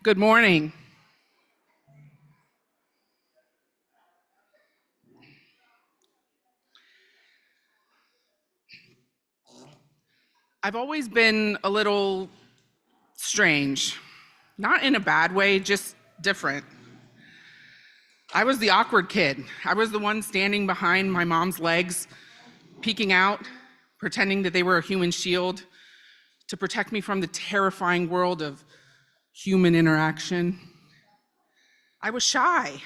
Good morning. I've always been a little strange, not in a bad way, just different. I was the awkward kid. I was the one standing behind my mom's legs, peeking out, pretending that they were a human shield to protect me from the terrifying world of human interaction. I was shy,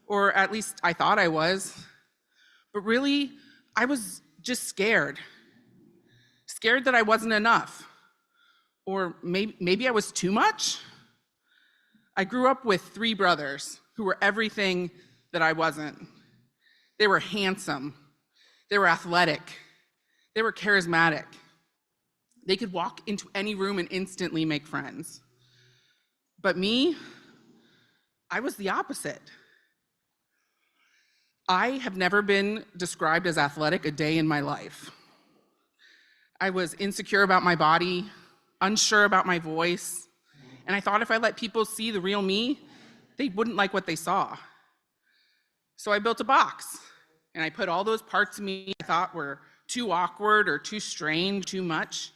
or at least I thought I was, but really, I was just scared. Scared that I wasn't enough, or maybe I was too much. I grew up with three brothers who were everything that I wasn't. They were handsome, they were athletic, they were charismatic. They could walk into any room and instantly make friends. But me, I was the opposite. I have never been described as athletic a day in my life. I was insecure about my body, unsure about my voice, and I thought if I let people see the real me, they wouldn't like what they saw. So I built a box, and I put all those parts of me I thought were too awkward or too strange, too much,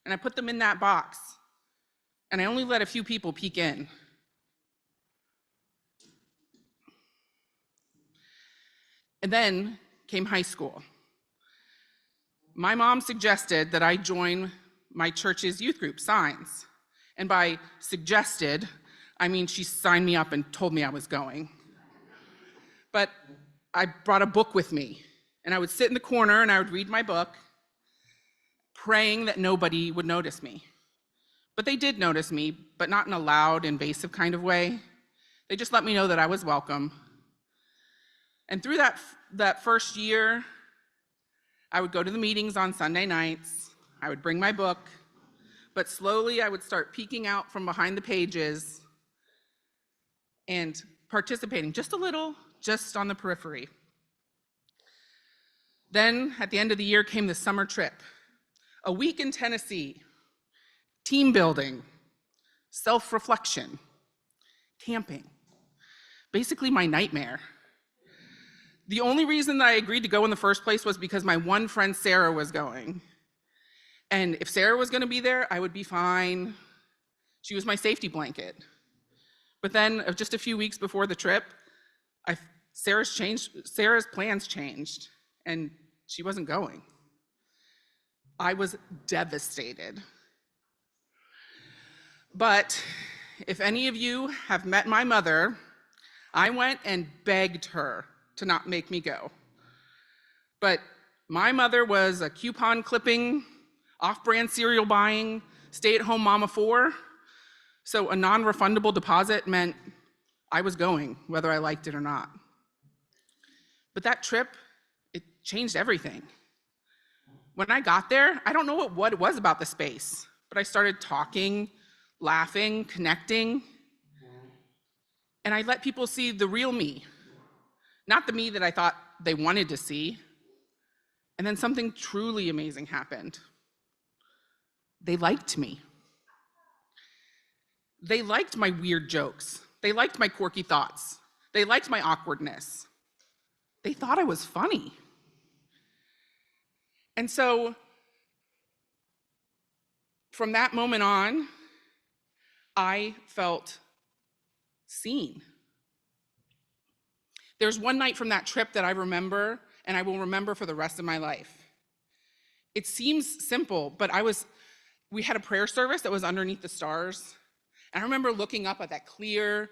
and I put them in that box. And I only let a few people peek in. And then came high school. My mom suggested that I join my church's youth group, Signs. And by suggested, I mean she signed me up and told me I was going. But I brought a book with me, and I would sit in the corner and I would read my book, praying that nobody would notice me. But they did notice me, but not in a loud, invasive kind of way. They just let me know that I was welcome. And through that first year, I would go to the meetings on Sunday nights, I would bring my book, but slowly I would start peeking out from behind the pages and participating just a little, just on the periphery. Then at the end of the year came the summer trip, a week in Tennessee, team building, self-reflection, camping, basically my nightmare. The only reason that I agreed to go in the first place was because my one friend Sarah was going. And if Sarah was gonna be there, I would be fine. She was my safety blanket. But then just a few weeks before the trip, Sarah's plans changed, and she wasn't going. I was devastated. But if any of you have met my mother, I went and begged her to not make me go. But my mother was a coupon clipping, off-brand cereal buying, stay-at-home mom of four, so a non-refundable deposit meant I was going, whether I liked it or not. But that trip, it changed everything. When I got there, I don't know what it was about the space, but I started talking, laughing, connecting, and I let people see the real me, not the me that I thought they wanted to see. And then something truly amazing happened. They liked me. They liked my weird jokes. They liked my quirky thoughts. They liked my awkwardness. They thought I was funny. And so from that moment on, I felt seen. There's one night from that trip that I remember, and I will remember for the rest of my life. It seems simple, but we had a prayer service that was underneath the stars. And I remember looking up at that clear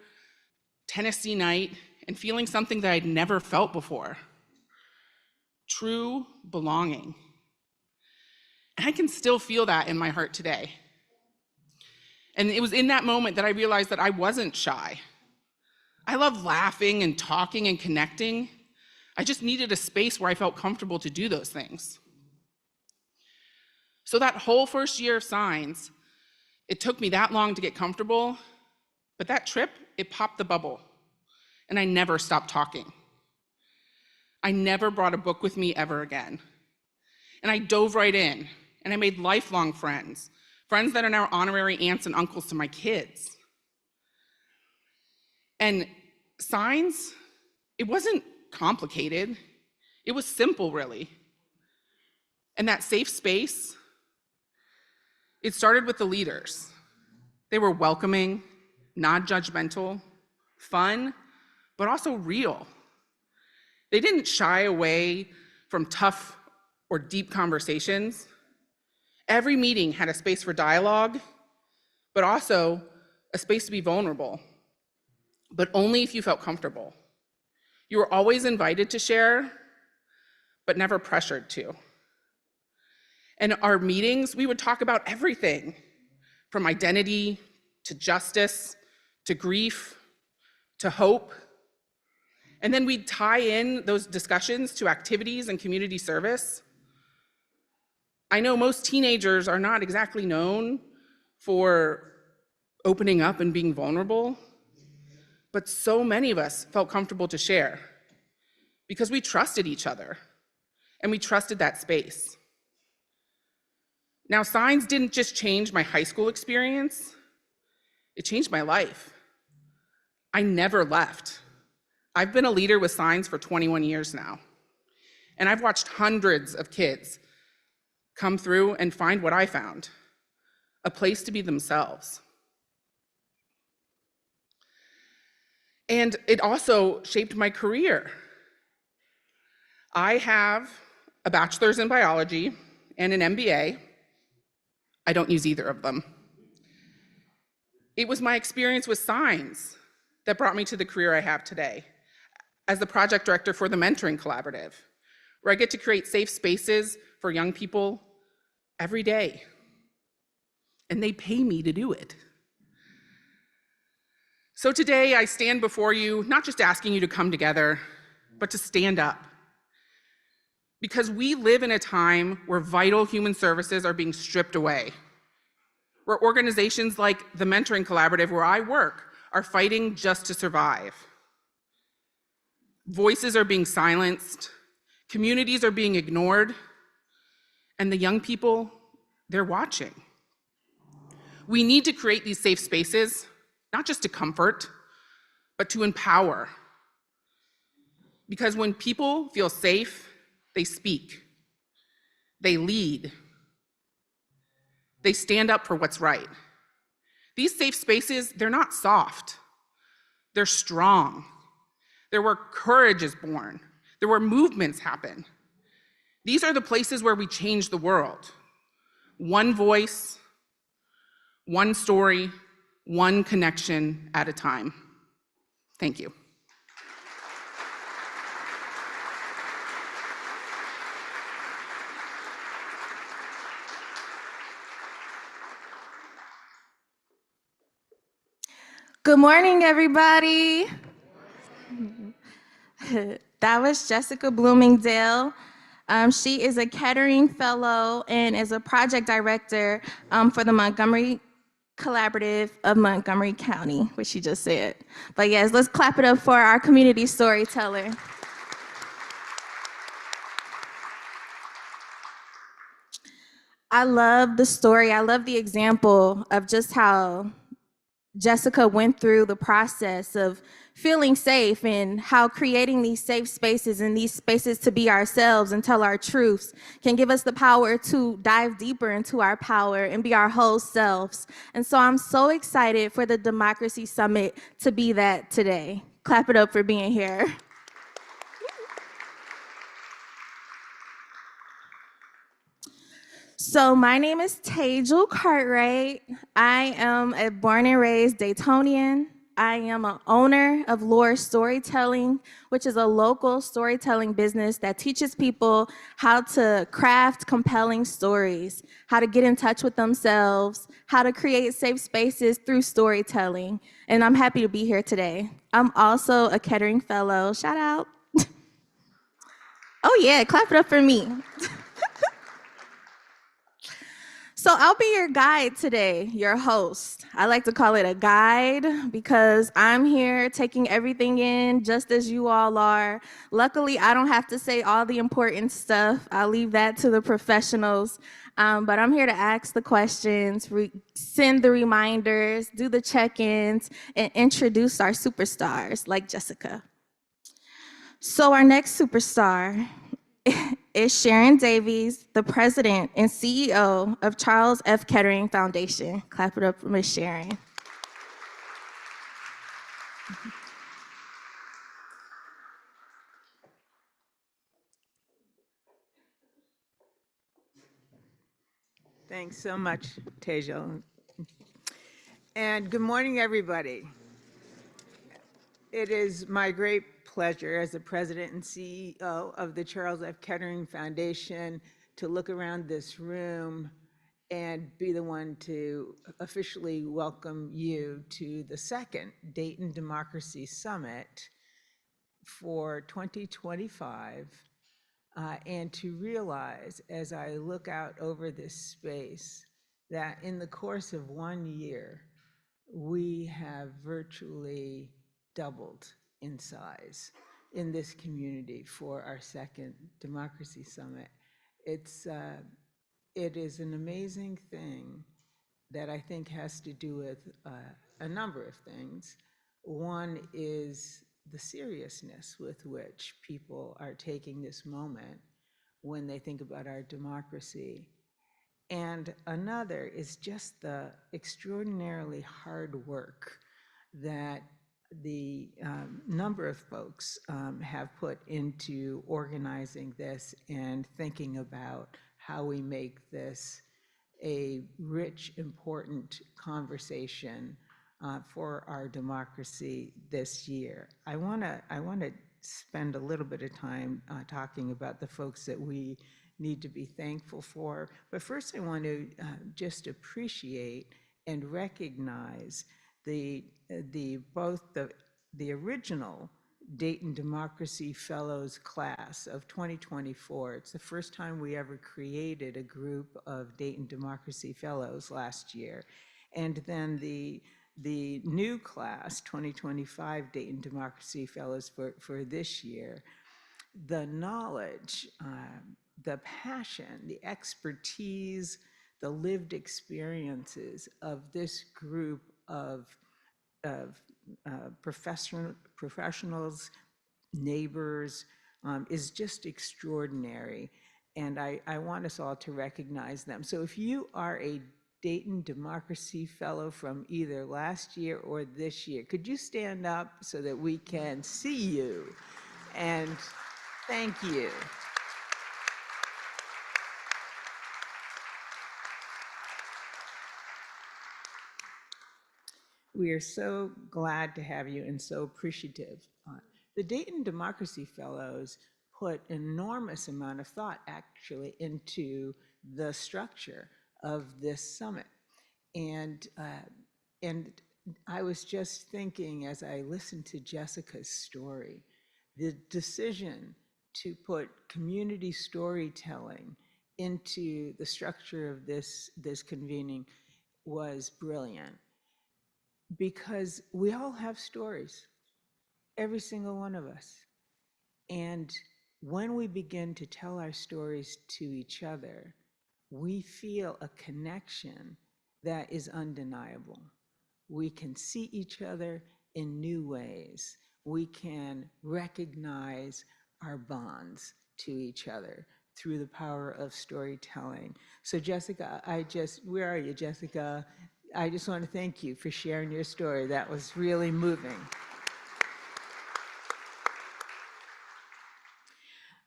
Tennessee night and feeling something that I'd never felt before. True belonging. And I can still feel that in my heart today. And it was in that moment that I realized that I wasn't shy. I love laughing and talking and connecting. I just needed a space where I felt comfortable to do those things. So that whole first year of Signs, it took me that long to get comfortable, but that trip, it popped the bubble, and I never stopped talking. I never brought a book with me ever again. And I dove right in, and I made lifelong friends that are now honorary aunts and uncles to my kids. And signs, it wasn't complicated. It was simple, really. And that safe space, it started with the leaders. They were welcoming, non-judgmental, fun, but also real. They didn't shy away from tough or deep conversations. Every meeting had a space for dialogue, but also a space to be vulnerable, but only if you felt comfortable. You were always invited to share, but never pressured to. In our meetings, we would talk about everything from identity to justice to grief to hope. And then we'd tie in those discussions to activities and community service. I know most teenagers are not exactly known for opening up and being vulnerable, but so many of us felt comfortable to share because we trusted each other and we trusted that space. Now, Signs didn't just change my high school experience, it changed my life. I never left. I've been a leader with Signs for 21 years now, and I've watched hundreds of kids come through and find what I found, a place to be themselves. And it also shaped my career. I have a bachelor's in biology and an MBA. I don't use either of them. It was my experience with Signs that brought me to the career I have today as the project director for the Mentoring Collaborative, where I get to create safe spaces for young people every day. And they pay me to do it. So today I stand before you, not just asking you to come together, but to stand up. Because we live in a time where vital human services are being stripped away, where organizations like the Mentoring Collaborative, where I work, are fighting just to survive. Voices are being silenced, communities are being ignored, and the young people, they're watching. We need to create these safe spaces, not just to comfort, but to empower. Because when people feel safe, they speak, they lead, they stand up for what's right. These safe spaces, they're not soft, they're strong. They're where courage is born. They're where movements happen. These are the places where we change the world. One voice, one story, one connection at a time. Thank you. Good morning, everybody. That was Jessica Bloomingdale. She is a Kettering Fellow and is a project director for the Montgomery Collaborative of Montgomery County, which she just said. But yes, let's clap it up for our community storyteller. I love the story. I love the example of just how Jessica went through the process of feeling safe and how creating these safe spaces and these spaces to be ourselves and tell our truths can give us the power to dive deeper into our power and be our whole selves. And so I'm so excited for the Democracy Summit to be that today. Clap it up for being here. So my name is Tejal Cartwright. I am a born and raised Daytonian. I am an owner of Lore Storytelling, which is a local storytelling business that teaches people how to craft compelling stories, how to get in touch with themselves, how to create safe spaces through storytelling. And I'm happy to be here today. I'm also a Kettering Fellow. Shout out. Oh yeah, clap it up for me. So I'll be your guide today, your host. I like to call it a guide because I'm here taking everything in just as you all are. Luckily, I don't have to say all the important stuff. I'll leave that to the professionals. But I'm here to ask the questions, send the reminders, do the check-ins, and introduce our superstars like Jessica. So our next superstar is Sharon Davies, the president and CEO of Charles F. Kettering Foundation. Clap it up for Ms. Sharon. Thanks so much, Tejal. And good morning, everybody. It is my great pleasure as the president and CEO of the Charles F. Kettering Foundation to look around this room and be the one to officially welcome you to the second Dayton Democracy Summit for 2025. And to realize as I look out over this space that in the course of 1 year, we have virtually doubled in size in this community for our second Democracy Summit. It is an amazing thing that I think has to do with a number of things. One is the seriousness with which people are taking this moment when they think about our democracy. And another is just the extraordinarily hard work that the number of folks have put into organizing this and thinking about how we make this a rich, important conversation for our democracy this year. I want to spend a little bit of time talking about the folks that we need to be thankful for. But first, I want to just appreciate and recognize both the original Dayton Democracy Fellows class of 2024. It's the first time we ever created a group of Dayton Democracy Fellows last year. And then the new class, 2025 Dayton Democracy Fellows for this year. The knowledge, the passion, the expertise, the lived experiences of this group of professionals, neighbors, is just extraordinary. And I want us all to recognize them. So if you are a Dayton Democracy Fellow from either last year or this year, could you stand up so that we can see you? And thank you. We are so glad to have you and so appreciative. The Dayton Democracy Fellows put enormous amount of thought actually into the structure of this summit. And I was just thinking as I listened to Jessica's story, the decision to put community storytelling into the structure of this convening was brilliant, because we all have stories, every single one of us. And when we begin to tell our stories to each other, we feel a connection that is undeniable. We can see each other in new ways. We can recognize our bonds to each other through the power of storytelling. So Jessica, where are you, Jessica? I just want to thank you for sharing your story. That was really moving.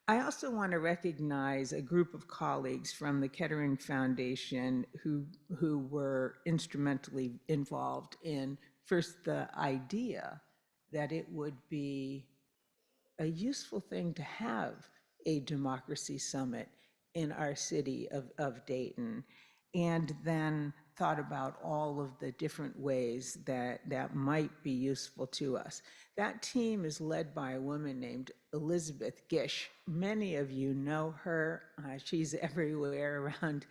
I also want to recognize a group of colleagues from the Kettering Foundation who were instrumentally involved in, first, the idea that it would be a useful thing to have a democracy summit in our city of Dayton, and then thought about all of the different ways that might be useful to us. That team is led by a woman named Elizabeth Gish. Many of you know her. She's everywhere around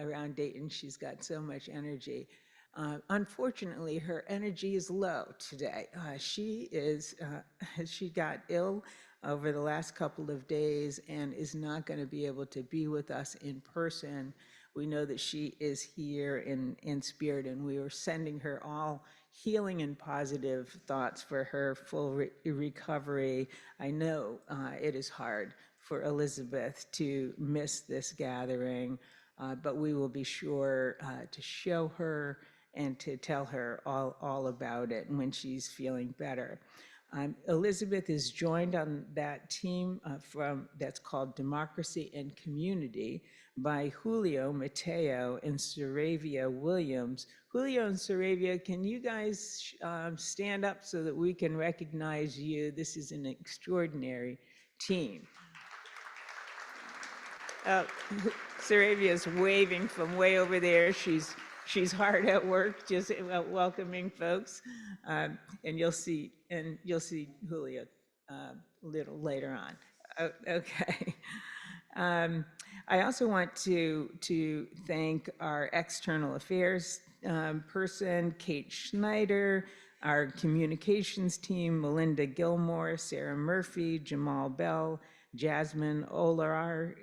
around Dayton. She's got so much energy. Unfortunately, her energy is low today. She got ill over the last couple of days and is not going to be able to be with us in person. We know that she is here in spirit, and we are sending her all healing and positive thoughts for her full recovery. I know it is hard for Elizabeth to miss this gathering, but we will be sure to show her and to tell her all about it when she's feeling better. Elizabeth is joined on that team that's called Democracy and Community by Julio Mateo and Saravia Williams. Julio and Saravia, can you guys stand up so that we can recognize you? This is an extraordinary team. Saravia is waving from way over there. She's hard at work, just welcoming folks, and you'll see Julia a little later on. Okay. I also want to thank our external affairs person, Kate Schneider, our communications team, Melinda Gilmore, Sarah Murphy, Jamal Bell, Jasmine Olare,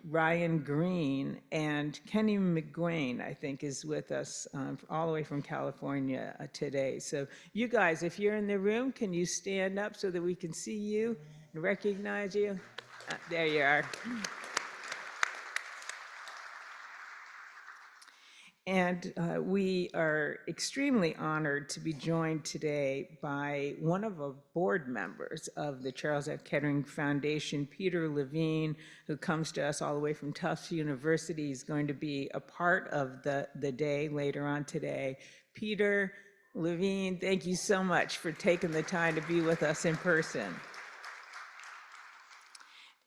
Ryan Green, and Kenny McGuane, I think, is with us all the way from California today. So you guys, if you're in the room, can you stand up so that we can see you and recognize you? There you are. And we are extremely honored to be joined today by one of the board members of the Charles F. Kettering Foundation, Peter Levine, who comes to us all the way from Tufts University. He's going to be a part of the day later on today. Peter Levine, thank you so much for taking the time to be with us in person.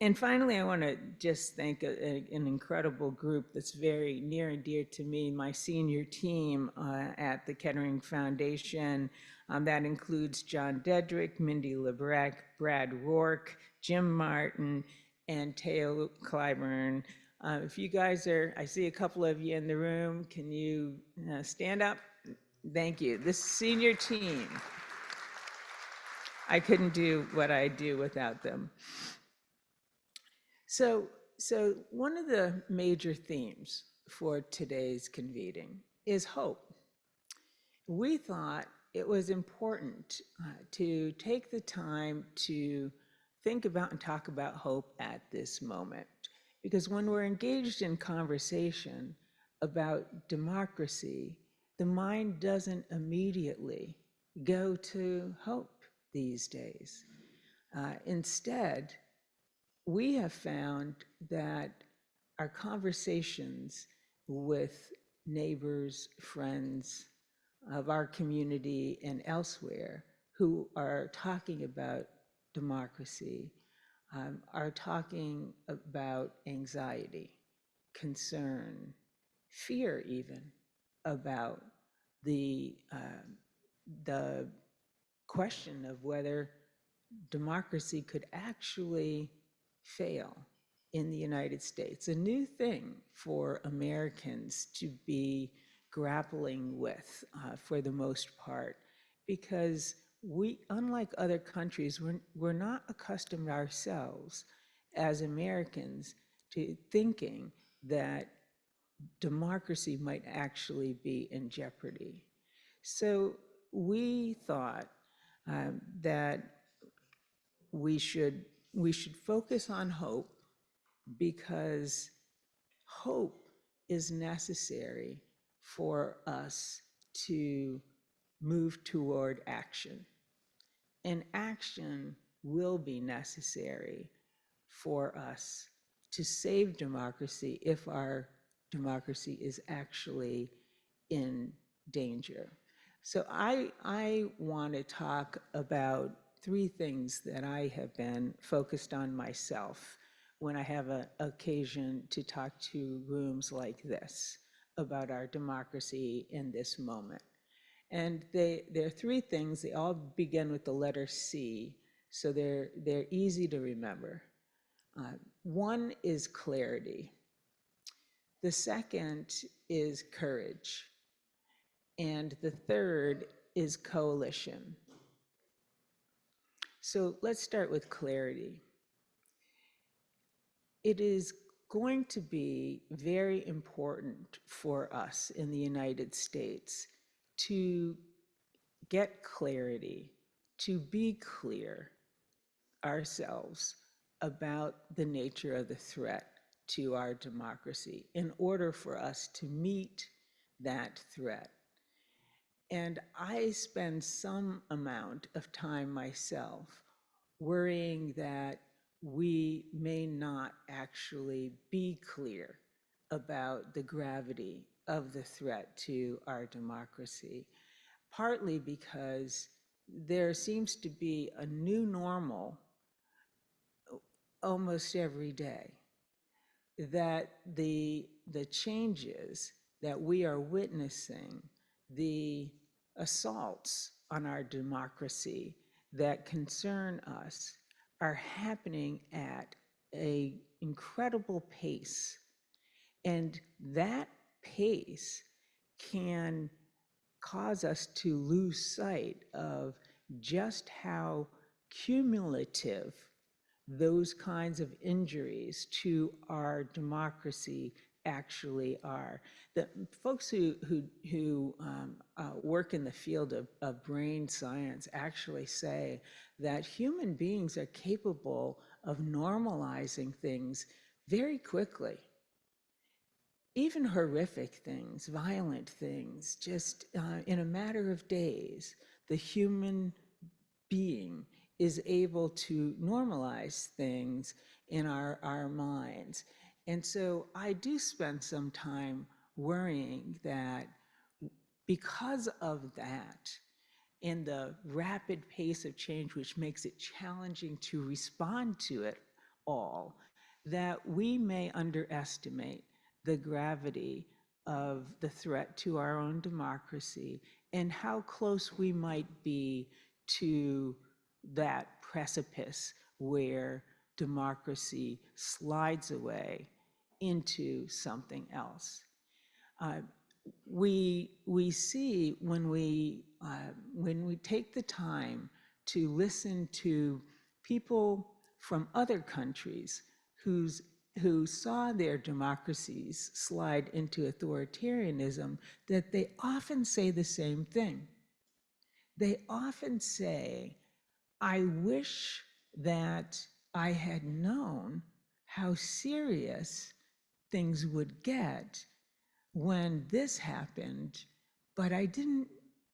And finally, I want to just thank an incredible group that's very near and dear to me, my senior team at the Kettering Foundation. That includes John Dedrick, Mindy Lebrecht, Brad Rourke, Jim Martin, and Teo Clyburn. If you guys I see a couple of you in the room, can you stand up? Thank you. This senior team, I couldn't do what I do without them. So one of the major themes for today's convening is hope. We thought it was important to take the time to think about and talk about hope at this moment, because when we're engaged in conversation about democracy, the mind doesn't immediately go to hope these days. Instead, we have found that our conversations with neighbors, friends of our community and elsewhere who are talking about democracy are talking about anxiety, concern, fear even about the question of whether democracy could actually fail in the United States, a new thing for Americans to be grappling with for the most part, because we, unlike other countries, we're not accustomed ourselves as Americans to thinking that democracy might actually be in jeopardy. So we thought that we should focus on hope, because hope is necessary for us to move toward action. And action will be necessary for us to save democracy if our democracy is actually in danger. So I want to talk about three things that I have been focused on myself when I have an occasion to talk to rooms like this about our democracy in this moment. And there are three things. They all begin with the letter C, so they're easy to remember. One is clarity. The second is courage. And the third is coalition. So let's start with clarity. It is going to be very important for us in the United States to get clarity, to be clear ourselves about the nature of the threat to our democracy in order for us to meet that threat. And I spend some amount of time myself worrying that we may not actually be clear about the gravity of the threat to our democracy, partly because there seems to be a new normal almost every day, that the changes that we are witnessing, the assaults on our democracy that concern us are happening at an incredible pace. And that pace can cause us to lose sight of just how cumulative those kinds of injuries to our democracy actually are. The folks who work in the field of brain science actually say that human beings are capable of normalizing things very quickly. Even horrific things, violent things, just in a matter of days, the human being is able to normalize things in our minds. And so I do spend some time worrying that because of that, and the rapid pace of change, which makes it challenging to respond to it all, that we may underestimate the gravity of the threat to our own democracy and how close we might be to that precipice where democracy slides away into something else. We see when we take the time to listen to people from other countries who saw their democracies slide into authoritarianism, that they often say the same thing. They often say, I wish that I had known how serious things would get when this happened, but I didn't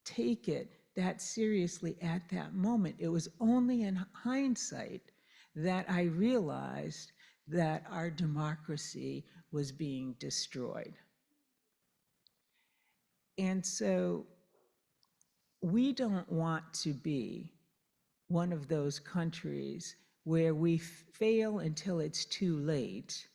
take it that seriously at that moment. It was only in hindsight that I realized that our democracy was being destroyed. And so we don't want to be one of those countries where we fail until it's too late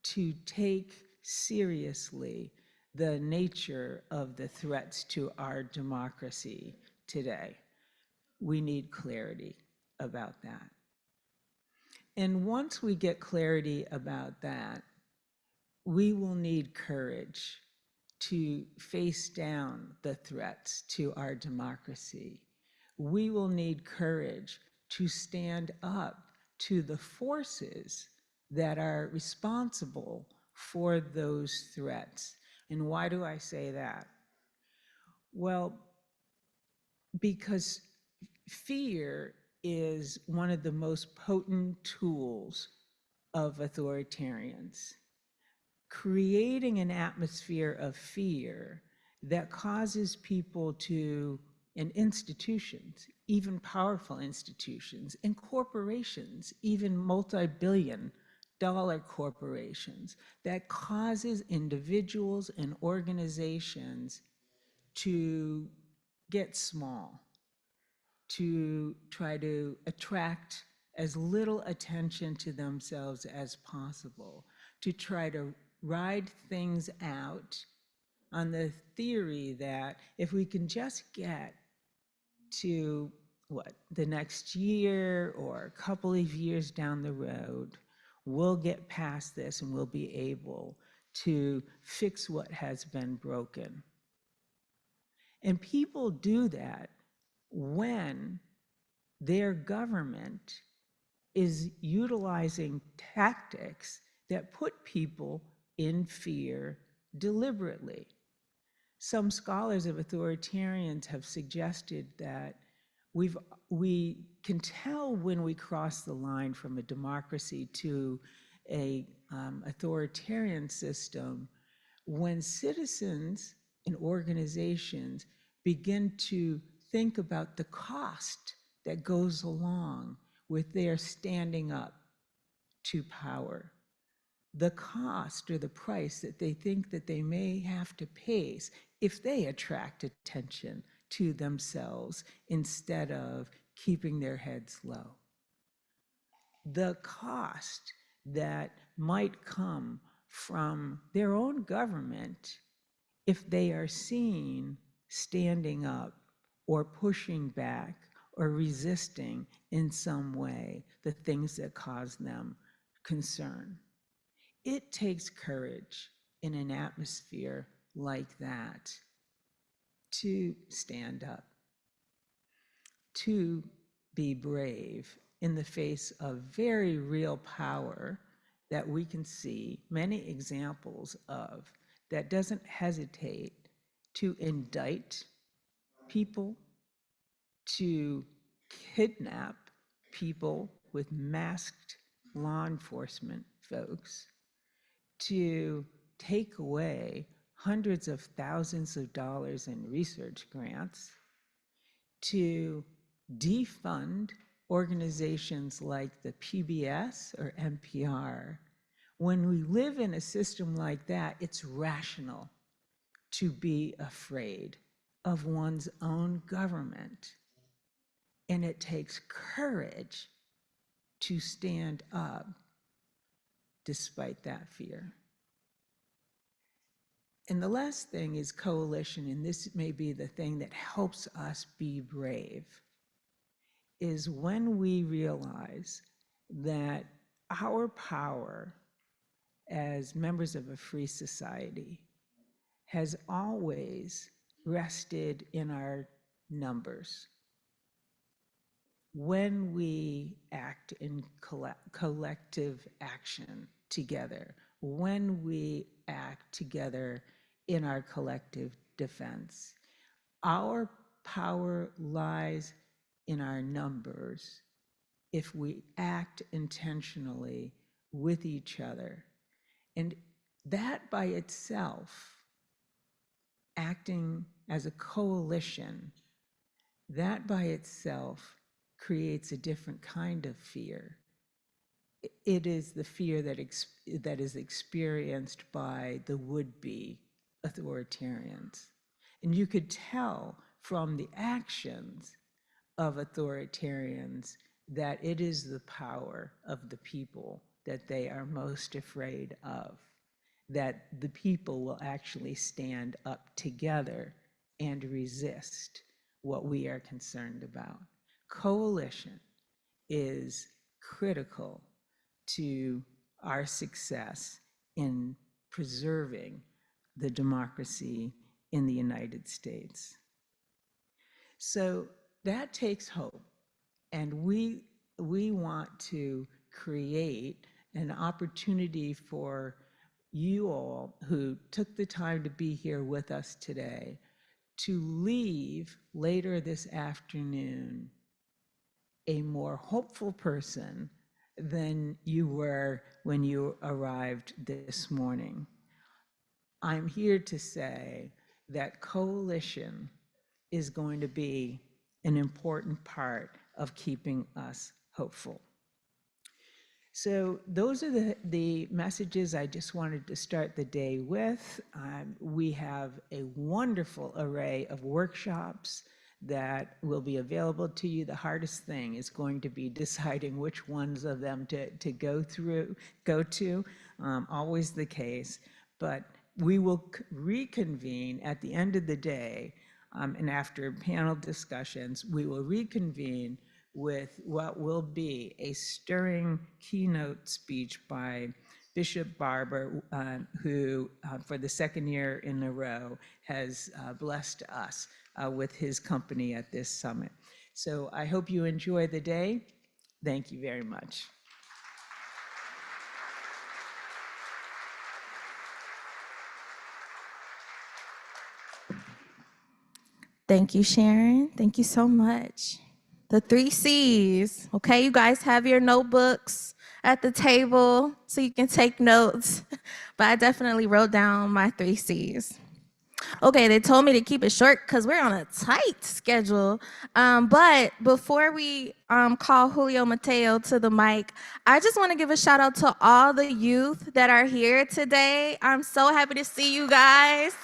to take seriously the nature of the threats to our democracy today. We need clarity about that. And once we get clarity about that, we will need courage to face down the threats to our democracy. We will need courage to stand up to the forces that are responsible for those threats. And why do I say that? Well, because fear is one of the most potent tools of authoritarians. Creating an atmosphere of fear that causes people to, and institutions, even powerful institutions, and corporations, even multi-billion-dollar corporations, that causes individuals and organizations to get small, to try to attract as little attention to themselves as possible, to try to ride things out on the theory that if we can just get to the next year or a couple of years down the road, we'll get past this and we'll be able to fix what has been broken. And people do that when their government is utilizing tactics that put people in fear deliberately. Some scholars of authoritarians have suggested that we can tell when we cross the line from a democracy to a authoritarian system when citizens and organizations begin to think about the cost that goes along with their standing up to power. The cost or the price that they think that they may have to pay if they attract attention to themselves instead of keeping their heads low. The cost that might come from their own government if they are seen standing up or pushing back or resisting in some way the things that cause them concern. It takes courage in an atmosphere like that to stand up, to be brave in the face of very real power that we can see many examples of that doesn't hesitate to indict people, to kidnap people with masked law enforcement folks, to take away hundreds of thousands of dollars in research grants, to defund organizations like the PBS or NPR. When we live in a system like that, it's rational to be afraid of one's own government. And it takes courage to stand up despite that fear. And the last thing is coalition, and this may be the thing that helps us be brave, is when we realize that our power as members of a free society has always rested in our numbers. When we act in collective action together, when we act together in our collective defense, our power lies in our numbers if we act intentionally with each other. And that by itself, acting as a coalition, that by itself creates a different kind of fear. It is the fear that is experienced by the would-be authoritarians. And you could tell from the actions of authoritarians that it is the power of the people that they are most afraid of, that the people will actually stand up together and resist what we are concerned about. Coalition is critical to our success in preserving the democracy in the United States. So that takes hope, and we want to create an opportunity for you all who took the time to be here with us today to leave later this afternoon a more hopeful person than you were when you arrived this morning. I'm here to say that coalition is going to be an important part of keeping us hopeful. So those are the messages I just wanted to start the day with. We have a wonderful array of workshops that will be available to you. The hardest thing is going to be deciding which ones of them to go to, always the case. But we will reconvene at the end of the day, and after panel discussions, we will reconvene with what will be a stirring keynote speech by Bishop Barber, who for the second year in a row has blessed us with his company at this summit. So I hope you enjoy the day. Thank you very much. Thank you, Sharon. Thank you so much. The 3 C's. Okay, you guys have your notebooks at the table so you can take notes. But I definitely wrote down my 3 C's. Okay, they told me to keep it short because we're on a tight schedule. But before we call Julio Mateo to the mic, I just want to give a shout out to all the youth that are here today. I'm so happy to see you guys.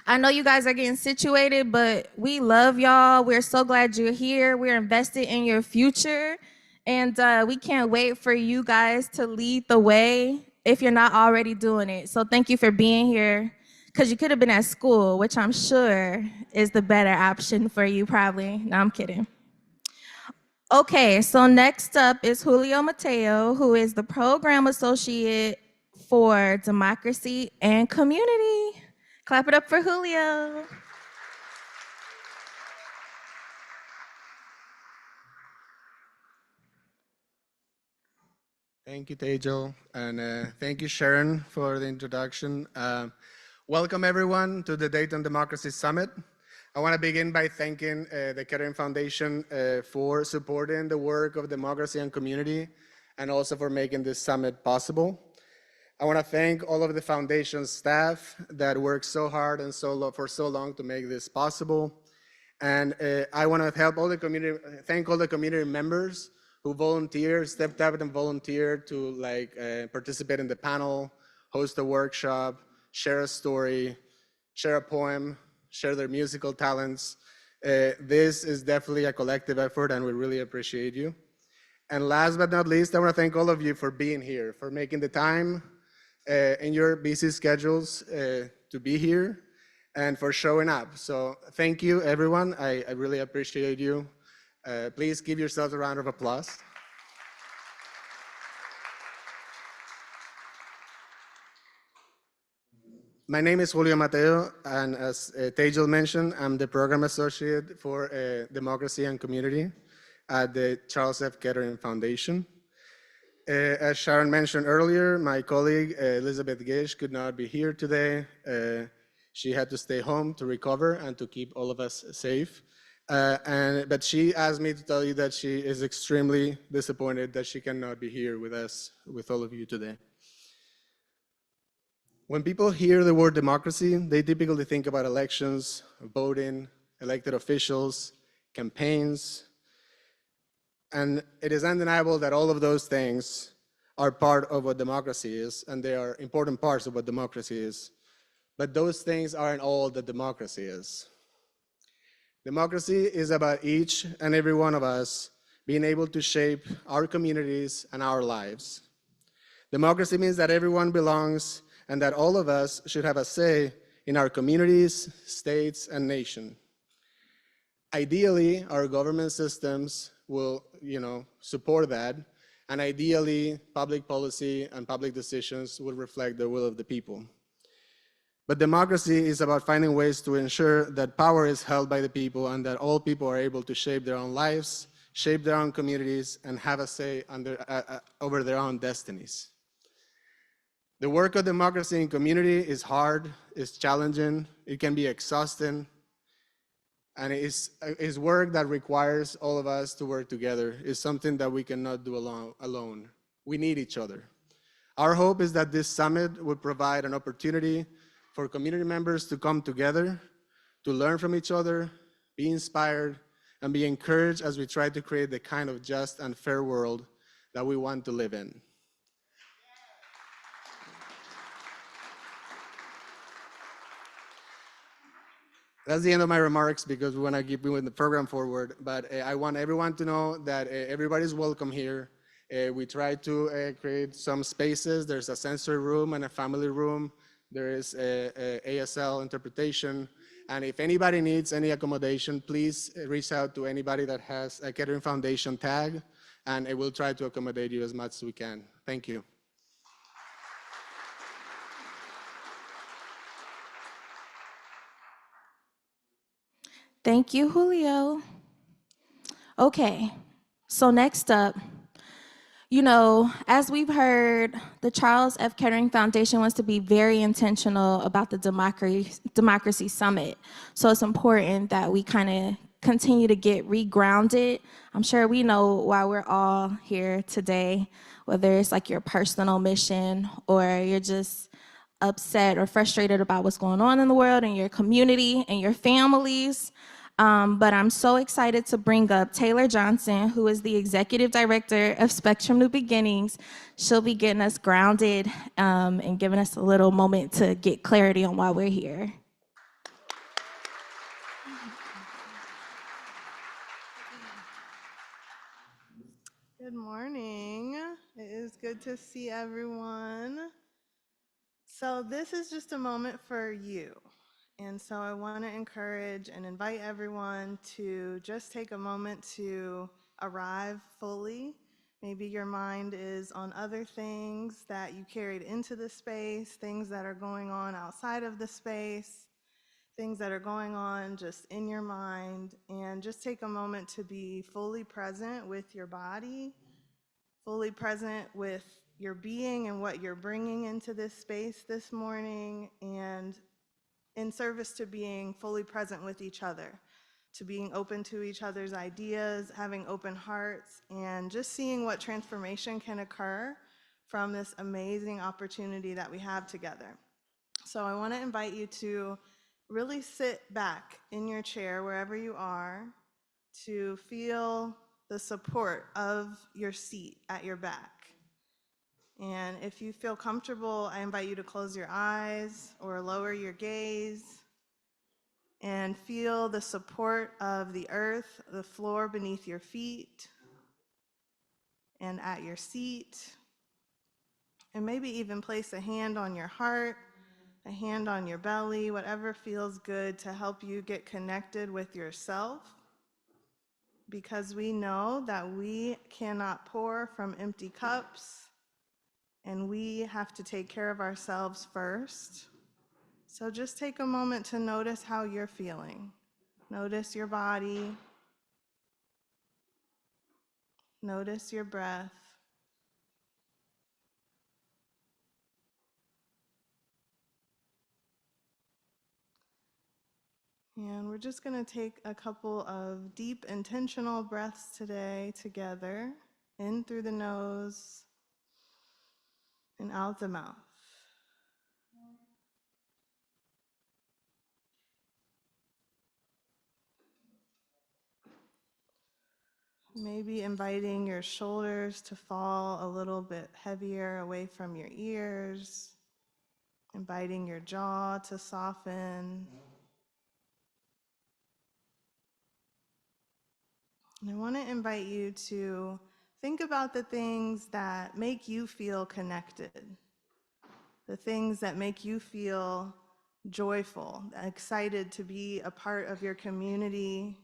I know you guys are getting situated, but we love y'all. We're so glad you're here. We're invested in your future. And we can't wait for you guys to lead the way if you're not already doing it. So thank you for being here, because you could have been at school, which I'm sure is the better option for you probably. No, I'm kidding. Okay, so next up is Julio Mateo, who is the Program Associate for Democracy and Community. Clap it up for Julio. Thank you, Tejo, and thank you, Sharon, for the introduction. Welcome, everyone, to the Dayton Democracy Summit. I want to begin by thanking the Kettering Foundation for supporting the work of democracy and community, and also for making this summit possible. I want to thank all of the foundation's staff that worked so hard and for so long to make this possible. And I want to thank all the community members who stepped up and volunteered to participate in the panel, host a workshop, share a story, share a poem, share their musical talents. This is definitely a collective effort, and we really appreciate you. And last but not least, I want to thank all of you for being here, for making the time in your busy schedules to be here, and for showing up. So thank you, everyone. I really appreciate you. Please give yourselves a round of applause. My name is Julio Mateo, and as Tejal mentioned, I'm the Program Associate for Democracy and Community at the Charles F. Kettering Foundation. As Sharon mentioned earlier, my colleague Elizabeth Gish could not be here today. She had to stay home to recover and to keep all of us safe. But she asked me to tell you that she is extremely disappointed that she cannot be here with us, with all of you today. When people hear the word democracy, they typically think about elections, voting, elected officials, campaigns. And it is undeniable that all of those things are part of what democracy is, and they are important parts of what democracy is. But those things aren't all that democracy is. Democracy is about each and every one of us being able to shape our communities and our lives. Democracy means that everyone belongs and that all of us should have a say in our communities, states, and nation. Ideally, our government systems will, support that, and ideally, public policy and public decisions will reflect the will of the people. But democracy is about finding ways to ensure that power is held by the people and that all people are able to shape their own lives, shape their own communities, and have a say over their own destinies. The work of democracy in community is hard, it's challenging, it can be exhausting, and it's work that requires all of us to work together. It's something that we cannot do alone. We need each other. Our hope is that this summit would provide an opportunity for community members to come together, to learn from each other, be inspired, and be encouraged as we try to create the kind of just and fair world that we want to live in. That's the end of my remarks because we want to keep moving the program forward. But I want everyone to know that everybody's welcome here. We try to create some spaces. There's a sensory room and a family room. There is a ASL interpretation. And if anybody needs any accommodation, please reach out to anybody that has a Kettering Foundation tag, and it will try to accommodate you as much as we can. Thank you. Thank you, Julio. Okay, so next up, as we've heard, the Charles F. Kettering Foundation wants to be very intentional about the Democracy Summit. So it's important that we kind of continue to get regrounded. I'm sure we know why we're all here today, whether it's like your personal mission or you're just upset or frustrated about what's going on in the world and your community and your families. But I'm so excited to bring up Taylor Johnson, who is the Executive Director of Spectrum New Beginnings. She'll be getting us grounded and giving us a little moment to get clarity on why we're here. Good morning. It is good to see everyone. So this is just a moment for you. And so I want to encourage and invite everyone to just take a moment to arrive fully. Maybe your mind is on other things that you carried into the space, things that are going on outside of the space, things that are going on just in your mind, and just take a moment to be fully present with your body, fully present with your being and what you're bringing into this space this morning, and in service to being fully present with each other, to being open to each other's ideas, having open hearts, and just seeing what transformation can occur from this amazing opportunity that we have together. So I want to invite you to really sit back in your chair, wherever you are, to feel the support of your seat at your back. And if you feel comfortable, I invite you to close your eyes or lower your gaze and feel the support of the earth, the floor beneath your feet and at your seat. And maybe even place a hand on your heart, a hand on your belly, whatever feels good to help you get connected with yourself. Because we know that we cannot pour from empty cups, and we have to take care of ourselves first. So just take a moment to notice how you're feeling. Notice your body. Notice your breath. And we're just going to take a couple of deep, intentional breaths today together, in through the nose and out the mouth. Maybe inviting your shoulders to fall a little bit heavier away from your ears, inviting your jaw to soften. And I want to invite you to think about the things that make you feel connected, the things that make you feel joyful, excited to be a part of your community,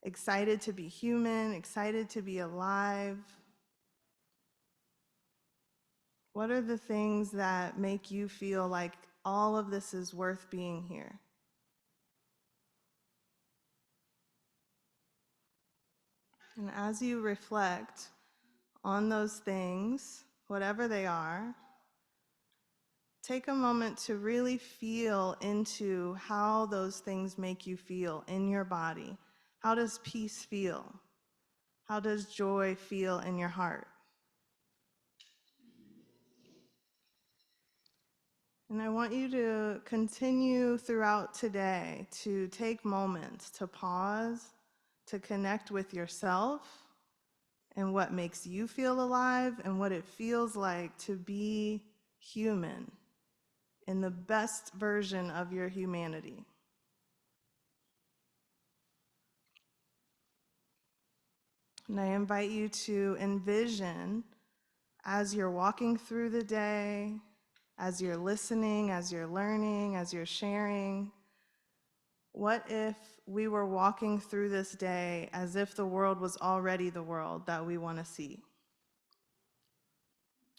excited to be human, excited to be alive. What are the things that make you feel like all of this is worth being here? And as you reflect on those things, whatever they are, take a moment to really feel into how those things make you feel in your body. How does peace feel? How does joy feel in your heart? And I want you to continue throughout today to take moments to pause, to connect with yourself and what makes you feel alive and what it feels like to be human in the best version of your humanity. And I invite you to envision, as you're walking through the day, as you're listening, as you're learning, as you're sharing, What if we were walking through this day as if the world was already the world that we want to see?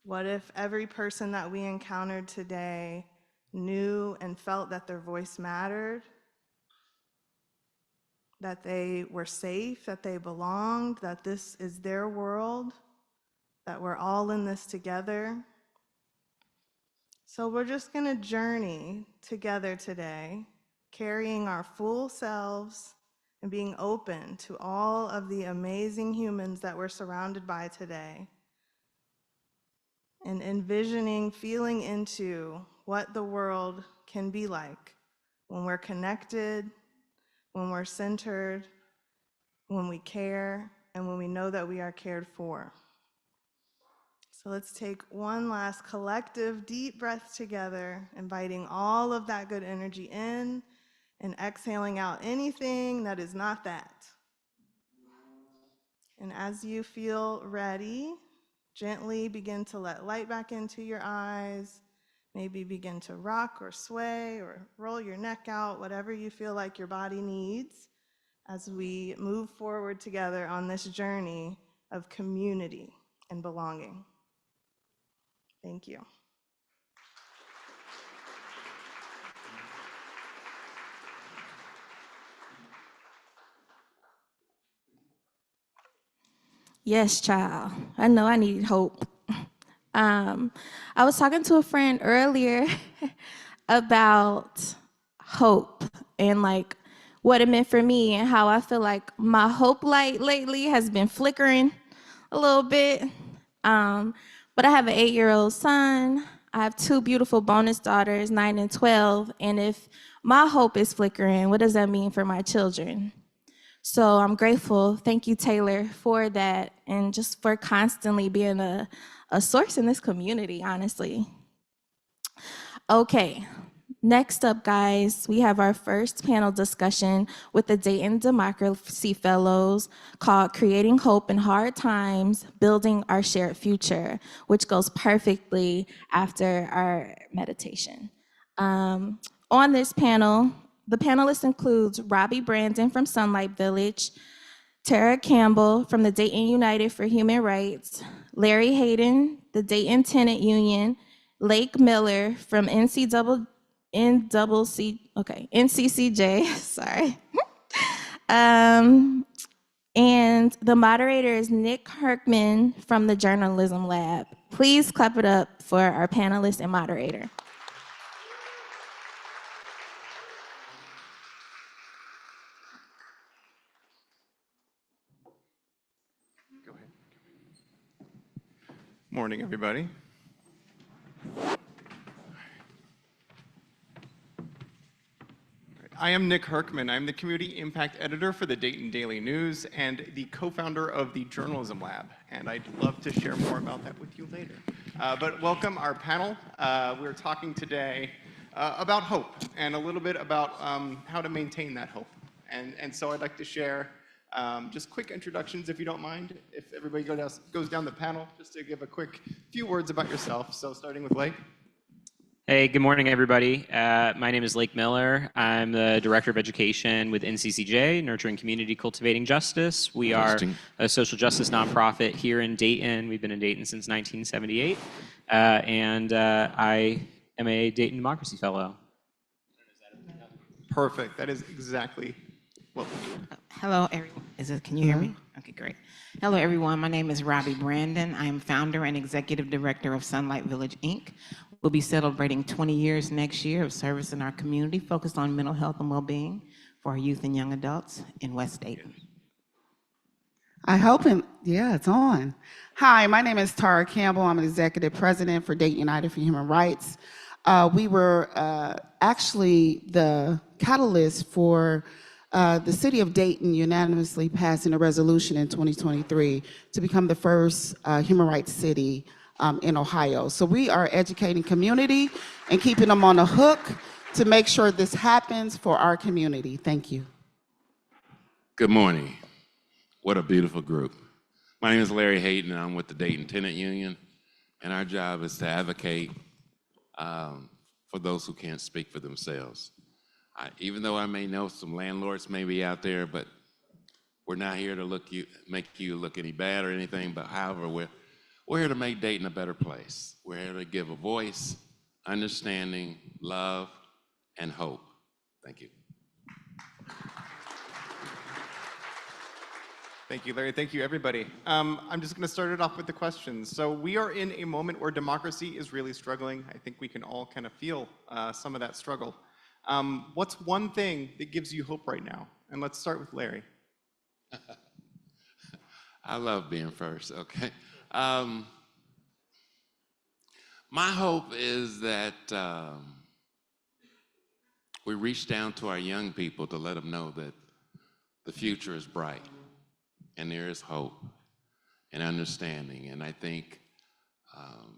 What if every person that we encountered today knew and felt that their voice mattered, that they were safe, that they belonged, that this is their world, that we're all in this together? So we're just going to journey together today, carrying our full selves and being open to all of the amazing humans that we're surrounded by today, and envisioning, feeling into what the world can be like when we're connected, when we're centered, when we care, and when we know that we are cared for. So let's take one last collective deep breath together, inviting all of that good energy in and exhaling out anything that is not that. And as you feel ready, gently begin to let light back into your eyes. Maybe begin to rock or sway or roll your neck out, whatever you feel like your body needs, as we move forward together on this journey of community and belonging. Thank you. Yes, child. I know I need hope. I was talking to a friend earlier about hope and like what it meant for me and how I feel like my hope light lately has been flickering a little bit. But I have an 8-year-old son. I have 2 beautiful bonus daughters, 9 and 12. And if my hope is flickering, what does that mean for my children? So I'm grateful. Thank you, Taylor, for that and just for constantly being a source in this community, honestly. Okay, next up, guys, we have our first panel discussion with the Dayton Democracy Fellows called Creating Hope in Hard Times, Building Our Shared Future, which goes perfectly after our meditation. On this panel, the panelists includes Robbie Brandon from Sunlight Village, Tara Campbell from the Dayton United for Human Rights, Larry Hayden, the Dayton Tenant Union, Lake Miller from NCCJ, sorry. And the moderator is Nick Herkman from the Journalism Lab. Please clap it up for our panelist and moderator. Morning, everybody. I am Nick Herkman. I'm the Community Impact Editor for the Dayton Daily News and the co-founder of the Journalism Lab. And I'd love to share more about that with you later. But welcome our panel. We're talking today about hope and a little bit about how to maintain that hope. And so I'd like to share just quick introductions, if you don't mind, if everybody goes down the panel, just to give a quick few words about yourself. So starting with Lake. Hey, good morning, everybody. My name is Lake Miller. I'm the Director of Education with NCCJ, Nurturing Community, Cultivating Justice. We are a social justice nonprofit here in Dayton. We've been in Dayton since 1978. And I am a Dayton Democracy Fellow. Perfect. That is exactly what we need. Hello, everyone. Can you hear me? Okay, great. Hello, everyone. My name is Robbie Brandon. I am founder and executive director of Sunlight Village, Inc. We'll be celebrating 20 years next year of service in our community, focused on mental health and well-being for our youth and young adults in West Dayton. It's on. Hi, my name is Tara Campbell. I'm an executive president for Dayton United for Human Rights. We were actually the catalyst for the city of Dayton unanimously passing a resolution in 2023 to become the first human rights city in Ohio. So we are educating community and keeping them on the hook to make sure this happens for our community. Thank you. Good morning. What a beautiful group. My name is Larry Hayden, and I'm with the Dayton Tenant Union, and our job is to advocate for those who can't speak for themselves. Even though I may know some landlords may be out there, but we're not here to make you look any bad or anything, but however, we're here to make Dayton a better place. We're here to give a voice, understanding, love, and hope. Thank you. Thank you, Larry. Thank you, everybody. I'm just going to start it off with the questions. So we are in a moment where democracy is really struggling. I think we can all kind of feel some of that struggle. What's one thing that gives you hope right now? And let's start with Larry. I love being first, okay? My hope is that we reach down to our young people to let them know that the future is bright and there is hope and understanding. And I think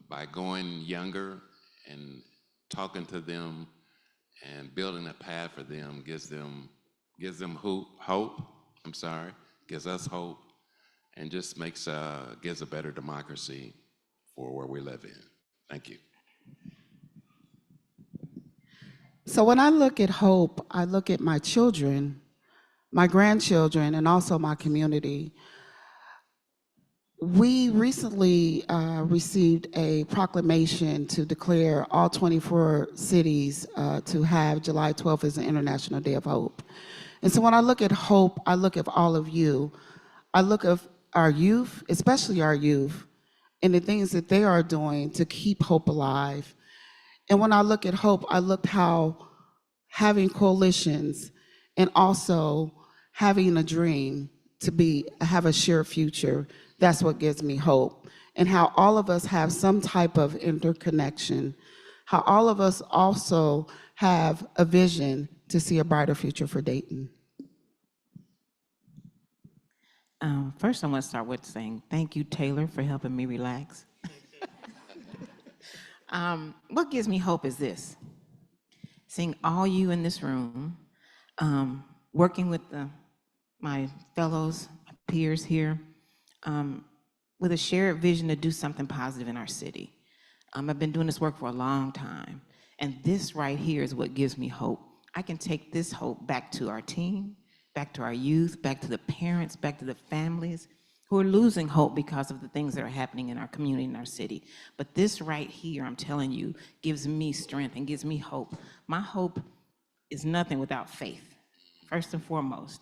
by going younger and talking to them and building a path for them gives them hope. Gives us hope, and just gives a better democracy for where we live in. Thank you. So when I look at hope, I look at my children, my grandchildren, and also my community. We recently received a proclamation to declare all 24 cities to have July 12th as an International Day of Hope. And so when I look at hope, I look at all of you. I look at our youth, especially our youth, and the things that they are doing to keep hope alive. And when I look at hope, I look how having coalitions and also having a dream to have a shared future, that's what gives me hope. And how all of us have some type of interconnection, how all of us also have a vision to see a brighter future for Dayton. First, I want to start with saying thank you, Taylor, for helping me relax. What gives me hope is this: seeing all you in this room, working with my fellows, my peers here, with a shared vision to do something positive in our city. I've been doing this work for a long time, and this right here is what gives me hope. I can take this hope back to our team, back to our youth, back to the parents, back to the families who are losing hope because of the things that are happening in our community, in our city. But this right here, I'm telling you, gives me strength and gives me hope. My hope is nothing without faith, first and foremost.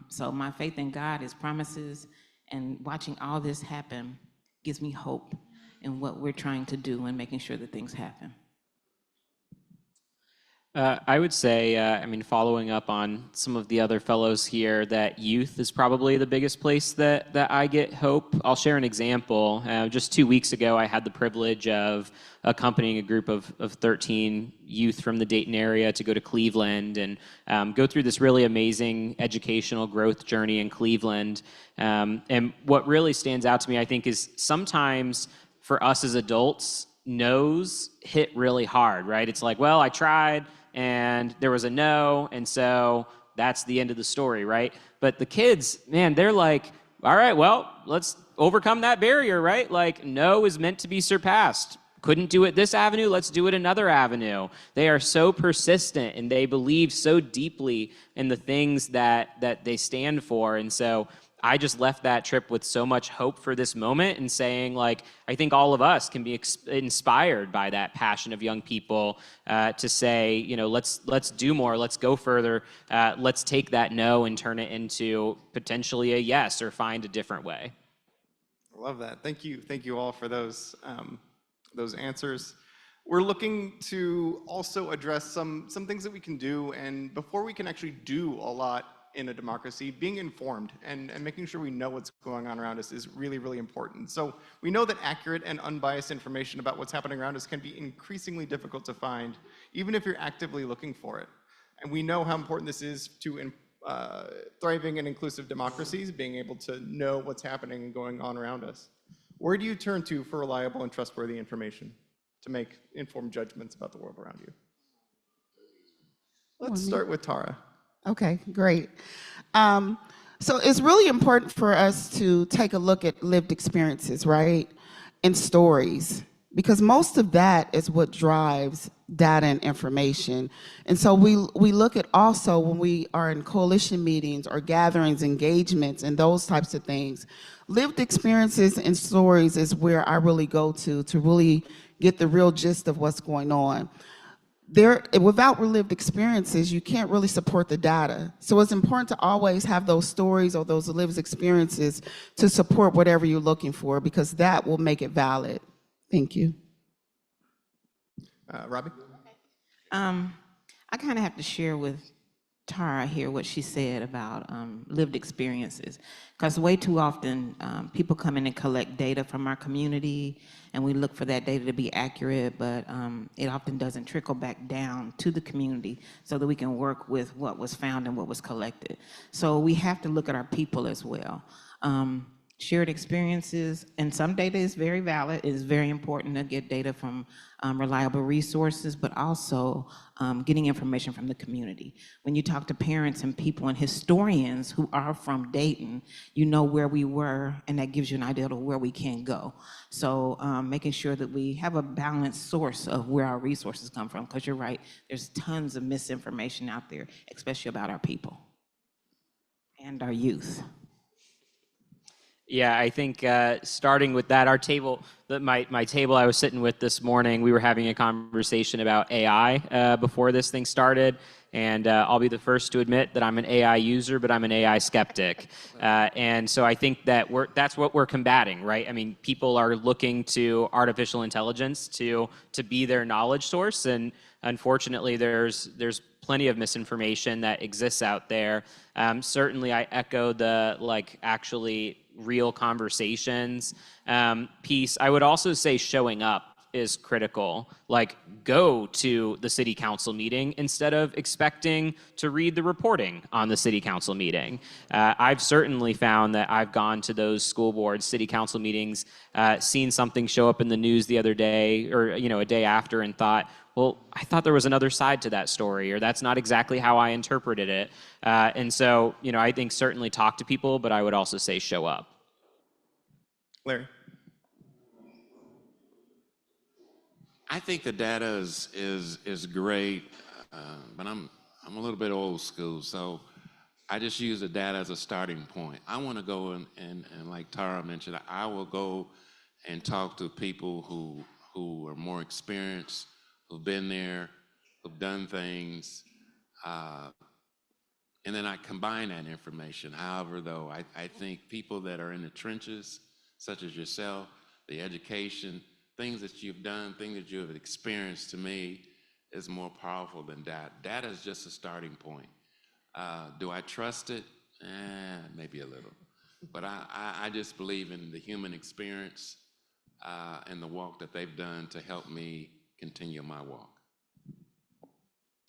So my faith in God, His promises, and watching all this happen gives me hope in what we're trying to do and making sure that things happen. I would say, following up on some of the other fellows here, that youth is probably the biggest place that I get hope. I'll share an example. Just 2 weeks ago, I had the privilege of accompanying a group of 13 youth from the Dayton area to go to Cleveland and go through this really amazing educational growth journey in Cleveland. And what really stands out to me, I think, is sometimes for us as adults, no's hit really hard, right? It's like, well, I tried, and there was a no, and so that's the end of the story, right? But the kids, man, they're like, all right, well, let's overcome that barrier, right? Like, no is meant to be surpassed. Couldn't do it this avenue, let's do it another avenue. They are so persistent, and they believe so deeply in the things that they stand for. And so I just left that trip with so much hope for this moment and saying, like, I think all of us can be inspired by that passion of young people to say, you know, let's do more, let's go further, let's take that no and turn it into potentially a yes or find a different way. I love that. Thank you all for those answers. We're looking to also address some things that we can do, and before we can actually do a lot in a democracy, being informed and making sure we know what's going on around us is really, really important. So we know that accurate and unbiased information about what's happening around us can be increasingly difficult to find, even if you're actively looking for it. And we know how important this is to thriving and inclusive democracies, being able to know what's happening and going on around us. Where do you turn to for reliable and trustworthy information to make informed judgments about the world around you? Let's start with Tara. Okay, great. So it's really important for us to take a look at lived experiences, right? And stories, because most of that is what drives data and information. And so we look at also when we are in coalition meetings or gatherings, engagements, and those types of things, lived experiences and stories is where I really go to really get the real gist of what's going on. Without lived experiences, you can't really support the data. So it's important to always have those stories or those lived experiences to support whatever you're looking for, because that will make it valid. Thank you. Robbie? I kind of have to share with Tara here what she said about lived experiences, because way too often people come in and collect data from our community, and we look for that data to be accurate, but it often doesn't trickle back down to the community so that we can work with what was found and what was collected. So we have to look at our people as well. Shared experiences, and some data is very valid. It is very important to get data from reliable resources, but also getting information from the community. When you talk to parents and people and historians who are from Dayton, you know where we were, and that gives you an idea of where we can go. So making sure that we have a balanced source of where our resources come from, because you're right, there's tons of misinformation out there, especially about our people and our youth. Yeah, I think starting with that, our table, my table I was sitting with this morning, we were having a conversation about AI before this thing started. And I'll be the first to admit that I'm an AI user, but I'm an AI skeptic. And so I think that that's what we're combating, right? I mean, people are looking to artificial intelligence to be their knowledge source. And unfortunately, there's plenty of misinformation that exists out there. Certainly, I echo the actually real conversations piece. I would also say showing up is critical. Like, go to the city council meeting instead of expecting to read the reporting on the city council meeting. I've certainly found that I've gone to those school board, city council meetings, seen something show up in the news the other day or a day after and thought, well, I thought there was another side to that story, or that's not exactly how I interpreted it. And so, I think certainly talk to people, but I would also say show up. Larry? I think the data is great, but I'm a little bit old school, so I just use the data as a starting point. I want to go and like Tara mentioned, I will go and talk to people who are more experienced, who've been there, who've done things, and then I combine that information. However, though, I think people that are in the trenches, such as yourself, the education, things that you've done, things that you have experienced, to me, is more powerful than data. Data is just a starting point. Do I trust it? Maybe a little. But I just believe in the human experience and the walk that they've done to help me continue my walk.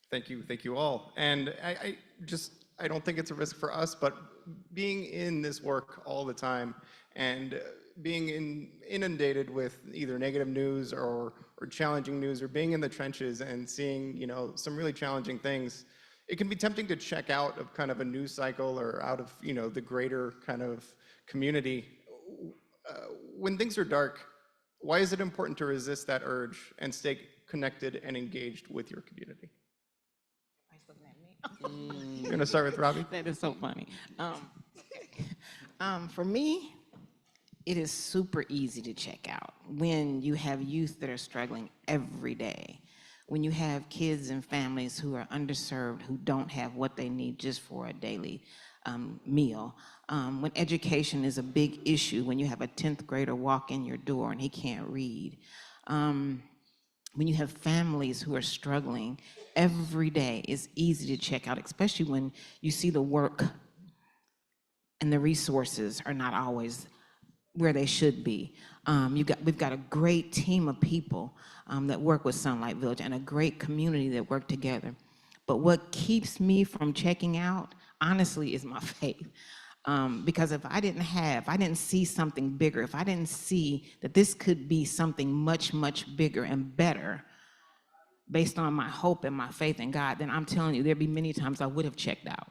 Thank you all. And I don't think it's a risk for us, but being in this work all the time and being inundated with either negative news or challenging news, or being in the trenches and seeing some really challenging things, it can be tempting to check out of kind of a news cycle or out of the greater kind of community. When things are dark, why is it important to resist that urge and stay connected and engaged with your community? You're going to start with Robbie? That is so funny. For me, it is super easy to check out when you have youth that are struggling every day, when you have kids and families who are underserved, who don't have what they need just for a daily meal, when education is a big issue, when you have a 10th grader walk in your door and he can't read, when you have families who are struggling every day, it's easy to check out, especially when you see the work and the resources are not always where they should be. We've got a great team of people that work with Sunlight Village and a great community that work together. But what keeps me from checking out, honestly, is my faith. Because if I didn't see something bigger, if I didn't see that this could be something much, much bigger and better based on my hope and my faith in God, then I'm telling you, there'd be many times I would have checked out.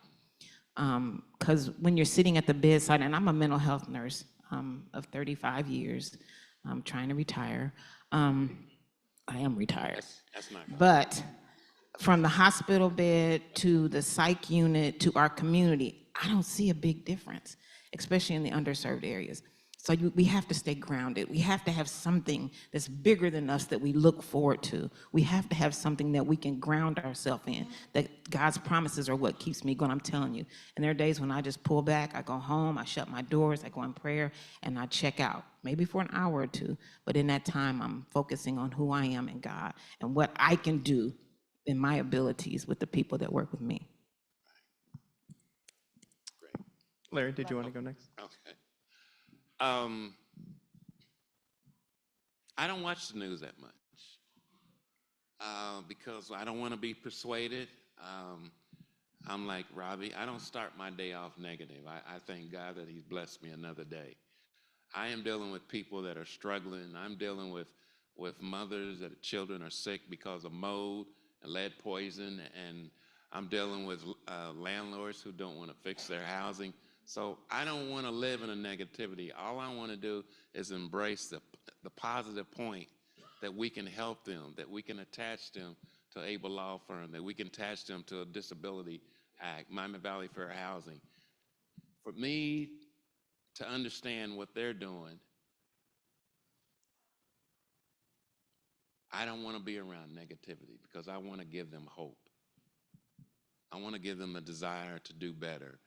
Because when you're sitting at the bedside, and I'm a mental health nurse of 35 years, I'm trying to retire. I am retired. That's not. But from the hospital bed to the psych unit to our community, I don't see a big difference, especially in the underserved areas. So we have to stay grounded. We have to have something that's bigger than us that we look forward to. We have to have something that we can ground ourselves in, that God's promises are what keeps me going, I'm telling you. And there are days when I just pull back, I go home, I shut my doors, I go in prayer, and I check out, maybe for an hour or two. But in that time, I'm focusing on who I am in God and what I can do in my abilities with the people that work with me. Larry, did you want to go next? Okay. I don't watch the news that much because I don't want to be persuaded. I'm like Robbie. I don't start my day off negative. I thank God that He's blessed me another day. I am dealing with people that are struggling. I'm dealing with mothers that children are sick because of mold and lead poison, and I'm dealing with landlords who don't want to fix their housing. So I don't want to live in a negativity. All I want to do is embrace the positive point that we can help them, that we can attach them to Able Law Firm, that we can attach them to a Disability Act, Miami Valley Fair Housing. For me to understand what they're doing, I don't want to be around negativity because I want to give them hope. I want to give them a desire to do better.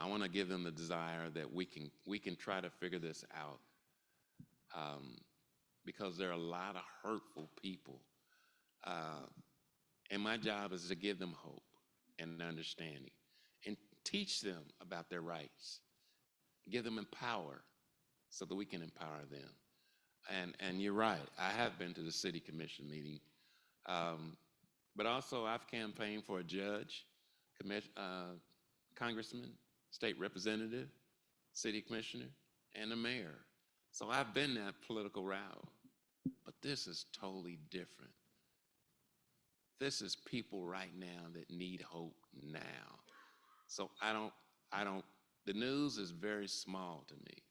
I want to give them the desire that we can try to figure this out, because there are a lot of hurtful people, and my job is to give them hope and understanding, and teach them about their rights, give them empower, so that we can empower them. And you're right. I have been to the city commission meeting, but also I've campaigned for a judge, congressman, state representative, city commissioner, and a mayor. So I've been that political route, but this is totally different. This is people right now that need hope now. So the news is very small to me.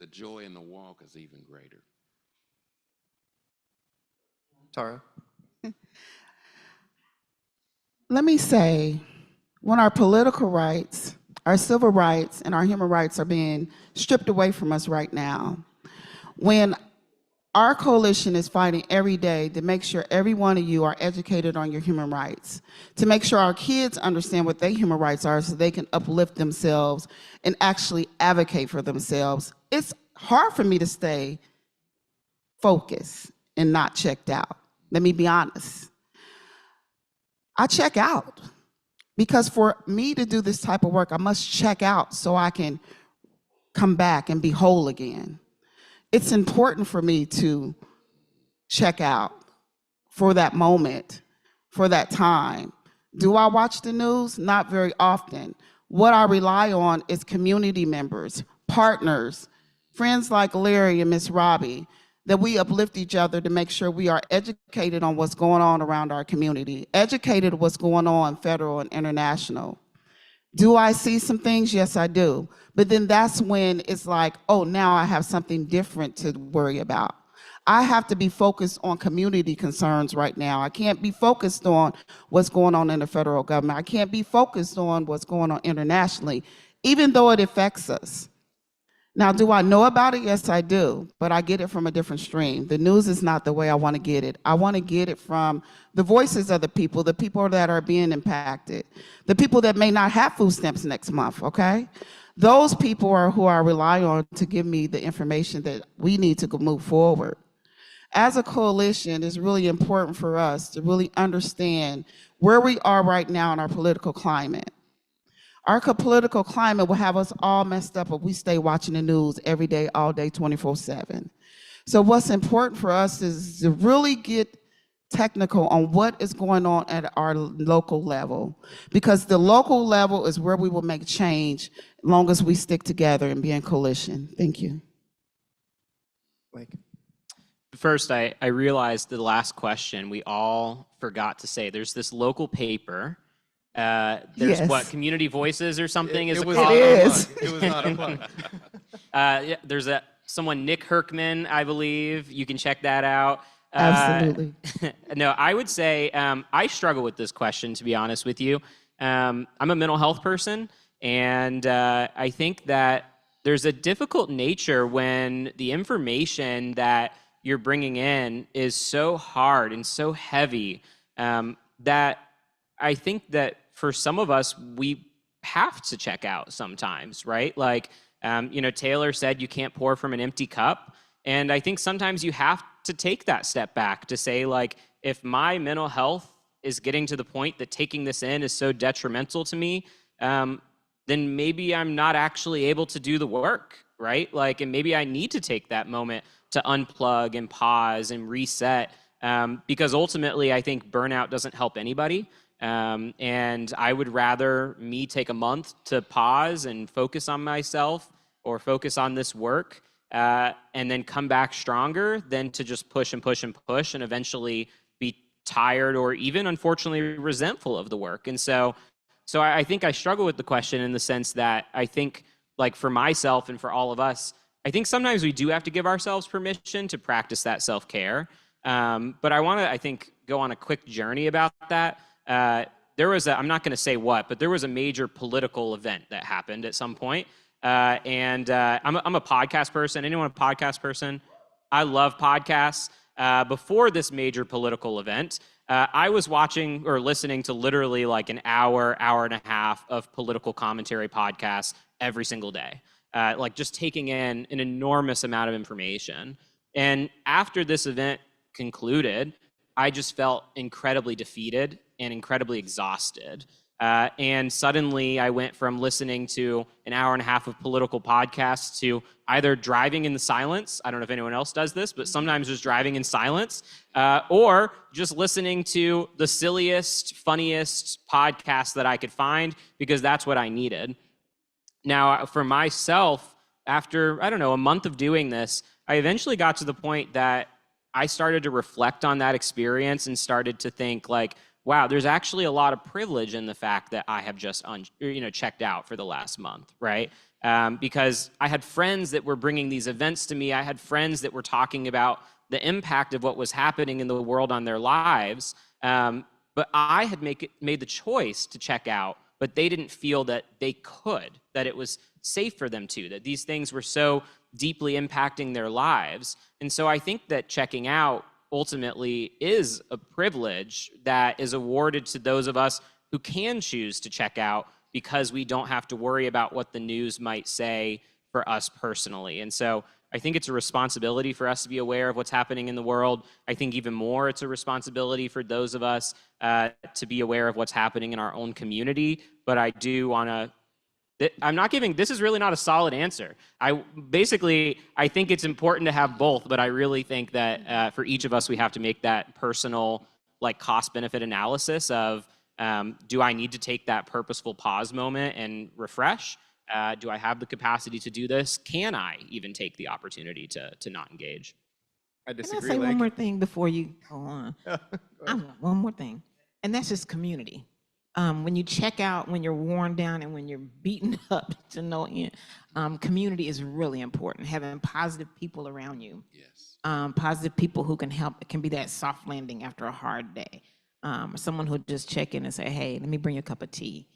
The joy in the walk is even greater. Tara? Let me say, when our political rights, our civil rights, and our human rights are being stripped away from us right now, when our coalition is fighting every day to make sure every one of you are educated on your human rights, to make sure our kids understand what their human rights are so they can uplift themselves and actually advocate for themselves, it's hard for me to stay focused and not checked out. Let me be honest. I check out. Because for me to do this type of work, I must check out so I can come back and be whole again. It's important for me to check out for that moment, for that time. Do I watch the news? Not very often. What I rely on is community members, partners, friends like Larry and Miss Robbie, that we uplift each other to make sure we are educated on what's going on around our community, educated what's going on federal and international. Do I see some things? Yes, I do. But then that's when it's like, oh, now I have something different to worry about. I have to be focused on community concerns right now. I can't be focused on what's going on in the federal government. I can't be focused on what's going on internationally, even though it affects us. Now, do I know about it? Yes, I do, but I get it from a different stream. The news is not the way I want to get it. I want to get it from the voices of the people that are being impacted, the people that may not have food stamps next month, okay? Those people are who I rely on to give me the information that we need to move forward. As a coalition, it's really important for us to really understand where we are right now in our political climate. Our political climate will have us all messed up if we stay watching the news every day, all day, 24/7. So what's important for us is to really get technical on what is going on at our local level, because the local level is where we will make change as long as we stick together and be in coalition. Thank you. Like, First, I realized the last question we all forgot to say. There's this local paper. There's Yes. what, Community Voices or something? it is was called? not a is. plug. It was not a plug. Yeah, there's someone, Nick Herkman, I believe. You can check that out. Absolutely. No, I would say I struggle with this question, to be honest with you. I'm a mental health person, and I think that there's a difficult nature when the information that you're bringing in is so hard and so heavy that I think that for some of us, we have to check out sometimes, right? Like, Taylor said, you can't pour from an empty cup. And I think sometimes you have to take that step back to say, like, if my mental health is getting to the point that taking this in is so detrimental to me, then maybe I'm not actually able to do the work, right? Like, and maybe I need to take that moment to unplug and pause and reset, because ultimately I think burnout doesn't help anybody. And I would rather me take a month to pause and focus on myself or focus on this work, and then come back stronger than to just push and push and push and eventually be tired or even unfortunately resentful of the work. And so I think I struggle with the question in the sense that I think, like, for myself and for all of us, I think sometimes we do have to give ourselves permission to practice that self-care. But I want to, I think, go on a quick journey about that. There was I'm not going to say what, but there was a major political event that happened at some point. I'm a podcast person. Anyone a podcast person? I love podcasts. Before this major political event, I was watching or listening to literally like an hour and a half of political commentary podcasts every single day, like just taking in an enormous amount of information. And after this event concluded, I just felt incredibly defeated and incredibly exhausted. And suddenly I went from listening to an hour and a half of political podcasts to either driving in the silence. I don't know if anyone else does this, but sometimes just driving in silence, or just listening to the silliest, funniest podcast that I could find because that's what I needed. Now, for myself, after, I don't know, a month of doing this, I eventually got to the point that I started to reflect on that experience and started to think, like, wow, there's actually a lot of privilege in the fact that I have just checked out for the last month, right? Because I had friends that were bringing these events to me. I had friends that were talking about the impact of what was happening in the world on their lives. But I had made the choice to check out, but they didn't feel that they could, that it was safe for them to, that these things were so deeply impacting their lives. And so I think that checking out ultimately is a privilege that is awarded to those of us who can choose to check out because we don't have to worry about what the news might say for us personally. And so I think it's a responsibility for us to be aware of what's happening in the world. I think even more it's a responsibility for those of us to be aware of what's happening in our own community. But I do want to this is really not a solid answer. I think it's important to have both, but I really think that for each of us, we have to make that personal, like, cost-benefit analysis of, do I need to take that purposeful pause moment and refresh? Do I have the capacity to do this? Can I even take the opportunity to not engage? I Can I disagree. say Like, one more thing before you go on? I want one more thing, and that's just community. When you check out, when you're worn down and when you're beaten up to no end, community is really important. Having positive people around you. Yes. Positive people who can help. It can be that soft landing after a hard day. Someone who'll just check in and say, hey, let me bring you a cup of tea.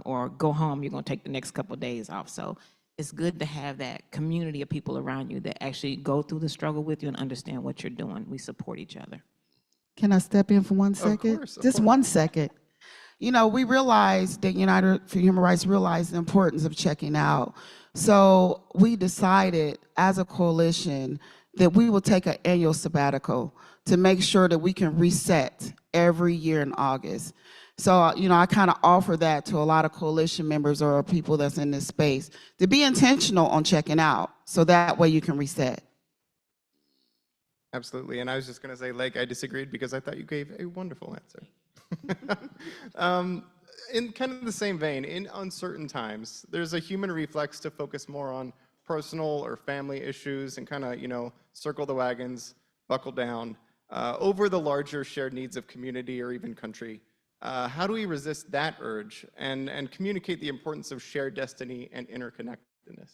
Or go home, you're gonna take the next couple of days off. So it's good to have that community of people around you that actually go through the struggle with you and understand what you're doing. We support each other. Can I step in for 1 second? course, of Just course. 1 second. You know, we realized that United for Human Rights realized the importance of checking out. So we decided as a coalition that we will take an annual sabbatical to make sure that we can reset every year in August. So, I kind of offer that to a lot of coalition members or people that's in this space to be intentional on checking out so that way you can reset. absolutely. And I was just going to say, like, I disagreed because I thought you gave a wonderful answer. In kind of the same vein, in uncertain times, there's a human reflex to focus more on personal or family issues and kind of, circle the wagons, buckle down, over the larger shared needs of community or even country. How do we resist that urge and communicate the importance of shared destiny and interconnectedness?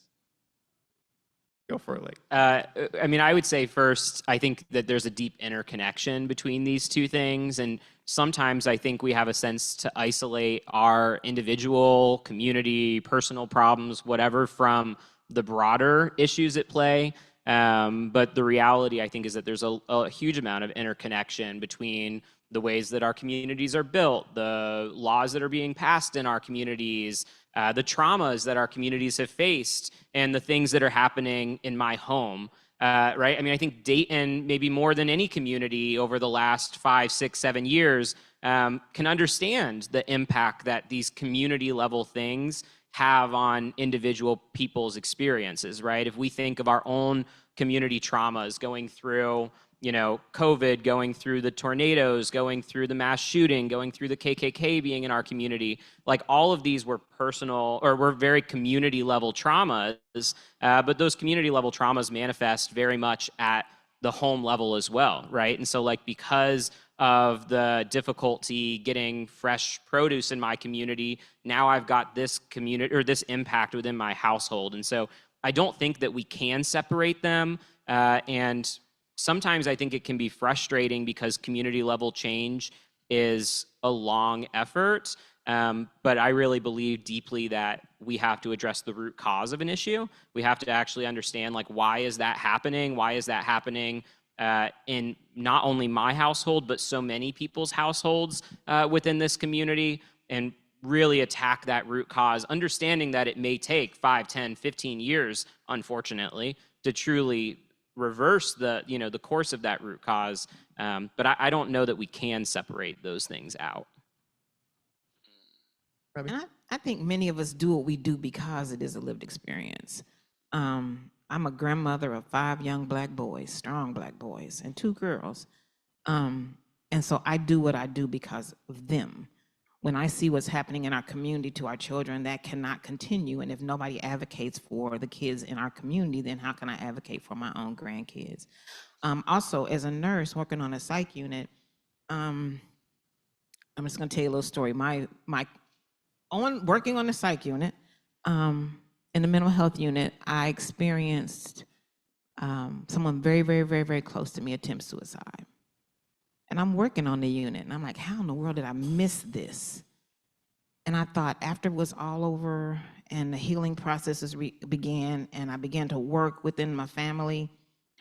Go for it, Lake. I mean, I would say first, I think that there's a deep interconnection between these two things. And sometimes I think we have a sense to isolate our individual, community, personal problems, whatever, from the broader issues at play. But the reality, I think, is that there's a huge amount of interconnection between the ways that our communities are built, the laws that are being passed in our communities, the traumas that our communities have faced, and the things that are happening in my home. Right? I mean, I think Dayton, maybe more than any community over the last 5, 6, 7 years, can understand the impact that these community level things have on individual people's experiences, right? If we think of our own community traumas going through, COVID, going through the tornadoes, going through the mass shooting, going through the KKK being in our community, like all of these were personal or were very community level traumas, but those community level traumas manifest very much at the home level as well, right? And so like because of the difficulty getting fresh produce in my community, now I've got this community or this impact within my household. And so I don't think that we can separate them. And sometimes I think it can be frustrating because community level change is a long effort. But I really believe deeply that we have to address the root cause of an issue. We have to actually understand, like, why is that happening? Why is that happening in not only my household, but so many people's households within this community, and really attack that root cause, understanding that it may take 5, 10, 15 years, unfortunately, to truly reverse the course of that root cause. But I don't know that we can separate those things out. And I think many of us do what we do because it is a lived experience. I'm a grandmother of 5 young Black boys, strong Black boys, and 2 girls. And so I do what I do because of them. When I see what's happening in our community to our children, that cannot continue. And if nobody advocates for the kids in our community, then how can I advocate for my own grandkids? Also, as a nurse working on a psych unit, I'm just gonna tell you a little story. Working on the psych unit, in the mental health unit, I experienced someone very, very, very, very close to me attempt suicide. And I'm working on the unit, and I'm like, how in the world did I miss this? And I thought after it was all over and the healing processes began, and I began to work within my family,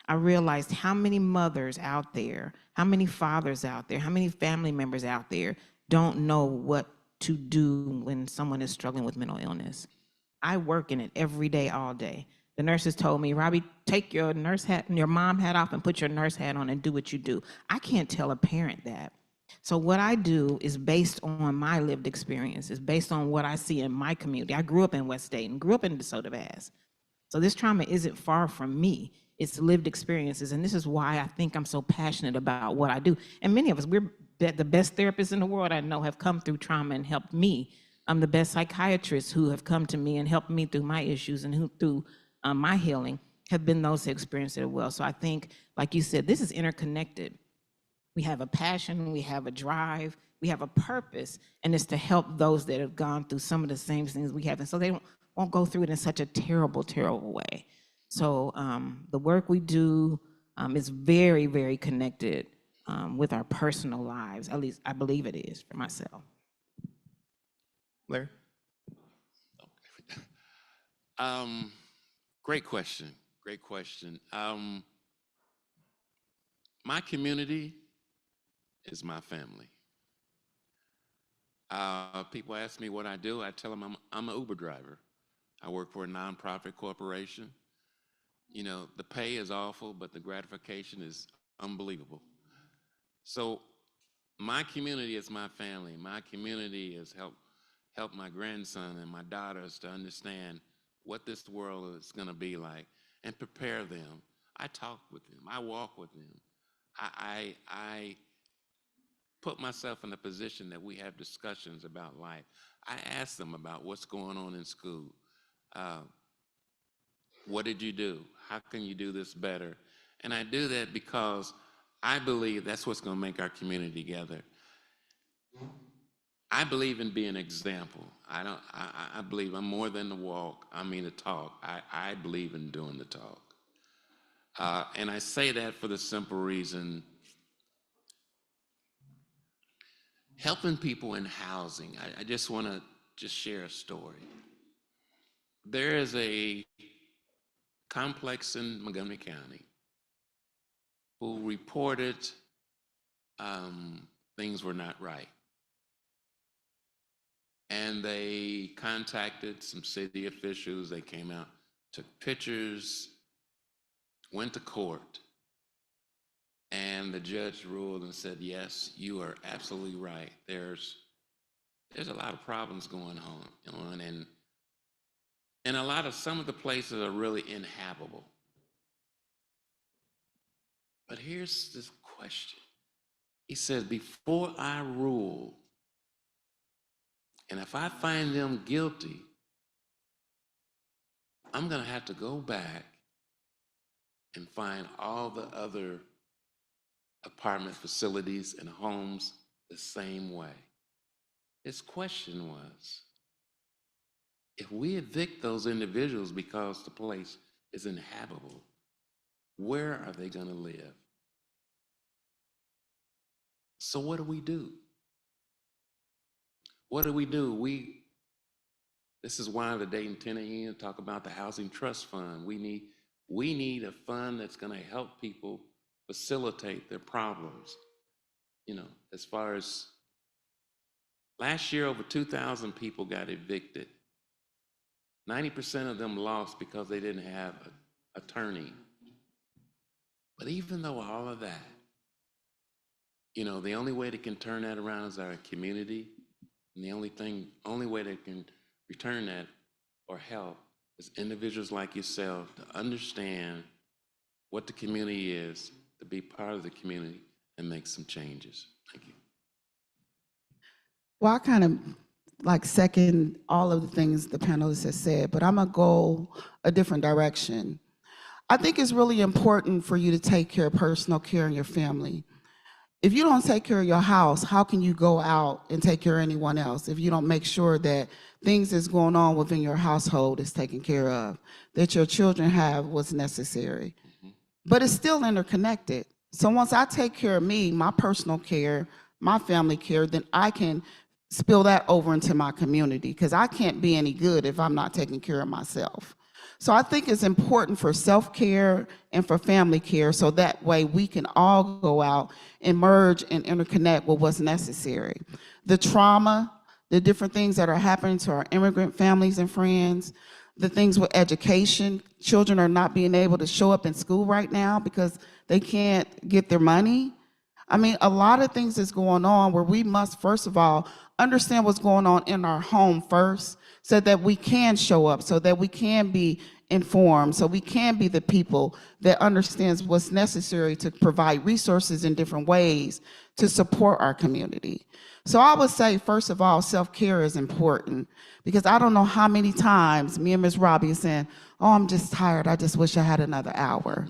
I realized how many mothers out there, how many fathers out there, how many family members out there don't know what to do when someone is struggling with mental illness. I work in it every day, all day. The nurses told me, Robbie, take your nurse hat and your mom hat off and put your nurse hat on and do what you do. I can't tell a parent that. So what I do is based on my lived experiences, based on what I see in my community. I grew up in West Dayton, grew up in DeSoto Pass. So this trauma isn't far from me. It's lived experiences. And this is why I think I'm so passionate about what I do. And many of us, we're the best therapists in the world I know have come through trauma and helped me. I'm the best psychiatrists who have come to me and helped me through my issues and who through my healing have been those who experienced it well. So I think, like you said, this is interconnected. We have a passion, we have a drive, we have a purpose, and it's to help those that have gone through some of the same things we have. And so they won't go through it in such a terrible, terrible way. So the work we do is very, very connected with our personal lives. At least I believe it is for myself. Larry? Great question. Great question. My community is my family. People ask me what I do. I tell them I'm an Uber driver. I work for a nonprofit corporation. You know, the pay is awful, but the gratification is unbelievable. So my community is my family. My community has helped my grandson and my daughters to understand what this world is going to be like and prepare them. I talk with them. I walk with them. I put myself in a position that we have discussions about life. I ask them about what's going on in school. What did you do? How can you do this better? And I do that because I believe that's what's going to make our community together. I believe in being an example. I believe I'm more than the walk. I mean the talk. I believe in doing the talk. And I say that for the simple reason, helping people in housing. I just want to just share a story. There is a complex in Montgomery County who reported things were not right. And they contacted some city officials. They came out, took pictures, went to court, and the judge ruled and said, yes, you are absolutely right. There's a lot of problems going on, and some of the places are really inhabitable. But here's this question. He says, before I rule, and if I find them guilty, I'm going to have to go back and find all the other apartment facilities and homes the same way. His question was, if we evict those individuals because the place is inhabitable, where are they going to live? So what do we do? What do? This is why the Dayton Tenant Union talk about the Housing Trust Fund. We need a fund that's going to help people facilitate their problems. You know, as far as last year, over 2,000 people got evicted. 90% of them lost because they didn't have an attorney. But even though all of that, you know, the only way they can turn that around is our community. And the only way they can return that or help is individuals like yourself to understand what the community is, to be part of the community and make some changes. Thank you. Well, I kind of like second all of the things the panelists have said, but I'm gonna go a different direction. I think it's really important for you to take care of personal care in your family. If you don't take care of your house, how can you go out and take care of anyone else if you don't make sure that things that's going on within your household is taken care of, that your children have what's necessary? But it's still interconnected. So once I take care of me, my personal care, my family care, then I can spill that over into my community, because I can't be any good if I'm not taking care of myself. So I think it's important for self-care and for family care, so that way we can all go out and merge and interconnect with what's necessary. The trauma, the different things that are happening to our immigrant families and friends, the things with education. Children are not being able to show up in school right now because they can't get their money. I mean, a lot of things is going on where we must, first of all, understand what's going on in our home first, so that we can show up, so that we can be informed, so we can be the people that understands what's necessary to provide resources in different ways to support our community. So I would say, first of all, self-care is important, because I don't know how many times me and Ms. Robbie are saying, oh, I'm just tired, I just wish I had another hour.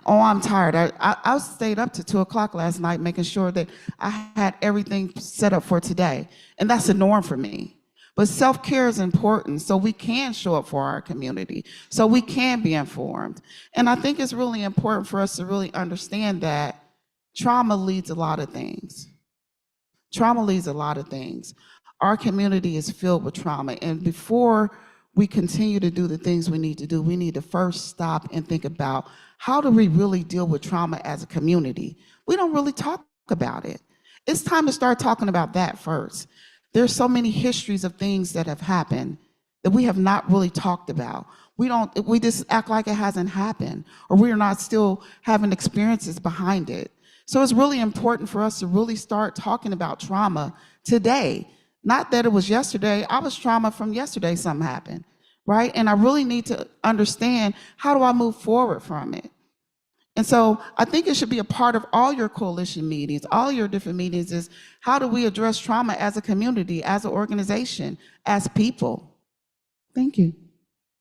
Oh, I'm tired. I stayed up to 2 o'clock last night making sure that I had everything set up for today. And that's a norm for me. But self-care is important so we can show up for our community, so we can be informed. And I think it's really important for us to really understand that trauma leads a lot of things. Trauma leads a lot of things. Our community is filled with trauma. And before we continue to do the things we need to do, we need to first stop and think about, how do we really deal with trauma as a community? We don't really talk about it. It's time to start talking about that first. There's so many histories of things that have happened that we have not really talked about. We just act like it hasn't happened, or we're not still having experiences behind it. So it's really important for us to really start talking about trauma today. Not that it was yesterday. I was trauma from yesterday, something happened, right? And I really need to understand, how do I move forward from it? And so I think it should be a part of all your coalition meetings, all your different meetings, is how do we address trauma as a community, as an organization, as people? Thank you.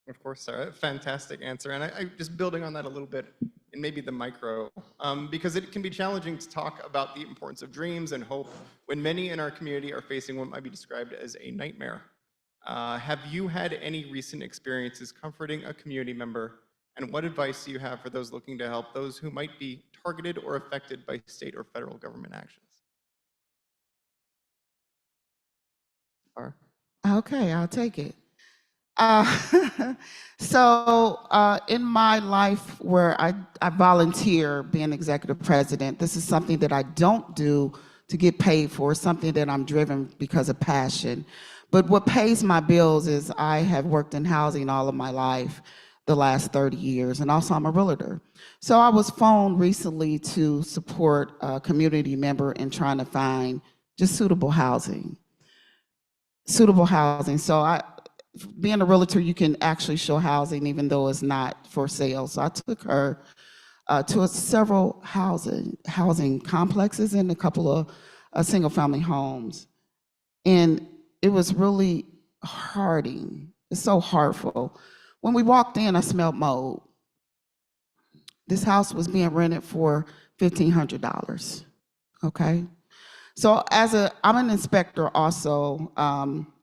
Of course, Sarah, fantastic answer. And I just building on that a little bit, and maybe the micro, because it can be challenging to talk about the importance of dreams and hope when many in our community are facing what might be described as a nightmare. Have you had any recent experiences comforting a community member And what advice do you have for those looking to help those who might be targeted or affected by state or federal government actions? Tara? Okay, I'll take it. Uh, so in my life where I volunteer being executive president, this is something that I don't do to get paid for, something that I'm driven because of passion. But what pays my bills is I have worked in housing all of my life, the last 30 years, and also I'm a realtor. So I was phoned recently to support a community member in trying to find just suitable housing. So being a realtor, you can actually show housing even though it's not for sale. So I took her to several housing complexes and a couple of single-family homes. And it was really hurting. It's so hurtful. When we walked in, I smelled mold. This house was being rented for $1,500, okay? So I'm an inspector also,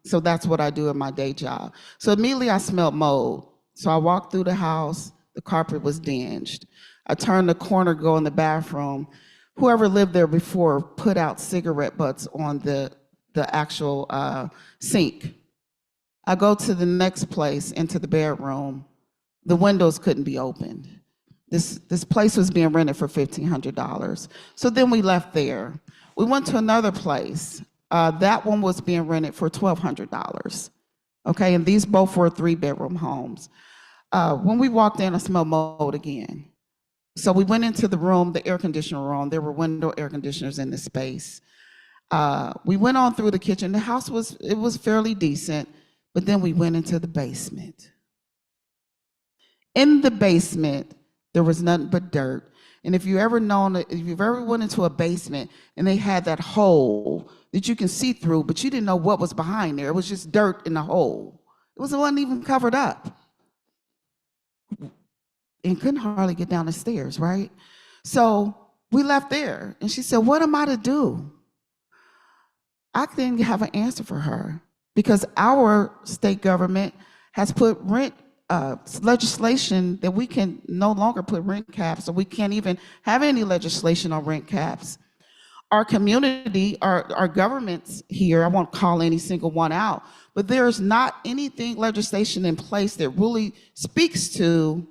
so that's what I do in my day job. So immediately I smelled mold. So I walked through the house, the carpet was dinged. I turned the corner, go in the bathroom. Whoever lived there before put out cigarette butts on the actual sink. I go to the next place, into the bedroom. The windows couldn't be opened. This place was being rented for $1,500. So then we left there. We went to another place. That one was being rented for $1,200. Okay, and these both were 3-bedroom homes. When we walked in, I smelled mold again. So we went into the room, the air conditioner room. There were window air conditioners in the space. We went on through the kitchen. The house was fairly decent, but then we went into the basement. In the basement, there was nothing but dirt. And if you've ever went into a basement and they had that hole that you can see through, but you didn't know what was behind there, it was just dirt in the hole. It wasn't even covered up. And couldn't hardly get down the stairs, right? So we left there, and she said, "What am I to do?" I didn't have an answer for her because our state government has put rent legislation that we can no longer put rent caps, or we can't even have any legislation on rent caps. Our community, our governments here, I won't call any single one out, but there's not anything legislation in place that really speaks to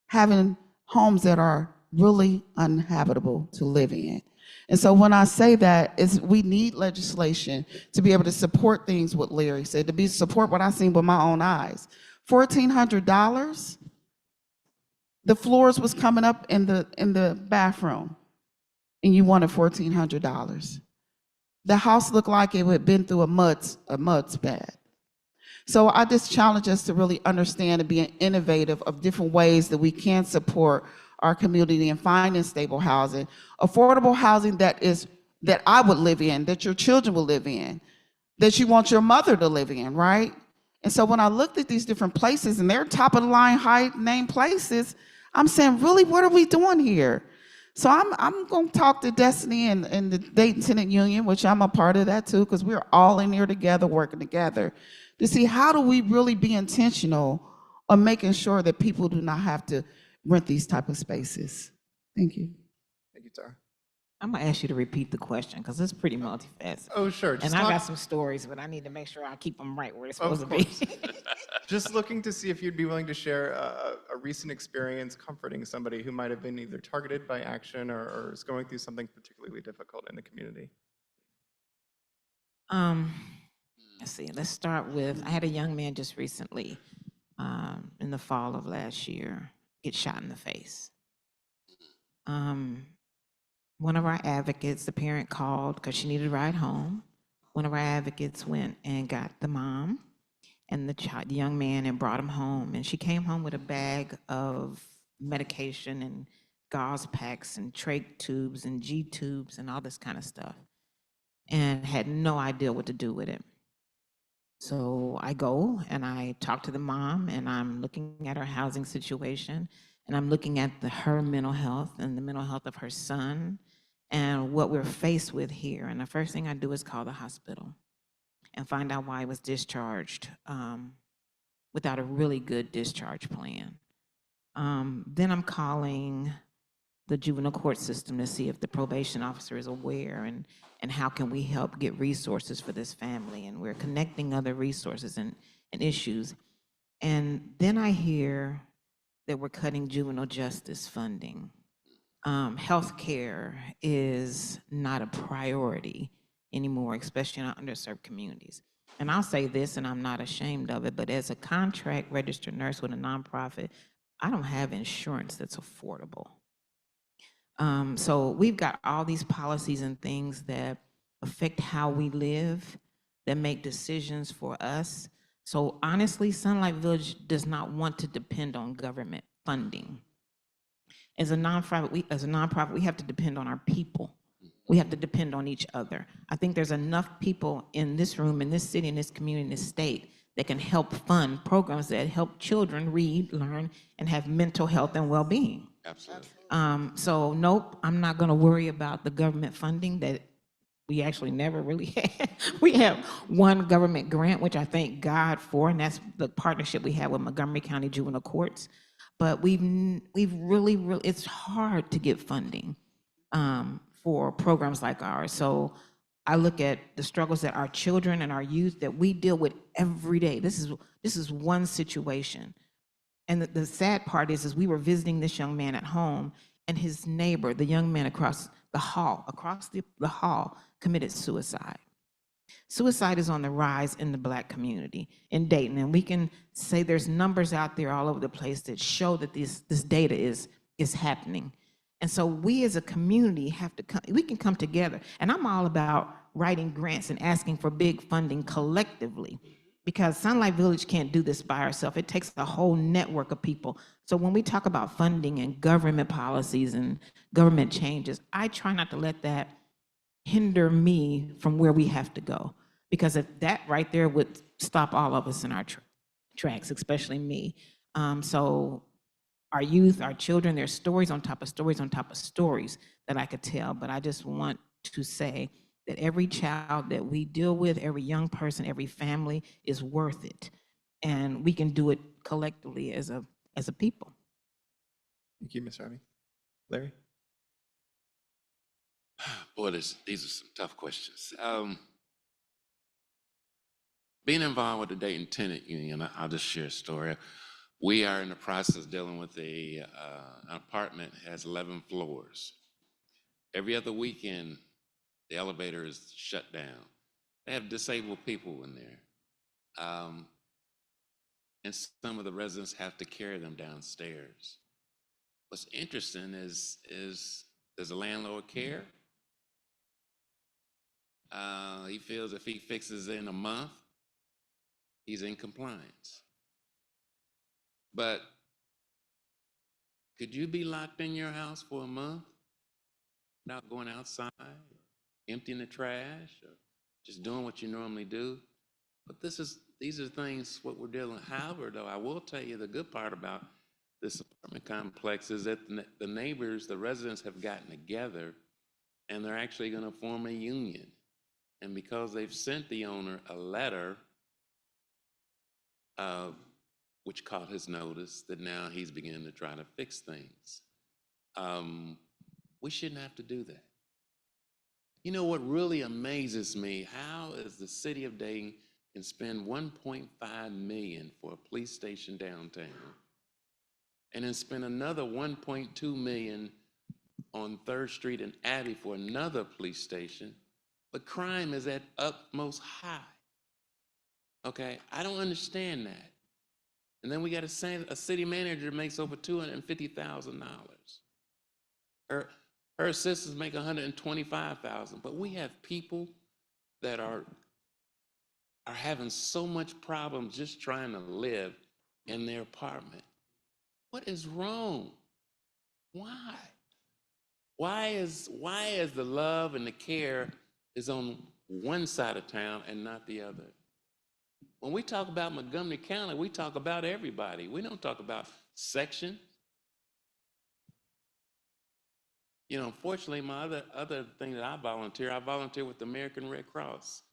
having homes that are really uninhabitable to live in. And so when I say that, is we need legislation to be able to support things what Larry said, to support what I've seen with my own eyes. $1,400, the floors was coming up in the bathroom, and you wanted $1,400. The house looked like it had been through a mud spat. So I just challenge us to really understand and be innovative of different ways that we can support our community in finding stable housing, affordable housing that I would live in, that your children will live in, that you want your mother to live in, right? And so when I looked at these different places, and they're top of the line, high name places, I'm saying, really, what are we doing here? So I'm going to talk to Destiny and the Dayton Tenant Union, which I'm a part of that too, because we're all in here together, working together, to see how do we really be intentional on making sure that people do not have to rent these type of spaces. Thank you. Thank you, Tara. I'm gonna ask you to repeat the question because it's pretty multifaceted. Oh, sure. And I got some stories, but I need to make sure I keep them right where they're supposed to be. Just looking to see if you'd be willing to share a recent experience comforting somebody who might have been either targeted by action or is going through something particularly difficult in the community. Let's see. Let's start with, I had a young man just recently, in the fall of last year, get shot in the face. One of our advocates, the parent called because she needed a ride home. One of our advocates went and got the mom and the young man and brought him home. And she came home with a bag of medication and gauze packs and trach tubes and G tubes and all this kind of stuff, and had no idea what to do with it. So I go and I talk to the mom, and I'm looking at her housing situation, and I'm looking at her mental health and the mental health of her son and what we're faced with here. And the first thing I do is call the hospital and find out why he was discharged without a really good discharge plan. Then I'm calling the juvenile court system to see if the probation officer is aware and how can we help get resources for this family. And we're connecting other resources and issues. And then I hear that we're cutting juvenile justice funding. Healthcare is not a priority anymore, especially in our underserved communities. And I'll say this, and I'm not ashamed of it, but as a contract registered nurse with a nonprofit, I don't have insurance that's affordable. So we've got all these policies and things that affect how we live, that make decisions for us. So honestly, Sunlight Village does not want to depend on government funding. As a nonprofit, we have to depend on our people. We have to depend on each other. I think there's enough people in this room, in this city, in this community, in this state that can help fund programs that help children read, learn, and have mental health and well-being. Absolutely. So nope, I'm not gonna worry about the government funding that we actually never really had. We have one government grant, which I thank God for, and that's the partnership we have with Montgomery County Juvenile Courts. But we've really, it's hard to get funding for programs like ours. So I look at the struggles that our children and our youth that we deal with every day. This is one situation. And the sad part is we were visiting this young man at home, and his neighbor, the young man across the hall, committed suicide. Suicide is on the rise in the Black community in Dayton, and we can say there's numbers out there all over the place that show that this data is happening. And so we as a community have to come, we can come together. And I'm all about writing grants and asking for big funding collectively, because Sunlight Village can't do this by ourselves. It takes a whole network of people. So when we talk about funding and government policies and government changes, I try not to let that hinder me from where we have to go. Because if that right there would stop all of us in our tracks, especially me. So our youth, our children, there's stories on top of stories on top of stories that I could tell. But I just want to say that every child that we deal with, every young person, every family is worth it. And we can do it collectively as a people. Thank you, Ms. Ravi. Larry? Boy, these are some tough questions. Being involved with the Dayton Tenant Union, I'll just share a story. We are in the process of dealing with an apartment that has 11 floors. Every other weekend, the elevator is shut down. They have disabled people in there. And some of the residents have to carry them downstairs. What's interesting is does the landlord care? He feels if he fixes it in a month, he's in compliance. But could you be locked in your house for a month without going outside, emptying the trash, or just doing what you normally do? But these are things what we're dealing with. However, though, I will tell you the good part about this apartment complex is that the neighbors, the residents have gotten together, and they're actually going to form a union. And because they've sent the owner a letter, which caught his notice, that now he's beginning to try to fix things. We shouldn't have to do that. You know what really amazes me? How is the city of Dayton can spend $1.5 million for a police station downtown, and then spend another $1.2 million on 3rd Street and Abbey for another police station, but crime is at utmost high. Okay, I don't understand that. And then we got a city manager makes over $250,000. Her assistants make $125,000. But we have people that are having so much problems just trying to live in their apartment. What is wrong? Why? Why is the love and the care is on one side of town and not the other? When we talk about Montgomery County, we talk about everybody. We don't talk about section. You know, unfortunately, my other thing that I volunteer with the American Red Cross.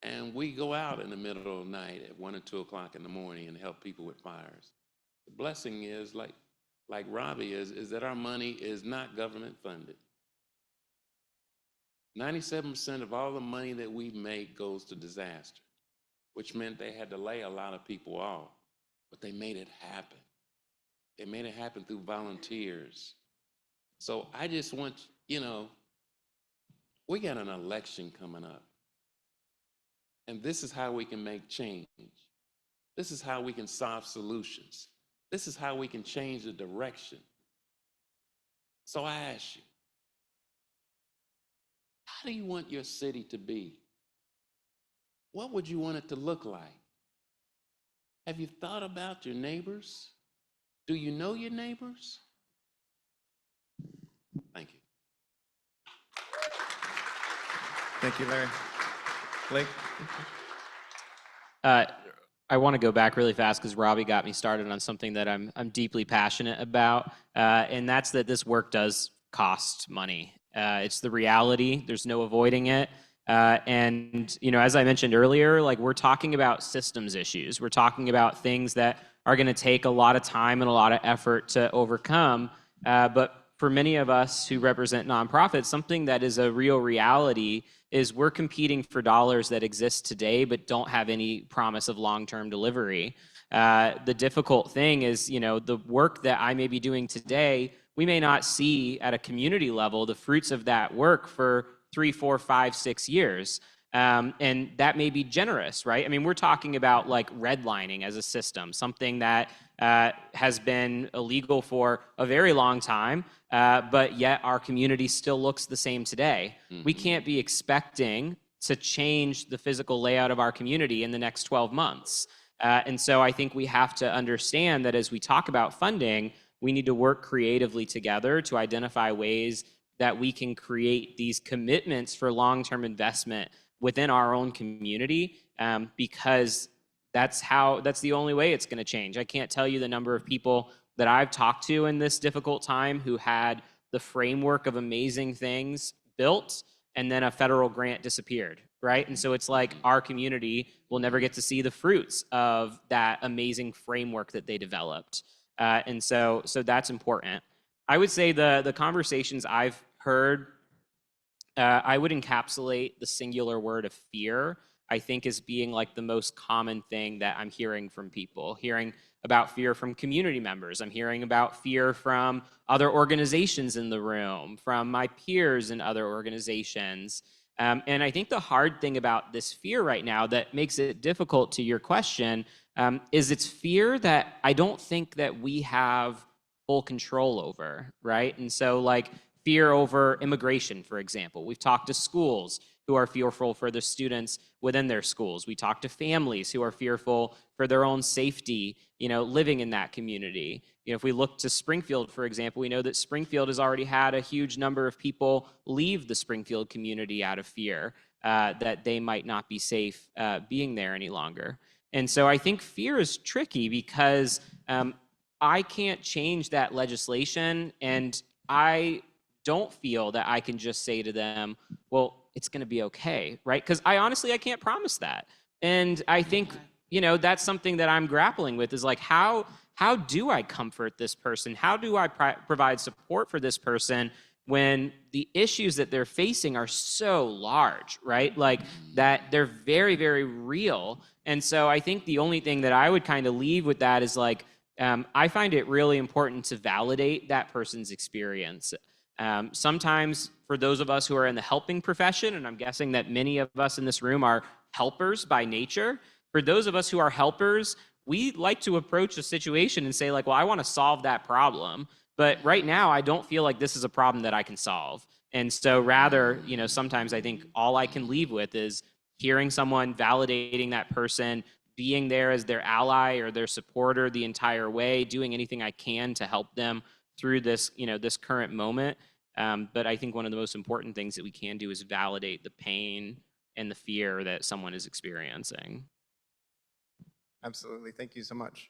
And we go out in the middle of the night at 1 or 2 o'clock in the morning and help people with fires. The blessing is, like like Robbie is that our money is not government funded. 97% of all the money that we make goes to disaster, which meant they had to lay a lot of people off, but they made it happen. They made it happen through volunteers. So I just want, we got an election coming up. And this is how we can make change. This is how we can solve solutions. This is how we can change the direction. So I ask you, how do you want your city to be? What would you want it to look like? Have you thought about your neighbors? Do you know your neighbors? Thank you. Thank you, Larry. Blake? I want to go back really fast because Robbie got me started on something that I'm deeply passionate about, and that's that this work does cost money. It's the reality. There's no avoiding it. And as I mentioned earlier, like we're talking about systems issues. We're talking about things that are going to take a lot of time and a lot of effort to overcome. But for many of us who represent nonprofits, something that is a real reality is we're competing for dollars that exist today but don't have any promise of long-term delivery. The difficult thing is, the work that I may be doing today, we may not see at a community level the fruits of that work for 3, 4, 5, 6 years. And that may be generous, right? I mean, we're talking about like redlining as a system, something that has been illegal for a very long time, but yet our community still looks the same today. Mm-hmm. We can't be expecting to change the physical layout of our community in the next 12 months. And so I think we have to understand that as we talk about funding, we need to work creatively together to identify ways that we can create these commitments for long-term investment within our own community, because that's the only way it's going to change. I can't tell you the number of people that I've talked to in this difficult time who had the framework of amazing things built and then a federal grant disappeared, right? And so it's like our community will never get to see the fruits of that amazing framework that they developed. And so that's important. I would say the conversations I've heard, I would encapsulate the singular word of fear, I think, as being like the most common thing that I'm hearing from people. Hearing about fear from community members. I'm hearing about fear from other organizations in the room, from my peers in other organizations. And I think the hard thing about this fear right now that makes it difficult to your question is it's fear that I don't think that we have full control over, right? And so like fear over immigration, for example. We've talked to schools who are fearful for the students within their schools. We talk to families who are fearful for their own safety, living in that community. If we look to Springfield, for example, we know that Springfield has already had a huge number of people leave the Springfield community out of fear that they might not be safe being there any longer. And so I think fear is tricky because I can't change that legislation, and I don't feel that I can just say to them, well, it's going to be okay, right? Because I can't promise that. And I think, that's something that I'm grappling with is like, how do I comfort this person? How do I provide support for this person when the issues that they're facing are so large, right? Like that they're very, very real. And so I think the only thing that I would kind of leave with that is like, I find it really important to validate that person's experience. Sometimes for those of us who are in the helping profession, and I'm guessing that many of us in this room are helpers by nature, for those of us who are helpers, we like to approach a situation and say like, well, I want to solve that problem, but right now I don't feel like this is a problem that I can solve. And so rather, sometimes I think all I can leave with is hearing someone, validating that person, being there as their ally or their supporter the entire way, doing anything I can to help them through this, this current moment. But I think one of the most important things that we can do is validate the pain and the fear that someone is experiencing. Absolutely. Thank you so much.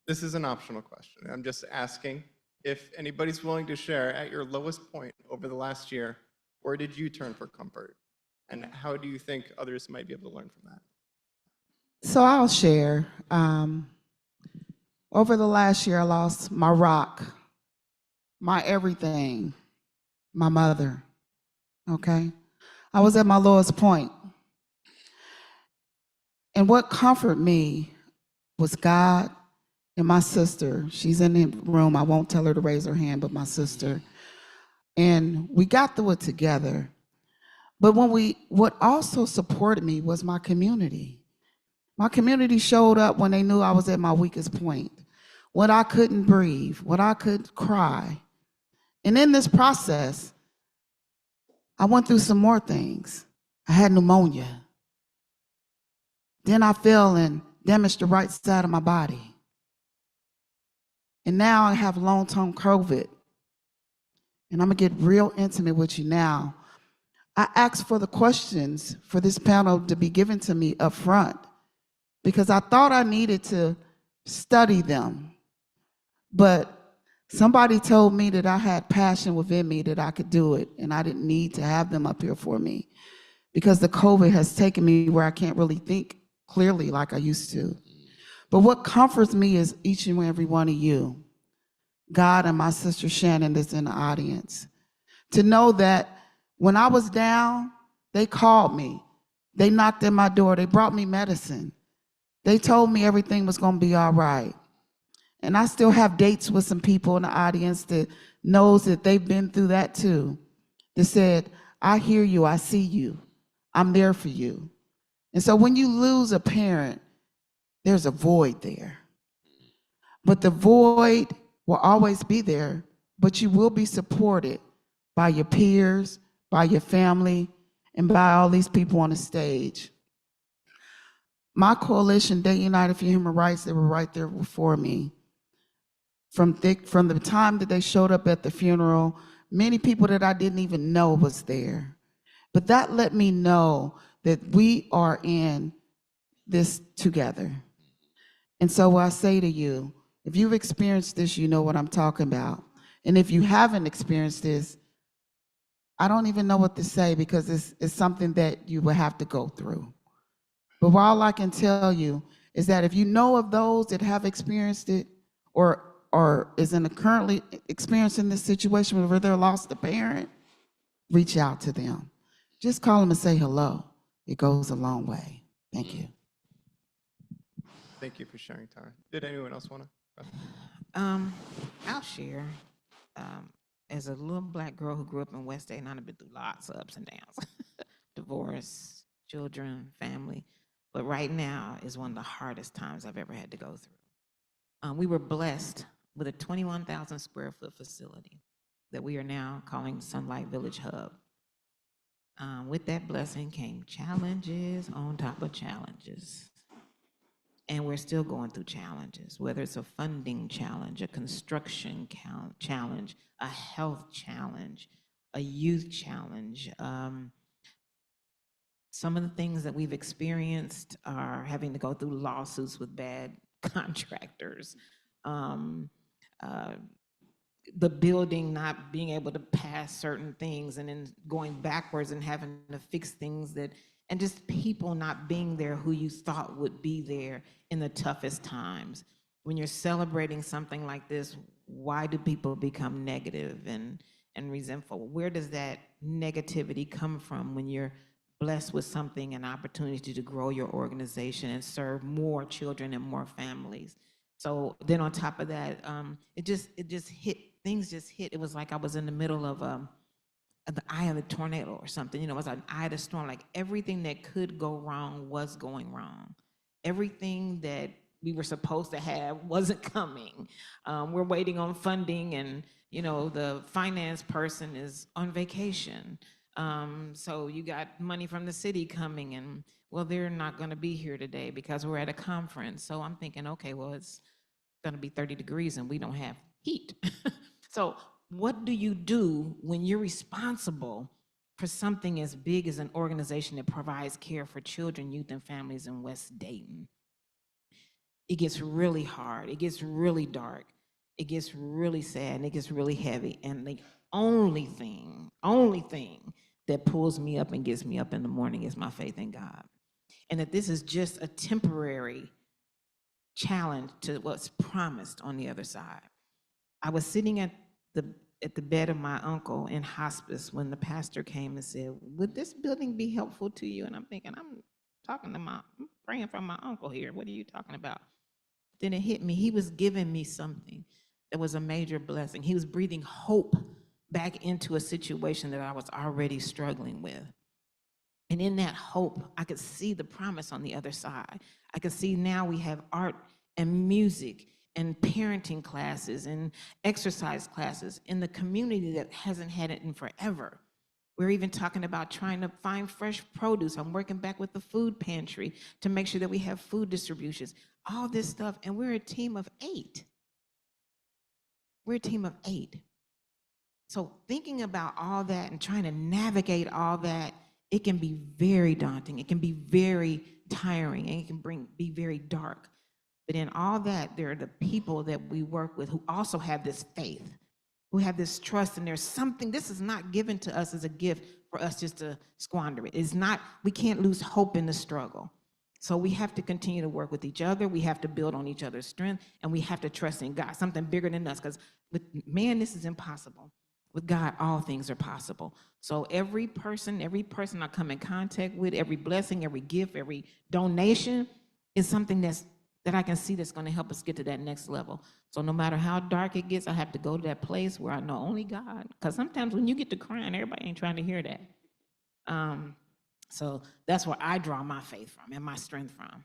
This is an optional question. I'm just asking if anybody's willing to share at your lowest point over the last year, where did you turn for comfort? And how do you think others might be able to learn from that? So I'll share. Over the last year, I lost my rock, my everything, my mother, okay? I was at my lowest point. And what comforted me was God and my sister. She's in the room. I won't tell her to raise her hand, but my sister. And we got through it together. But what also supported me was my community. My community showed up when they knew I was at my weakest point, when I couldn't breathe, when I could cry. And in this process, I went through some more things. I had pneumonia. Then I fell and damaged the right side of my body. And now I have long-term COVID. And I'm gonna get real intimate with you now. I asked for the questions for this panel to be given to me up front because I thought I needed to study them. But somebody told me that I had passion within me, that I could do it, and I didn't need to have them up here for me because the COVID has taken me where I can't really think clearly like I used to. But what comforts me is each and every one of you, God and my sister Shannon that's in the audience, to know that when I was down, they called me. They knocked at my door. They brought me medicine. They told me everything was going to be all right. And I still have dates with some people in the audience that knows that they've been through that too. They said, I hear you, I see you, I'm there for you. And so when you lose a parent, there's a void there. But the void will always be there, but you will be supported by your peers, by your family, and by all these people on the stage. My coalition, Dayton United for Human Rights, they were right there before me. From the time that they showed up at the funeral, many people that I didn't even know was there. But that let me know that we are in this together. And so what I say to you, if you've experienced this, you know what I'm talking about. And if you haven't experienced this, I don't even know what to say because it's something that you will have to go through. But all I can tell you is that if you know of those that have experienced it or is currently experiencing this situation where they're lost a parent, reach out to them. Just call them and say hello. It goes a long way. Thank you. Thank you for sharing, Tara. Did anyone else want to? I'll share. As a little Black girl who grew up in West Dayton, I've been through lots of ups and downs. Divorce, children, family. But right now is one of the hardest times I've ever had to go through. We were blessed with a 21,000 square foot facility that we are now calling Sunlight Village Hub. With that blessing came challenges on top of challenges. And we're still going through challenges, whether it's a funding challenge, a construction challenge, a health challenge, a youth challenge. Some of the things that we've experienced are having to go through lawsuits with bad contractors. The building not being able to pass certain things and then going backwards and having to fix things and just people not being there who you thought would be there in the toughest times. When you're celebrating something like this, why do people become negative and resentful? Where does that negativity come from when you're blessed with something, an opportunity to grow your organization and serve more children and more families? So then on top of that, it just hit, things just hit. It was like I was in the middle of the eye of the tornado or something. You know, it was an eye of the storm. Like everything that could go wrong was going wrong. Everything that we were supposed to have wasn't coming. We're waiting on funding and, you know, the finance person is on vacation. So you got money from the city coming and, well, they're not gonna be here today because we're at a conference. So I'm thinking, okay, well, it's gonna be 30 degrees and we don't have heat. So what do you do when you're responsible for something as big as an organization that provides care for children, youth, and families in West Dayton? It gets really hard, it gets really dark, it gets really sad, and it gets really heavy. And the only thing that pulls me up and gets me up in the morning is my faith in God. And that this is just a temporary challenge to what's promised on the other side. I was sitting at the bed of my uncle in hospice when the pastor came and said, "Would this building be helpful to you?" And I'm thinking, I'm praying for my uncle here. What are you talking about? Then it hit me. He was giving me something that was a major blessing. He was breathing hope back into a situation that I was already struggling with. And in that hope, I could see the promise on the other side. I could see now we have art and music and parenting classes and exercise classes in the community that hasn't had it in forever. We're even talking about trying to find fresh produce. I'm working back with the food pantry to make sure that we have food distributions, all this stuff. And we're a team of 8. We're a team of 8. So thinking about all that and trying to navigate all that, it can be very daunting. It can be very tiring, and it can be very dark. But in all that, there are the people that we work with who also have this faith, who have this trust, and there's something, this is not given to us as a gift for us just to squander it. It's not, we can't lose hope in the struggle. So we have to continue to work with each other. We have to build on each other's strength, and we have to trust in God, something bigger than us, because with man, this is impossible. With God, all things are possible. So every person I come in contact with, every blessing, every gift, every donation is something that I can see that's going to help us get to that next level. So no matter how dark it gets, I have to go to that place where I know only God. Because sometimes when you get to crying, everybody ain't trying to hear that. So that's where I draw my faith from and my strength from.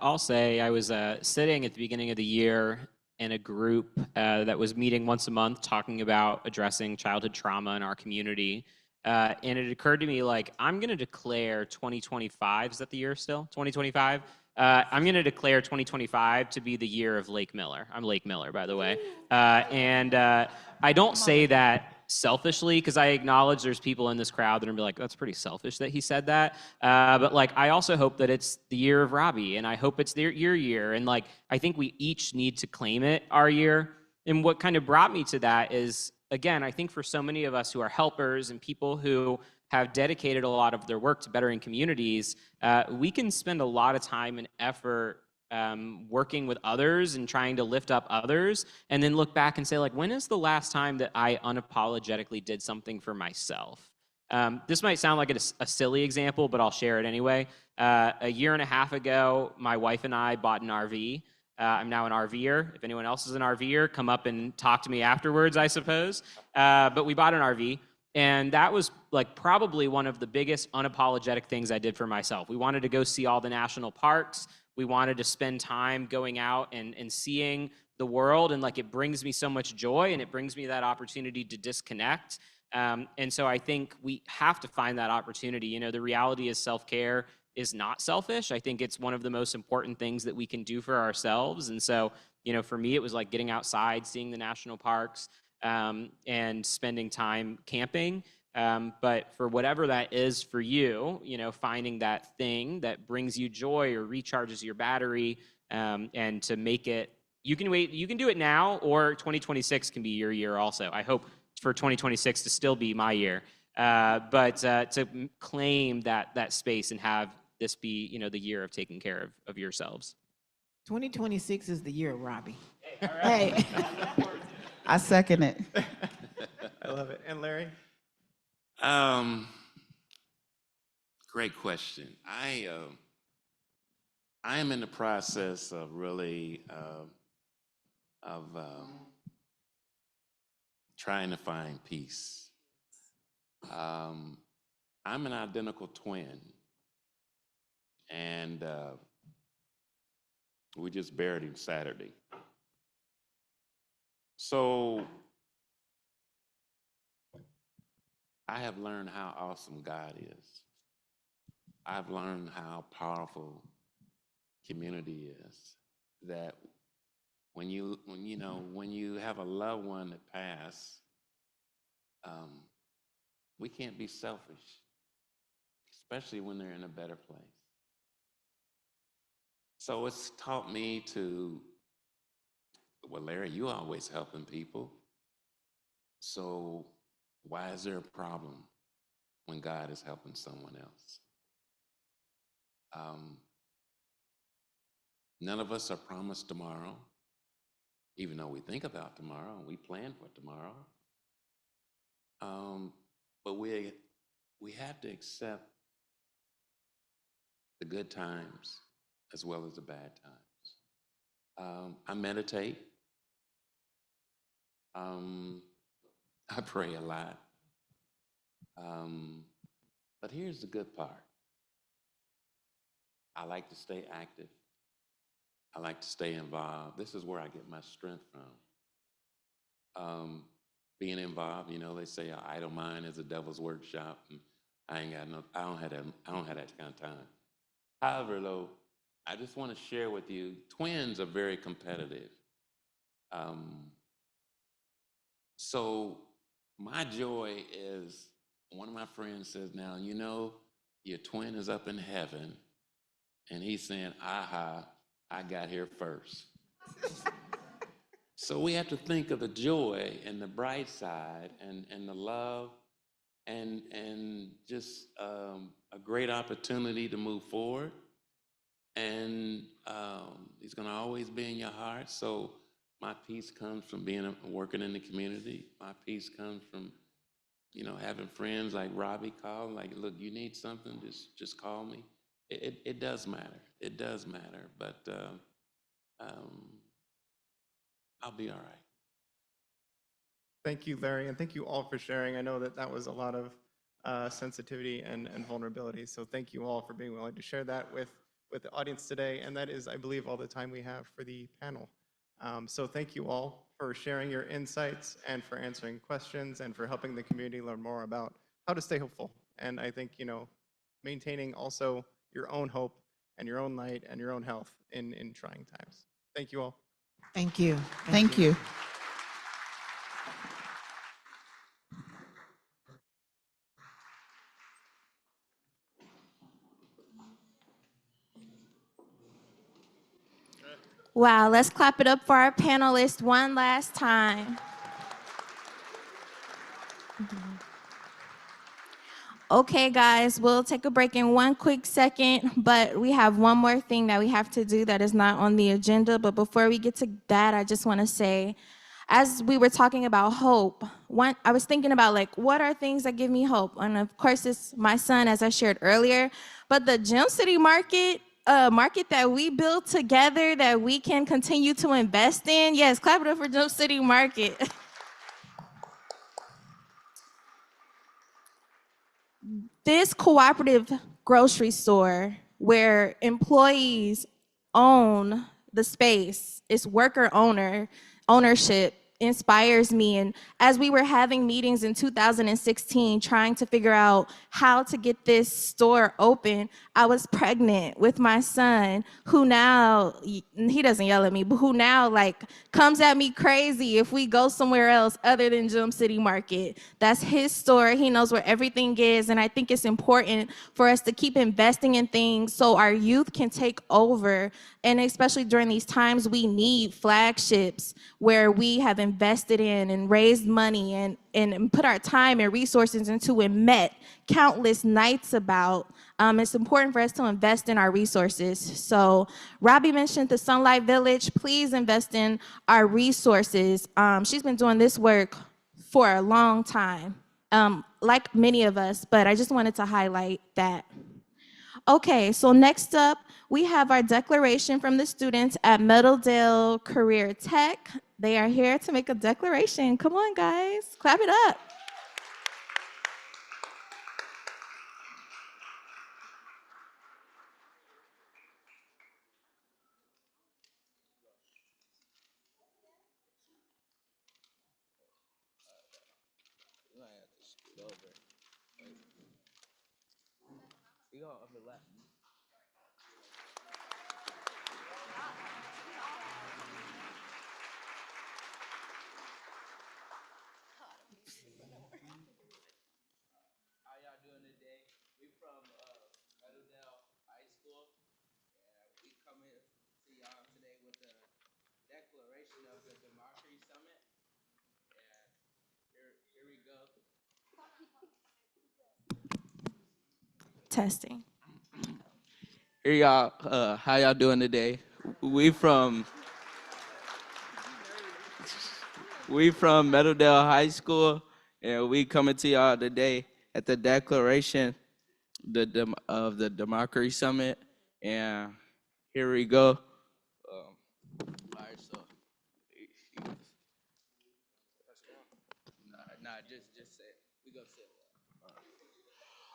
I'll say I was sitting at the beginning of the year in a group that was meeting once a month talking about addressing childhood trauma in our community. And it occurred to me, like, I'm going to declare 2025, is that the year still? 2025? I'm going to declare 2025 to be the year of Lake Miller. I'm Lake Miller, by the way. And I don't say that selfishly, because I acknowledge there's people in this crowd that are gonna be like, that's pretty selfish that he said that. But like, I also hope that it's the year of Robbie, and I hope it's your year. And like, I think we each need to claim it our year. And what kind of brought me to that is, again, I think for so many of us who are helpers and people who have dedicated a lot of their work to bettering communities, we can spend a lot of time and effort working with others and trying to lift up others, and then look back and say, like, when is the last time that I unapologetically did something for myself? This might sound like a silly example, but I'll share it anyway. A year and a half ago, my wife and I bought an RV. I'm now an RVer. If anyone else is an RVer, come up and talk to me afterwards, I suppose. But we bought an RV. And that was like probably one of the biggest unapologetic things I did for myself. We wanted to go see all the national parks. We wanted to spend time going out and seeing the world. And like, it brings me so much joy, and it brings me that opportunity to disconnect. And so I think we have to find that opportunity. You know, the reality is self-care is not selfish. I think it's one of the most important things that we can do for ourselves. And so, you know, for me, it was like getting outside, seeing the national parks, and spending time camping. But for whatever that is for you, you know, finding that thing that brings you joy or recharges your battery, and to make it, you can do it now, or 2026 can be your year also. I hope for 2026 to still be my year. But to claim that space and have this be, you know, the year of taking care of yourselves. 2026 is the year, Robbie. Hey. I second it. I love it. And Larry? Great question. I am in the process of really trying to find peace. I'm an identical twin, and we just buried him Saturday. So I have learned how awesome God is. I've learned how powerful community is. That when you have a loved one that passed, we can't be selfish, especially when they're in a better place. So it's taught me to, well, Larry, you always helping people. So why is there a problem when God is helping someone else? None of us are promised tomorrow, even though we think about tomorrow and we plan for tomorrow. But we have to accept the good times as well as the bad times. I meditate. I pray a lot. But here's the good part. I like to stay active. I like to stay involved. This is where I get my strength from. Being involved, you know, they say an idle mind is a devil's workshop, and I don't have that kind of time. However, though, I just want to share with you, twins are very competitive. So my joy is, one of my friends says, now, you know, your twin is up in heaven, and he's saying, aha, I got here first. So we have to think of the joy and the bright side and the love and just a great opportunity to move forward. And he's going to always be in your heart. So my peace comes from working in the community. My peace comes from, you know, having friends like Robbie call, like, look, you need something, just call me. It does matter. It does matter. But I'll be all right. Thank you, Larry, and thank you all for sharing. I know that was a lot of sensitivity and vulnerability, so thank you all for being willing to share that with the audience today, and that is, I believe, all the time we have for the panel. So thank you all for sharing your insights and for answering questions and for helping the community learn more about how to stay hopeful. And I think, you know, maintaining also your own hope and your own light and your own health in trying times. Thank you all. Thank you. Thank you. Wow, let's clap it up for our panelists one last time. Okay, guys, we'll take a break in one quick second, but we have one more thing that we have to do that is not on the agenda. But before we get to that, I just want to say, as we were talking about hope, I was thinking about, like, what are things that give me hope? And of course, it's my son, as I shared earlier, but the Gem City market that we built together that we can continue to invest in. Yes, clap it up for Gem City Market. This cooperative grocery store where employees own the space, it's worker ownership, inspires me. And as we were having meetings in 2016 trying to figure out how to get this store open, I was pregnant with my son, who now, he doesn't yell at me, but who now, like, comes at me crazy if we go somewhere else other than Gem City Market. That's his store. He knows where everything is. And I think it's important for us to keep investing in things so our youth can take over. And especially during these times, we need flagships where we have invested in and raised money and put our time and resources into and met countless nights about. It's important for us to invest in our resources. So Robbie mentioned the Sunlight Village. Please invest in our resources. She's been doing this work for a long time, like many of us, but I just wanted to highlight that. Okay, so next up, we have our declaration from the students at Meadowdale Career Tech. They are here to make a declaration. Come on, guys, clap it up. Testing. Here y'all, how y'all doing today? we from Meadowdale High School, and we coming to y'all today at the declaration of the Democracy Summit. And here we go. All right, so just say it. We go say it.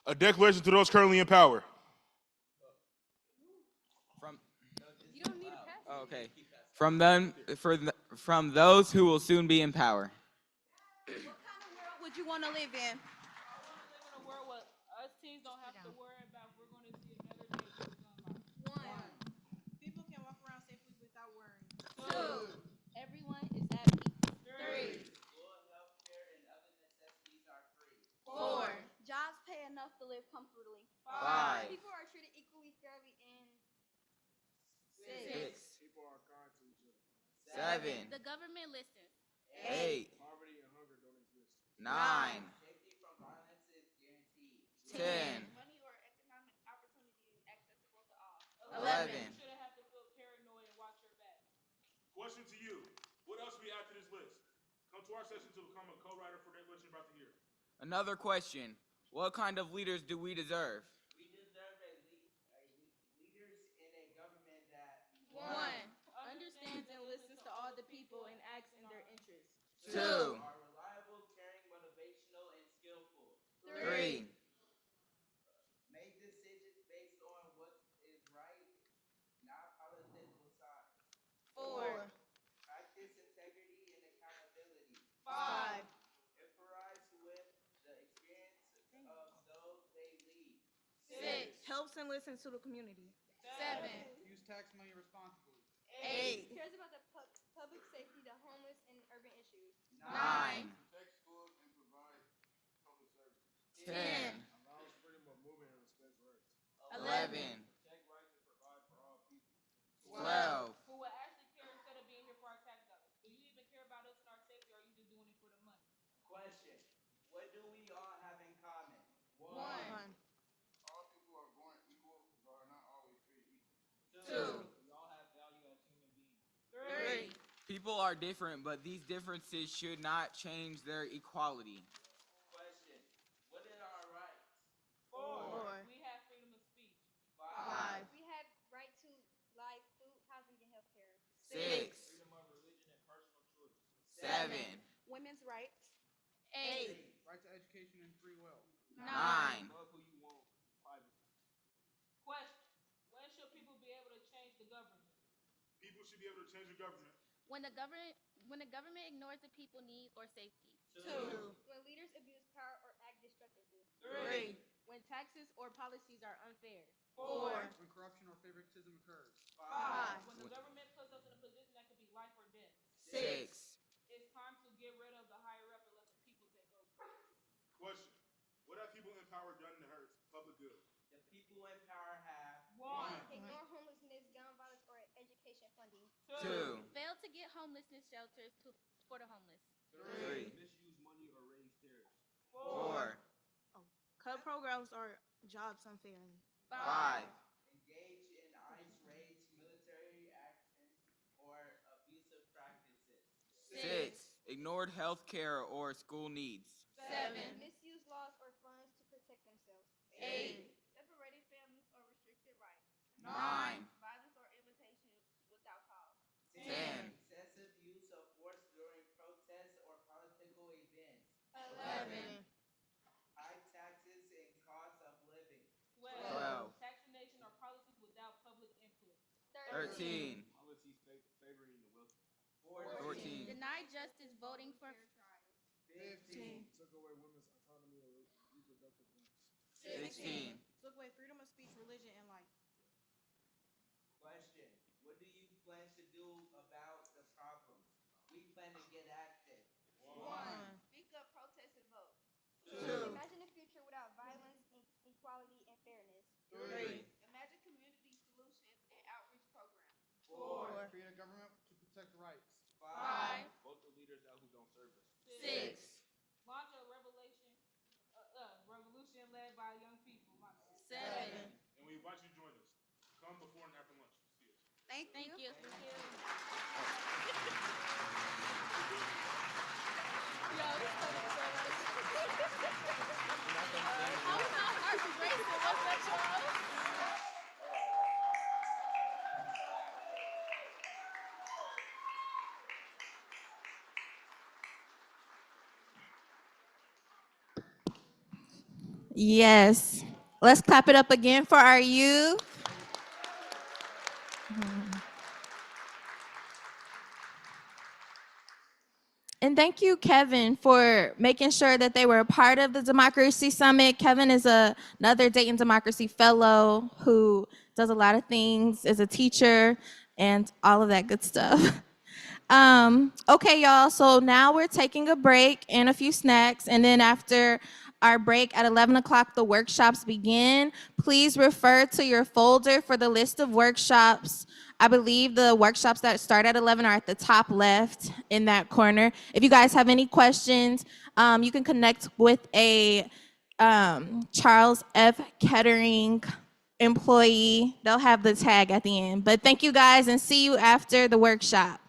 A declaration to those currently in power. Okay. From those who will soon be in power. What kind of world would you want to live in? People can walk around safely without worrying. 2, everyone is at peace. 3, 4, jobs pay enough to live comfortably. 5, People are treated equally fairly in 6, 6, 7, the government listens. 8, 9, 10, Money or economic opportunity is accessible to all. 11. Question to you. What else we add to this list? Come to our session to become a co-writer for the declaration you're about to hear. Another question. What kind of leaders do we deserve? We deserve leaders in a government that 1, understands and listens to all the people and acts in their interests. 2, are reliable, caring, motivational, and skillful. 3, Make decisions based on what is right, not political sides. 4, Practice integrity and accountability. 5, Empathize with the experience of those they lead. 6, Helps and listens to the community. 7, Use tax money responsibly. 8, cares about the public safety, the homeless, and urban issues. 9, Protect schools and provide public services. 10, Allows freedom of movement and respects rights. 11, Protect rights and provide for all people. 12, Who will actually care instead of being here for our tax dollars? Do you even care about us and our safety, or are you just doing it for the money? Question. What do we all have in common? 1, All people are born equal, but are not always treated equal. 2, We all have value as human beings. 3, people are different, but these differences should not change their equality. Question. What are our rights? 4, We have freedom of speech. 5, We have right to life, food, housing, and health care. 6, Freedom of religion and personal choice. 7, Women's rights. 8, Right to education and free will. 9, Love who you want privately. Question. When should people be able to change the government? People should be able to change the government. When the government ignores the people needs or safety. 2, When leaders abuse power or act destructively. 3, When taxes or policies are unfair. 4, When corruption or favoritism occurs. 5, When the government puts us in a position that could be life or death. 6, It's time to get rid of the higher up and let the people take over. Question. What have people in power done to hurt public good? The people in power have 1, Ignore homelessness, gun violence, or education funding. 2, Fail to get homelessness shelters for the homeless. 3, Misuse money or raise tariffs. 4, Cut programs or jobs unfairly. 5, engaged in ICE raids, military actions, or abusive practices. 6, ignored health care or school needs. 7, Misuse laws or funds to protect themselves. 8, Separated families or restricted rights. 9, Violence or invitation without cause. 10, Excessive use of force during protests or political events. 11, High taxes and cost of living. 12, Taxation or policies without public input. 13, Policies favoring the wealthy. 14, Deny justice, voting for 15. Took away women's autonomy and reproductive rights. 16, Took away freedom of speech, religion, and life. Question. What do you plan to do about the problems? We plan to get active. 1. Speak up, protest, and vote. 2, Imagine a future without violence, equality, and fairness. 3, Imagine community solutions and outreach programs. 4, Create a government to protect rights. 5, Vote the leaders out who don't serve us. 6, Launch a revolution led by young people. 7. And we invite you to join us. Come before and after lunch. See us. Thank you. Yes. Let's clap it up again for our youth. And thank you, Kevin, for making sure that they were a part of the Democracy Summit. Kevin is another Dayton Democracy Fellow who does a lot of things as a teacher and all of that good stuff. Okay, y'all, so now we're taking a break and a few snacks, and then after our break at 11 o'clock, the workshops begin. Please refer to your folder for the list of workshops. I believe the workshops that start at 11 are at the top left in that corner. If you guys have any questions, you can connect with a Charles F. Kettering employee. They'll have the tag at the end. But thank you guys, and see you after the workshop.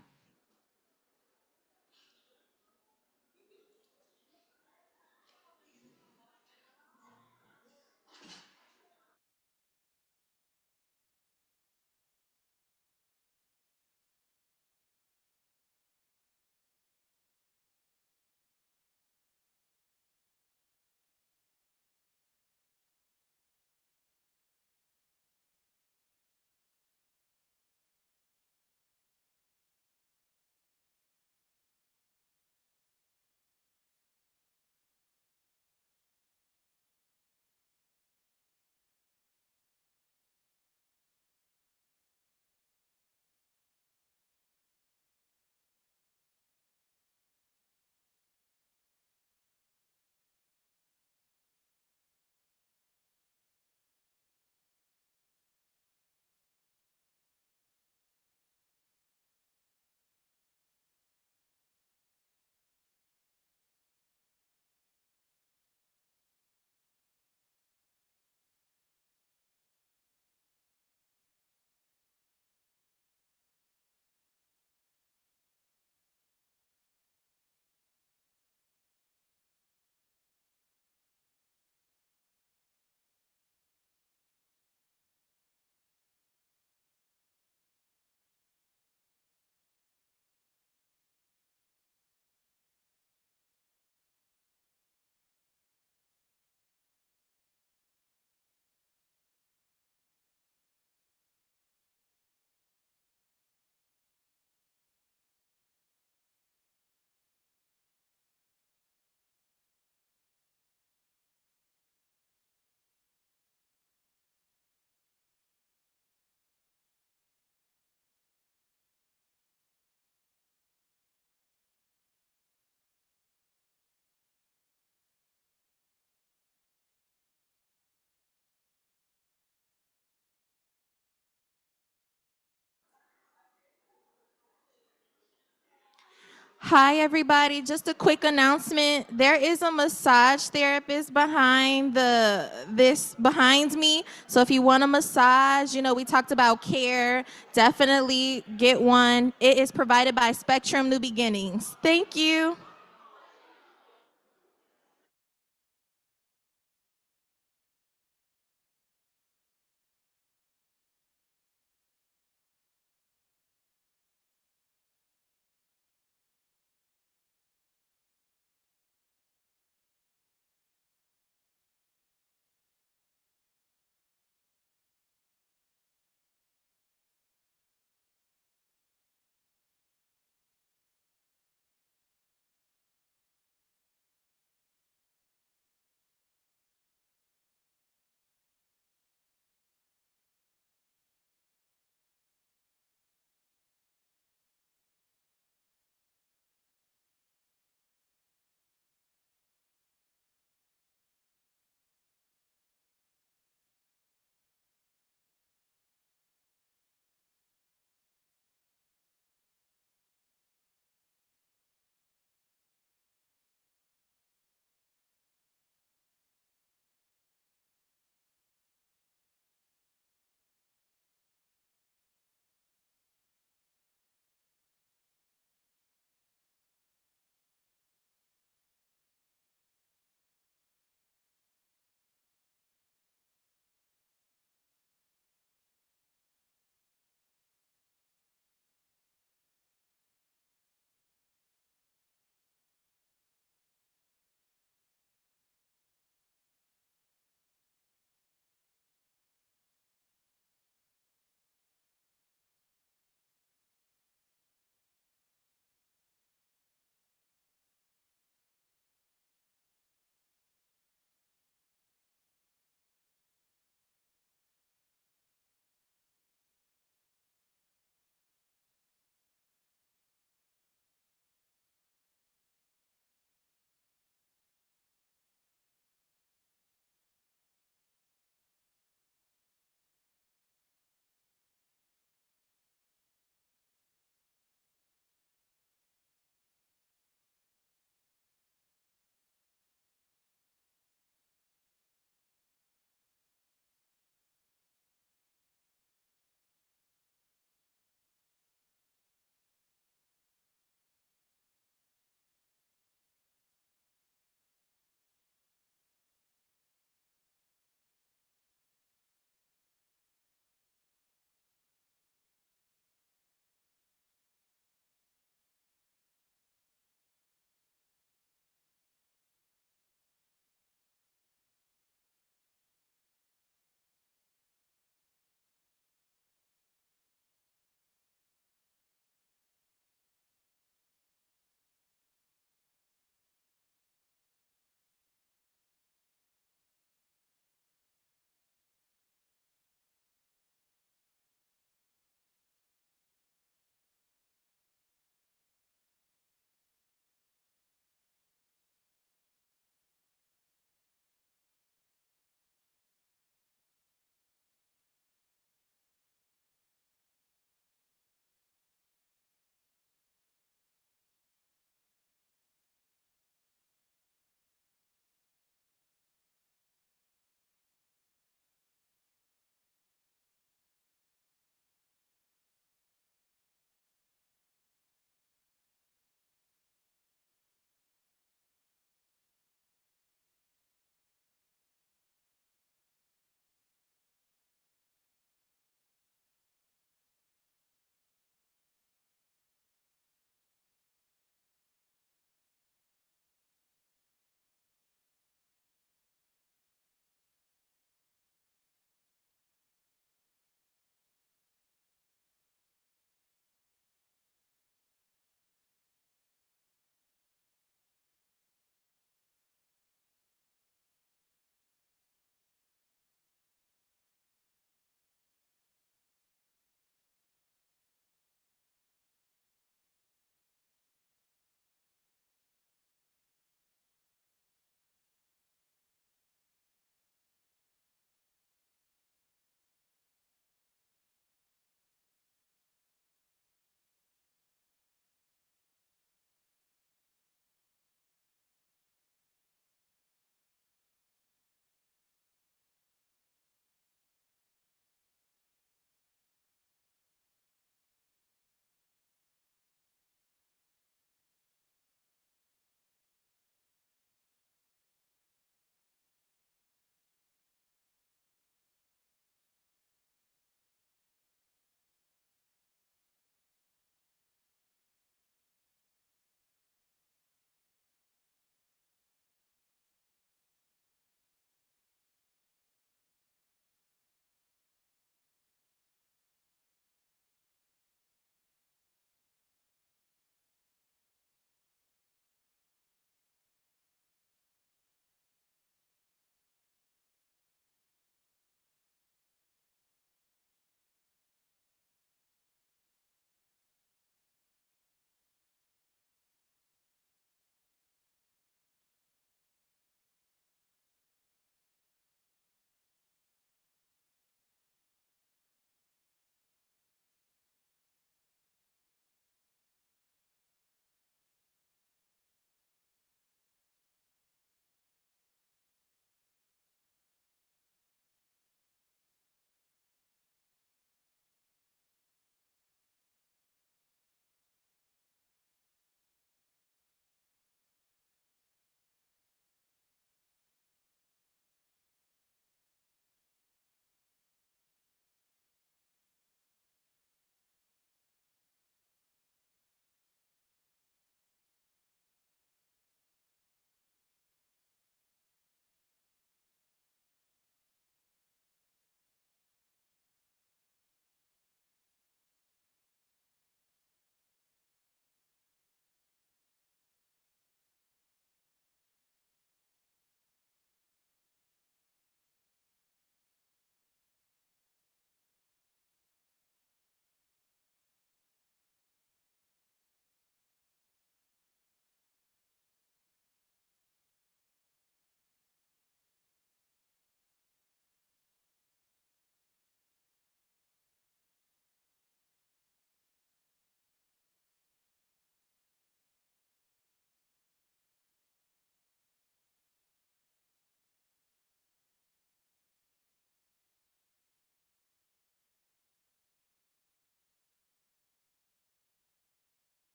Hi, everybody. Just a quick announcement. There is a massage therapist behind me. So if you want a massage, we talked about care, definitely get one. It is provided by Spectrum New Beginnings. Thank you.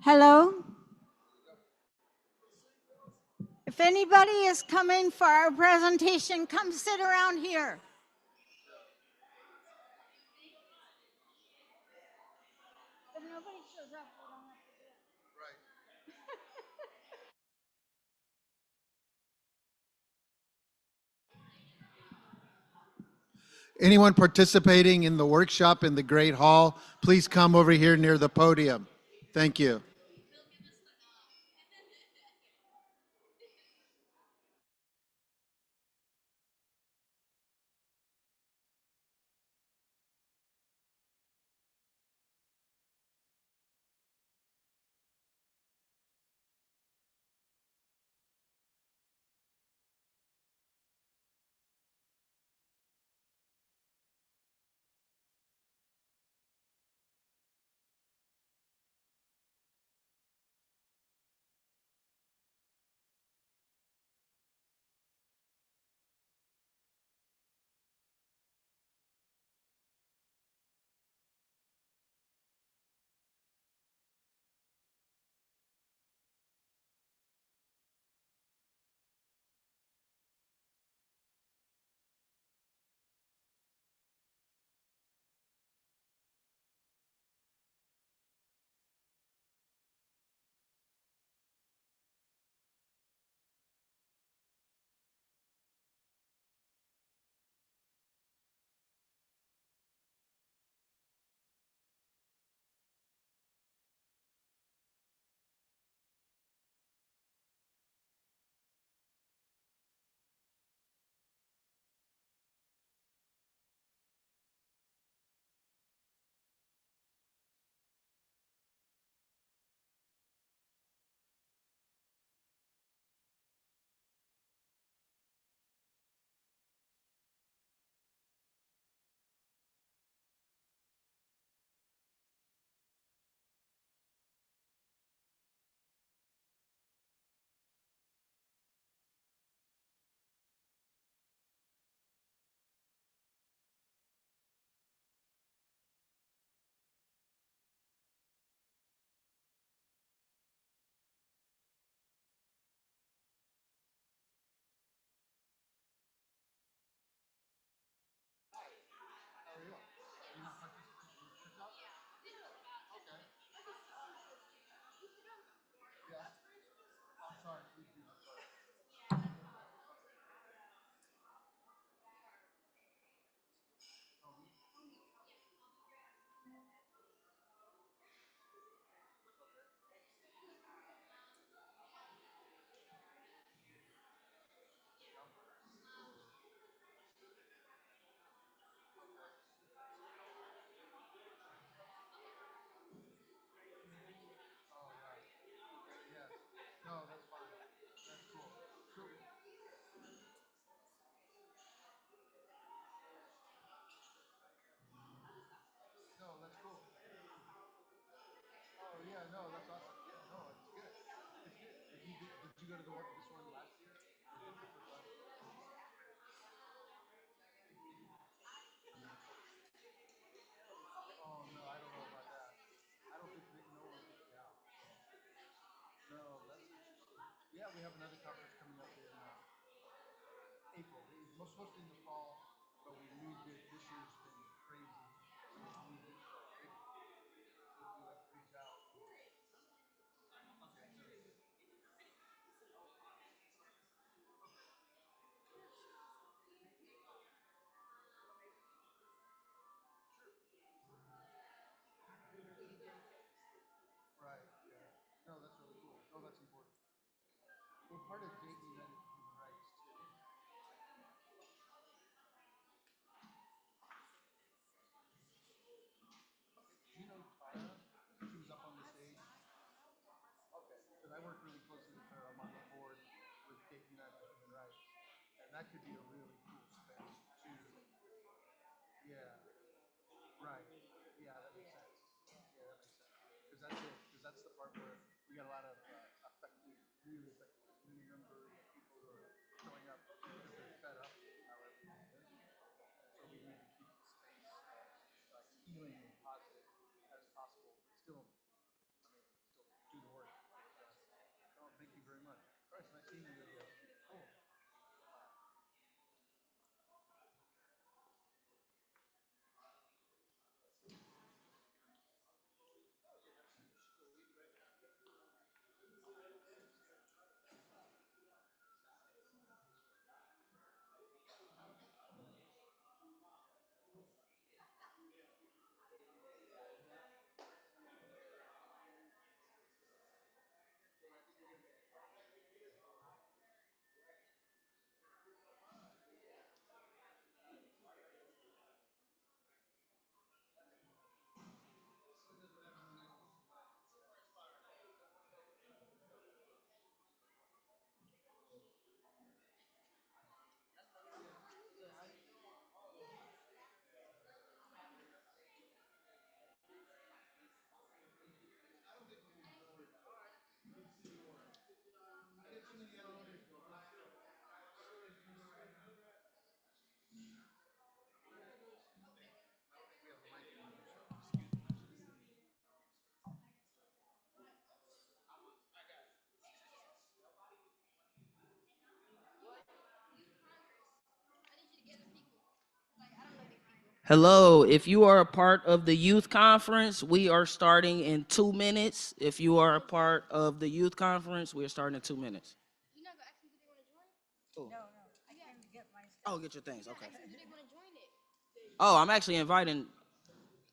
Hello? If anybody is coming for our presentation, come sit around here. If nobody shows up, we don't have to do it. Anyone participating in the workshop in the Great Hall, please come over here near the podium. Thank you. Hello, if you are a part of the youth conference, we are starting in 2 minutes. If you are a part of the youth conference, we are starting in 2 minutes. Cool. Oh, get your things, okay. Oh, I'm actually inviting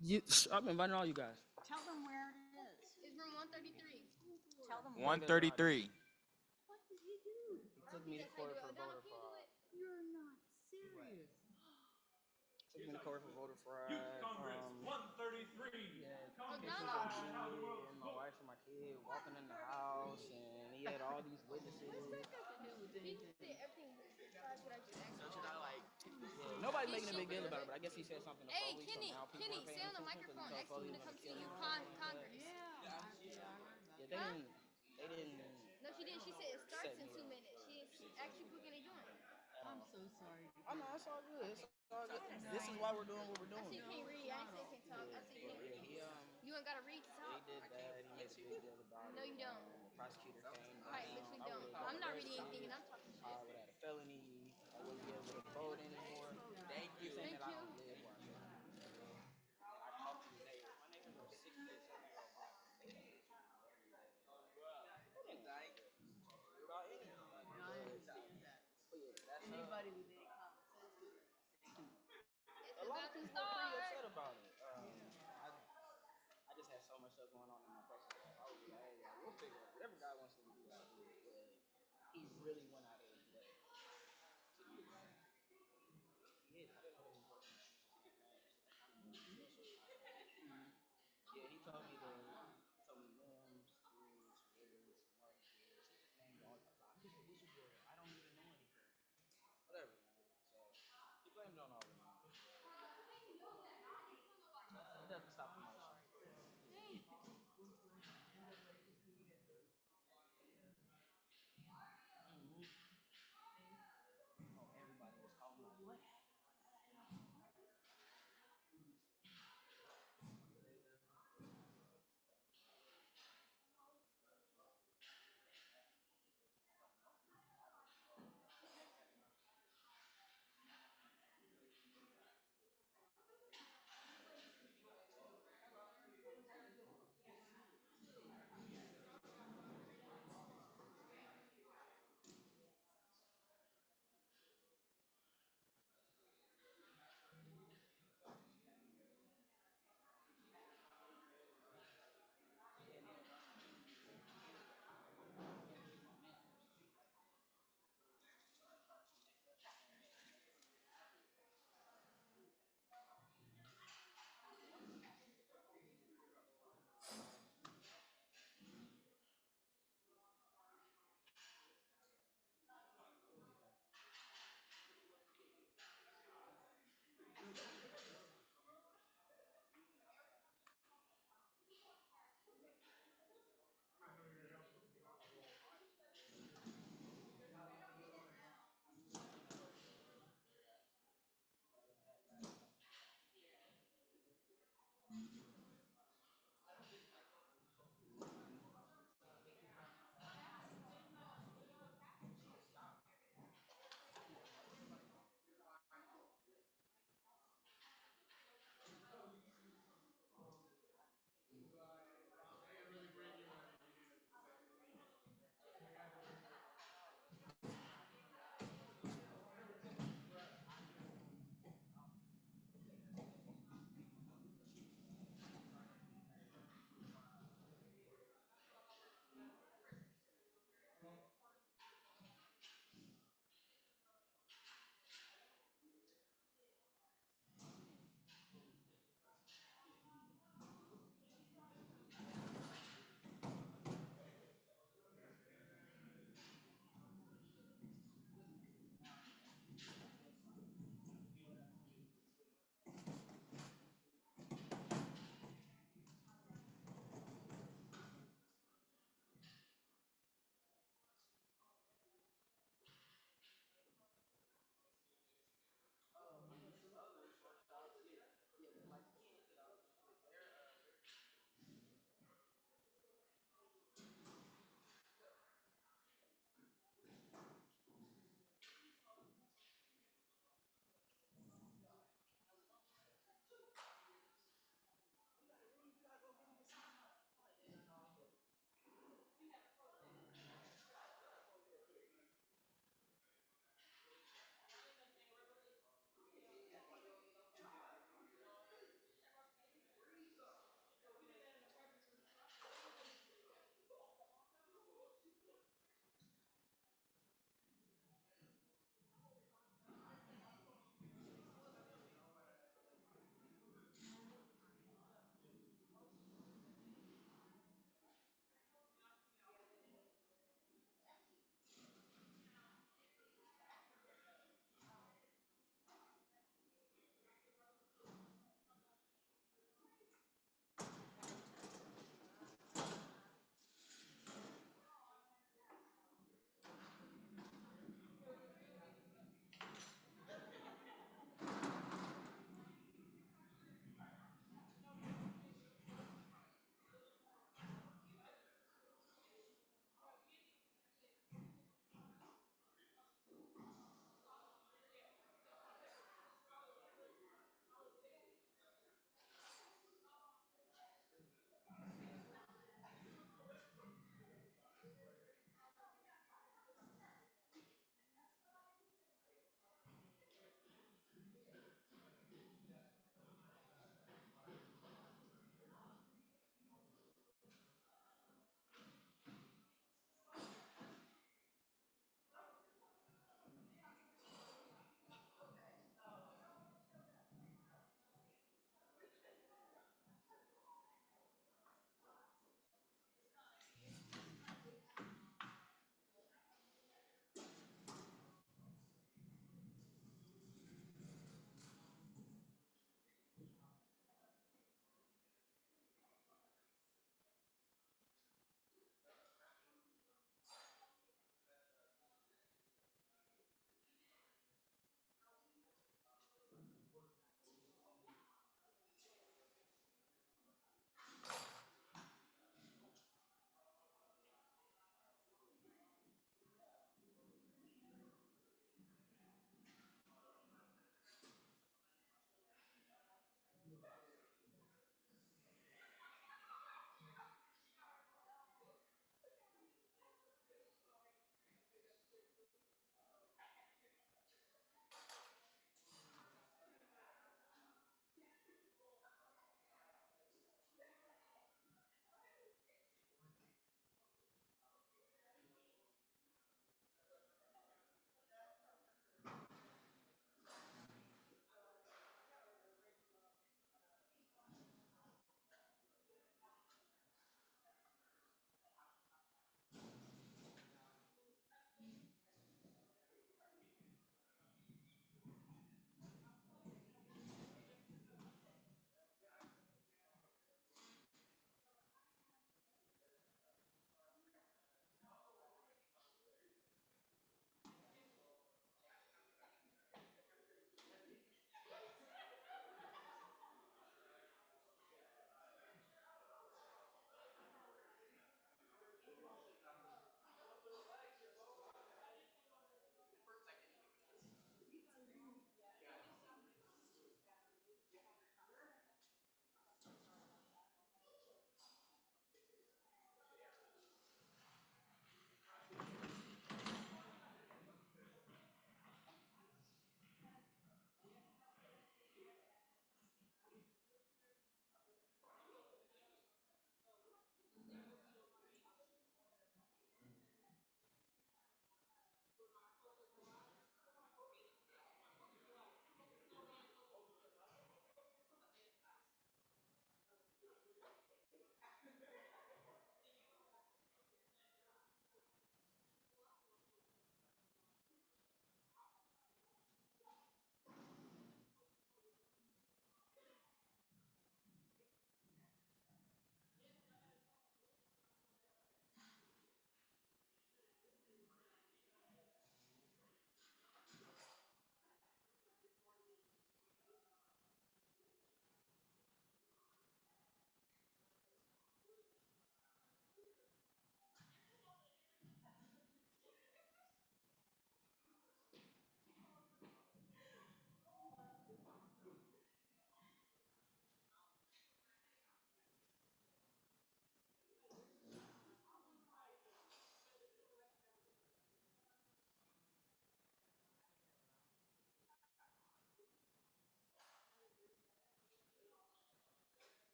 you. I'm inviting all you guys. Tell them where it is. It's room 133. Tell them 133. What did he do? Took me to court for voter fraud. You're not serious. Took me to court for voter fraud. Youth Congress 133. Yeah, Come pictures on. of me and my wife and my kid walking in the house, and he had all these witnesses. Yeah, nobody's making a big deal about it, but I guess he said something to Hey, police, Kenny, so now people Kenny, are paying stay on the attention 'cause microphone he next to told me police when it comes to kill you, him. Congress. Yeah, they didn't. No, she didn't. She said it starts Set in me 2 up. minutes. She didn't ask you quick and they doing. I'm so sorry. I know, it's all good. It's all good. This is why we're doing what we're I doing. see you can't read. I ain't say you can't talk. I see you can't read. You ain't gotta read to talk. He did that. He made a big deal about No, it. you don't. The prosecutor came down. Right, but you I don't. would've got I'm not reading arrested. anything and I'm talking shit. I would have had a felony. I wouldn't be able to vote anymore. Thank you. Saying Thank that I you. don't live where I live. I talked to his neighbor. My neighbors are 6 years old. About anything. But yeah, that's Anybody with any common sense. It's a lot about of to people are pretty start. upset about it. I just had so much stuff going on in my personal life. I was like, hey, we'll figure it out. Whatever God wants to do, God will do it. But he really went out of his way to do that. He is. I didn't know he was working on Yeah, he told me Williams, Cruz, Williams, Marcus. He just named all the I'm just a whistleblower. I don't even know anything. Whatever, man. So he blamed it on all of them. It doesn't stop the motion. Oh, everybody was calling like, what happened?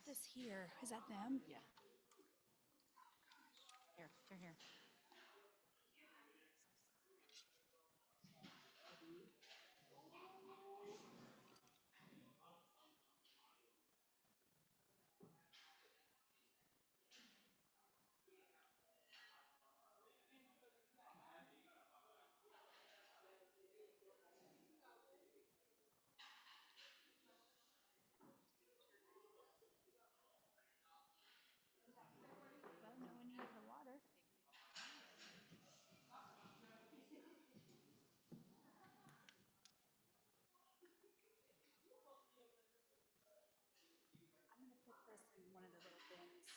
this here. Is that them? Yeah. Here, here, here. Well, no one needed the water. I'm gonna put this in one of the little bins.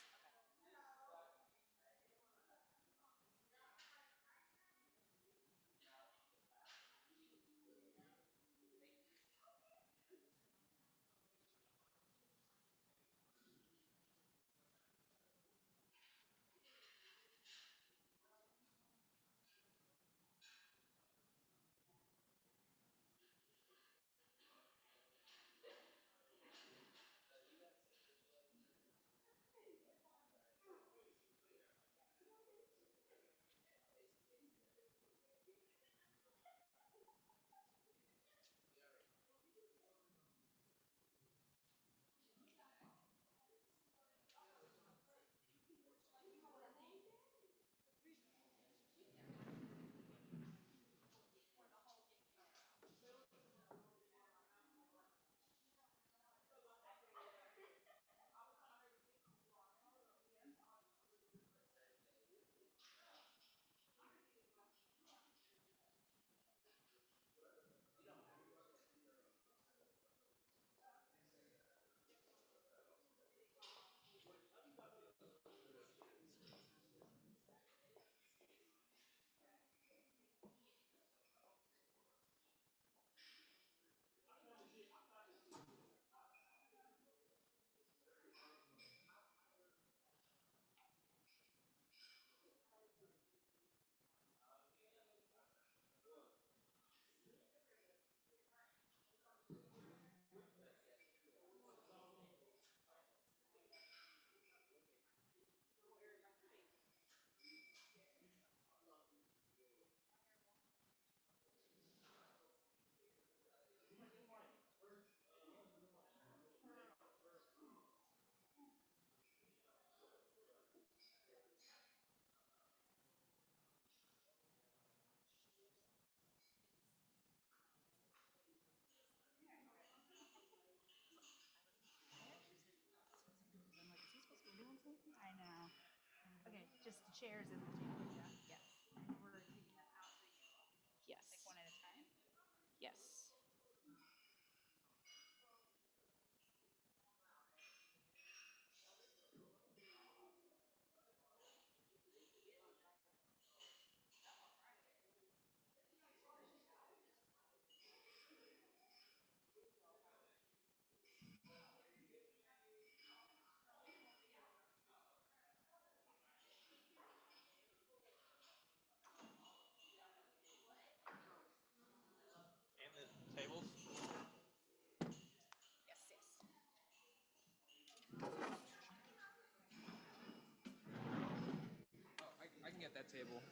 I know. Okay, just the chairs and the tables, yeah. Yes. We're taking that out so you Yes. like one at a time. Yes. And the tables? Yes, yes. Oh, I can get that table.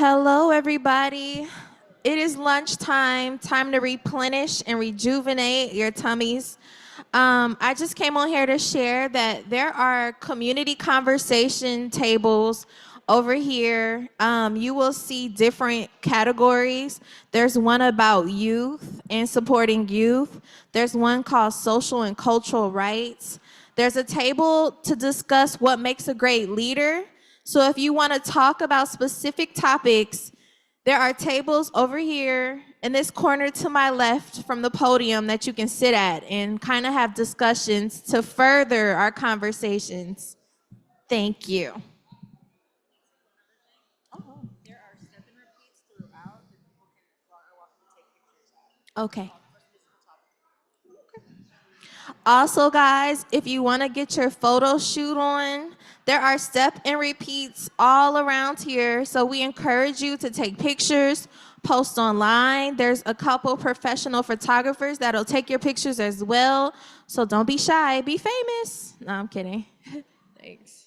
Hello, everybody. It is lunchtime, time to replenish and rejuvenate your tummies. I just came on here to share that there are community conversation tables over here. You will see different categories. There's one about youth and supporting youth. There's one called social and cultural rights. There's a table to discuss what makes a great leader. So if you want to talk about specific topics, there are tables over here in this corner to my left from the podium that you can sit at and kind of have discussions to further our conversations. Thank you. Okay. Also, guys, if you want to get your photo shoot on, there are step and repeats all around here. So we encourage you to take pictures, post online. There's a couple professional photographers that'll take your pictures as well. So don't be shy, be famous. No, I'm kidding. Thanks.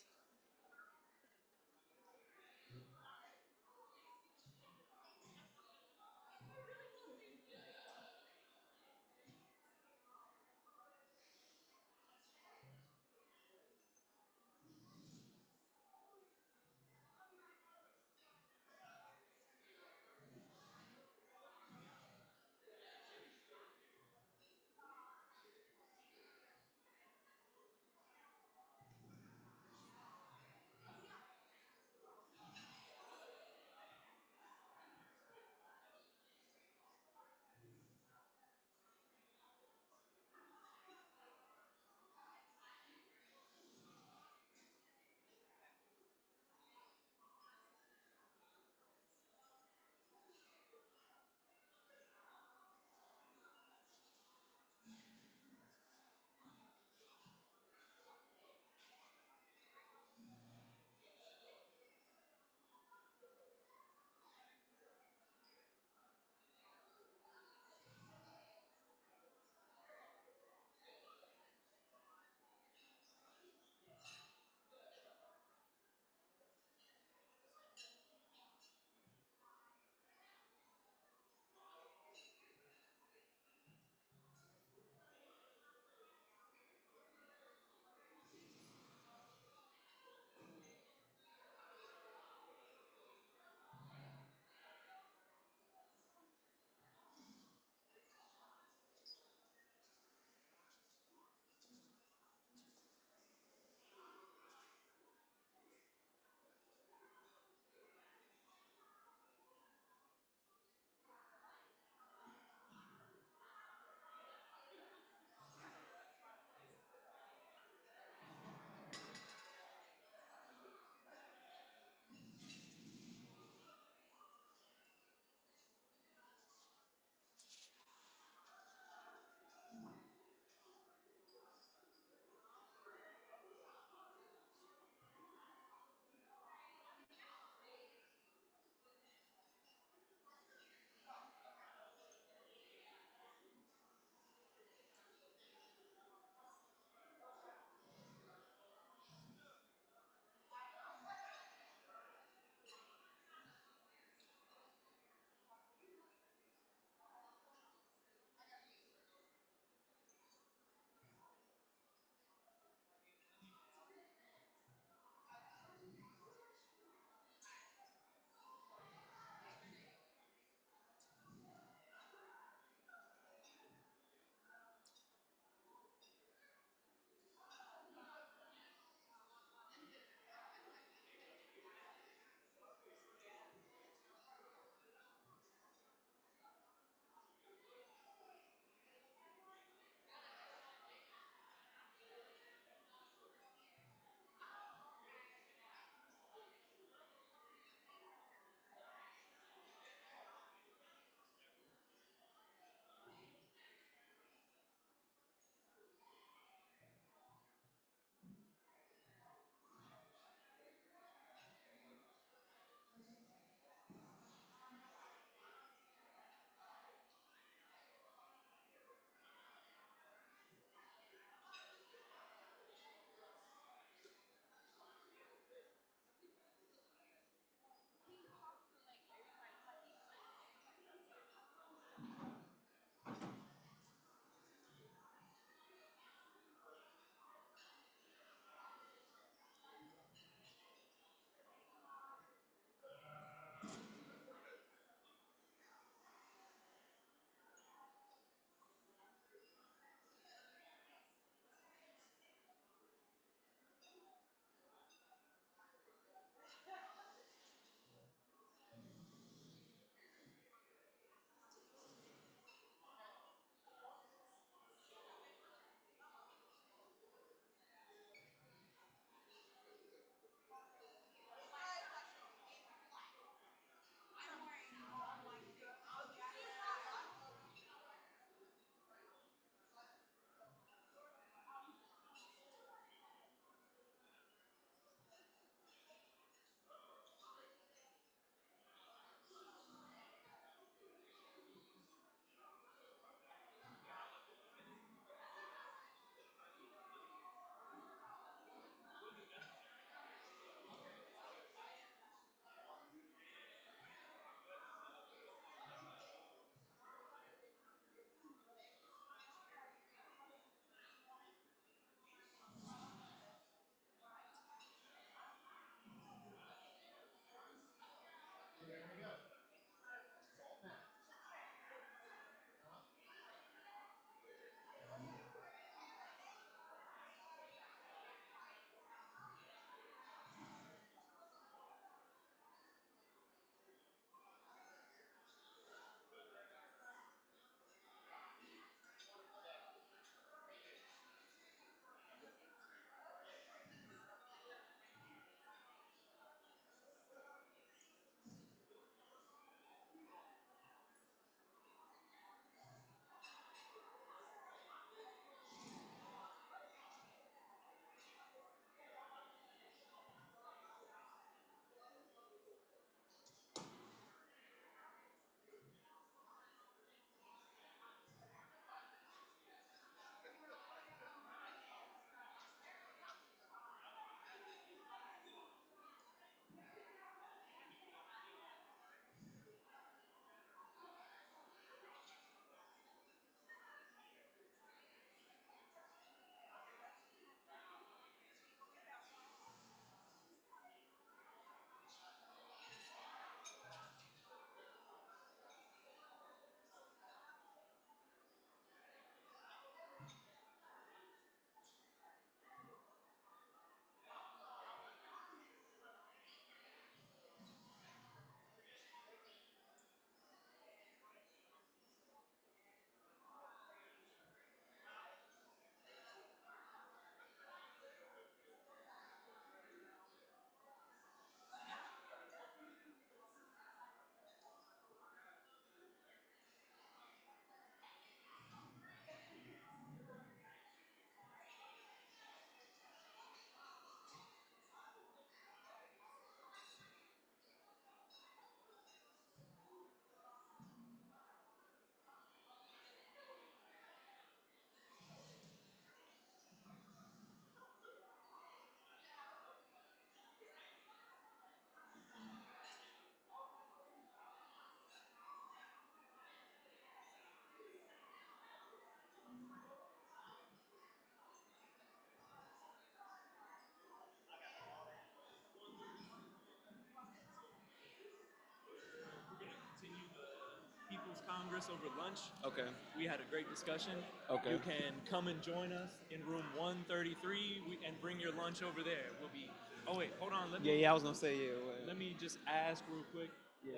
Congress over lunch. Okay. We had a great discussion. Okay. You can come and join us in room 133 and bring your lunch over there. We'll be. Oh wait, hold on. Yeah, I was gonna say yeah. Well, Let me just ask real quick. Yeah.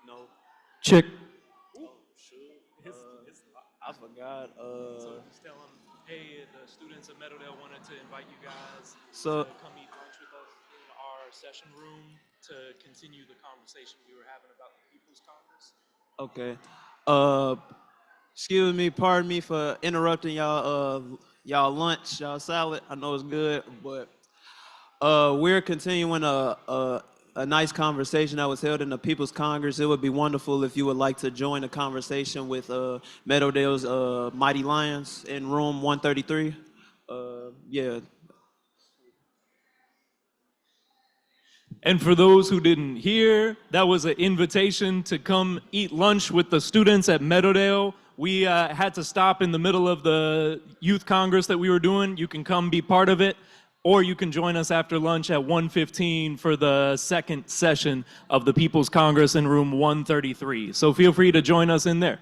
No. Check. Oh shoot. I forgot. So just tell them, hey, the students of Meadowdale wanted to invite you guys So- to come eat lunch with us in our session room to continue the conversation we were having about the People's Congress. Okay. Excuse me, pardon me for interrupting y'all lunch, y'all salad. I know it's good, but we're continuing a nice conversation that was held in the People's Congress. It would be wonderful if you would like to join the conversation with Meadowdale's Mighty Lions in room 133. Yeah. And for those who didn't hear, that was an invitation to come eat lunch with the students at Meadowdale. We had to stop in the middle of the youth congress that we were doing. You can come be part of it, or you can join us after lunch at 1:15 for the second session of the People's Congress in room 133. So feel free to join us in there.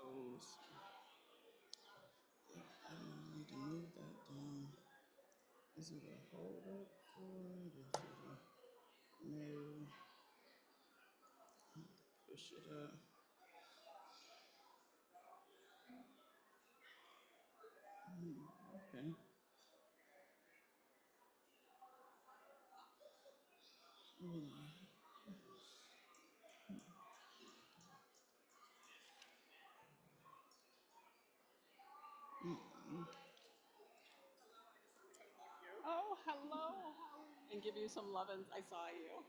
goes. I need to move that down. Is it a hold up for it? Is it a no? Push it up. Okay. Oh, hello. And give you some lovin's. I saw you.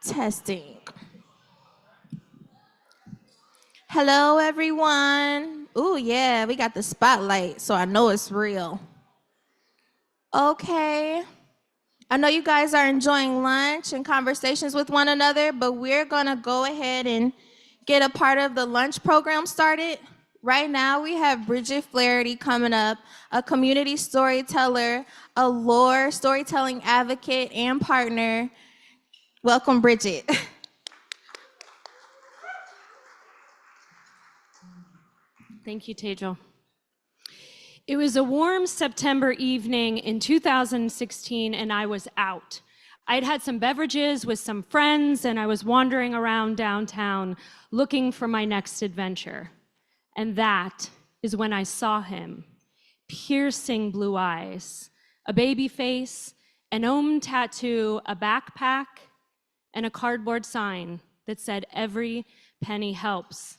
Testing. Hello, everyone. Ooh, yeah, we got the spotlight, so I know it's real. Okay. I know you guys are enjoying lunch and conversations with one another, but we're gonna go ahead and get a part of the lunch program started. Right now, we have Bridget Flaherty coming up, a community storyteller, a lore storytelling advocate, and partner. Welcome, Bridget. Thank you, Tejal. It was a warm September evening in 2016, and I was out. I'd had some beverages with some friends, and I was wandering around downtown looking for my next adventure. And that is when I saw him. Piercing blue eyes, a baby face, an Om tattoo, a backpack, and a cardboard sign that said, "Every penny helps."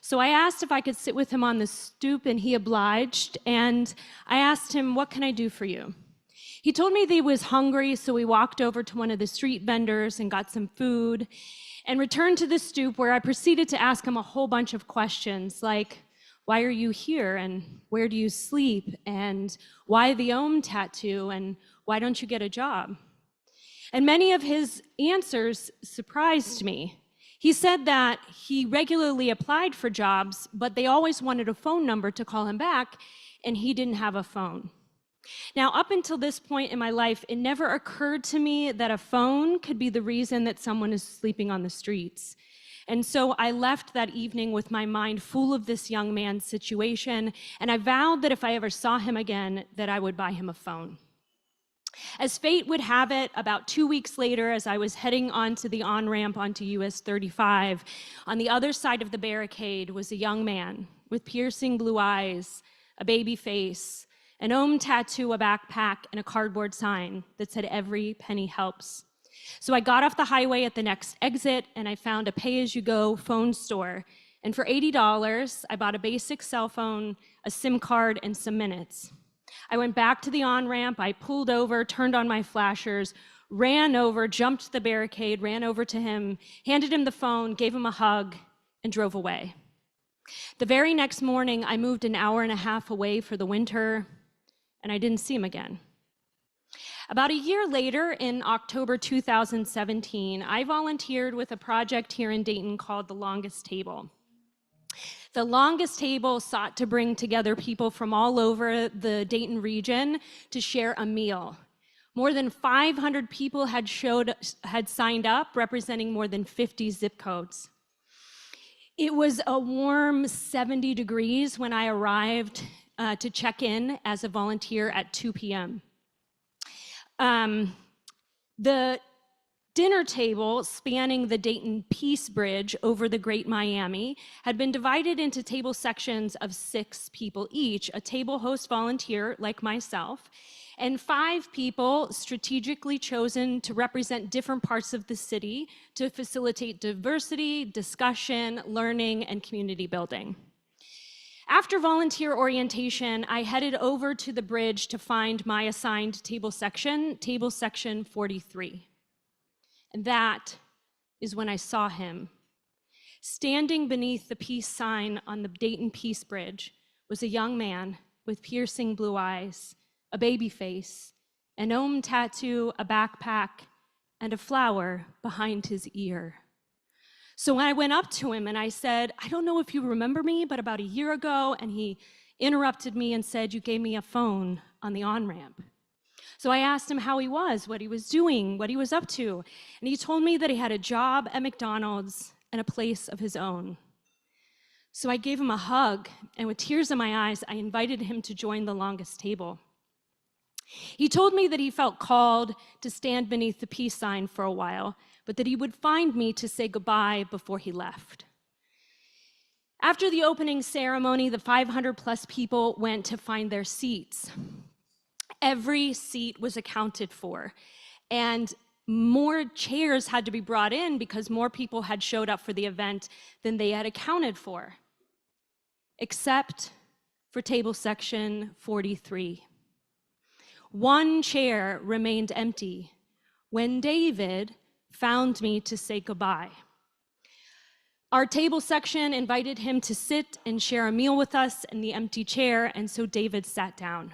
So I asked if I could sit with him on the stoop, and he obliged. And I asked him, "What can I do for you?" He told me that he was hungry, so we walked over to one of the street vendors and got some food and returned to the stoop, where I proceeded to ask him a whole bunch of questions like, why are you here? And where do you sleep? And why the Om tattoo? And why don't you get a job? And many of his answers surprised me. He said that he regularly applied for jobs, but they always wanted a phone number to call him back, and he didn't have a phone. Now, up until this point in my life, it never occurred to me that a phone could be the reason that someone is sleeping on the streets. And so I left that evening with my mind full of this young man's situation, and I vowed that if I ever saw him again, that I would buy him a phone. As fate would have it, about 2 weeks later, as I was heading onto the on-ramp onto US 35, on the other side of the barricade was a young man with piercing blue eyes, a baby face, an Om tattoo, a backpack, and a cardboard sign that said, "Every penny helps." So I got off the highway at the next exit, and I found a pay-as-you-go phone store. And for $80, I bought a basic cell phone, a SIM card, and some minutes. I went back to the on-ramp, I pulled over, turned on my flashers, ran over, jumped the barricade, ran over to him, handed him the phone, gave him a hug, and drove away. The very next morning, I moved an hour and a half away for the winter, and I didn't see him again. About a year later, in October 2017, I volunteered with a project here in Dayton called The Longest Table. The Longest Table sought to bring together people from all over the Dayton region to share a meal. More than 500 people had signed up, representing more than 50 zip codes. It was a warm 70 degrees when I arrived to check in as a volunteer at 2 p.m. The dinner table spanning the Dayton Peace Bridge over the Great Miami had been divided into table sections of 6 people each, a table host volunteer like myself, and 5 people strategically chosen to represent different parts of the city to facilitate diversity, discussion, learning, and community building. After volunteer orientation, I headed over to the bridge to find my assigned table section 43. And that is when I saw him. Standing beneath the peace sign on the Dayton Peace Bridge was a young man with piercing blue eyes, a baby face, an Om tattoo, a backpack, and a flower behind his ear. So when I went up to him and I said, "I don't know if you remember me, but about a year ago," and he interrupted me and said, "You gave me a phone on the on-ramp." So I asked him how he was, what he was doing, what he was up to, and he told me that he had a job at McDonald's and a place of his own. So I gave him a hug, and with tears in my eyes, I invited him to join The Longest Table. He told me that he felt called to stand beneath the peace sign for a while, but that he would find me to say goodbye before he left. After the opening ceremony, the 500+ people went to find their seats. Every seat was accounted for, and more chairs had to be brought in because more people had showed up for the event than they had accounted for, except for table section 43. One chair remained empty when David found me to say goodbye. Our table section invited him to sit and share a meal with us in the empty chair, and so David sat down.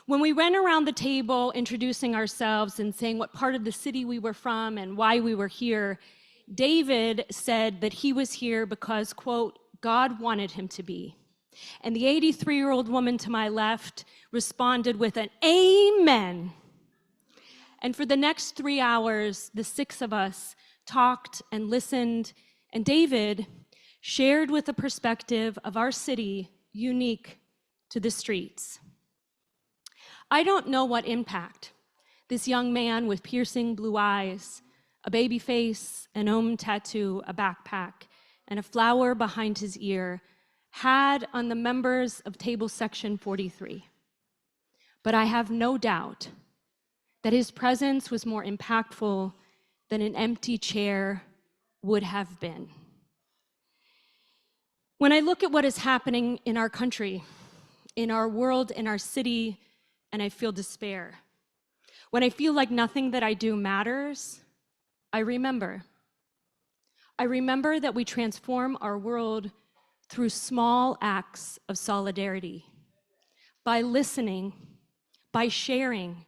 When we went around the table introducing ourselves and saying what part of the city we were from and why we were here, David said that he was here because, quote, God wanted him to be. And the 83-year-old woman to my left responded with an amen. And for the next 3 hours, the 6 of us talked and listened, and David shared with a perspective of our city unique to the streets. I don't know what impact this young man with piercing blue eyes, a baby face, an Om tattoo, a backpack, and a flower behind his ear had on the members of table section 43. But I have no doubt that his presence was more impactful than an empty chair would have been. When I look at what is happening in our country, in our world, in our city, and I feel despair, when I feel like nothing that I do matters, I remember. I remember that we transform our world through small acts of solidarity, by listening, by sharing,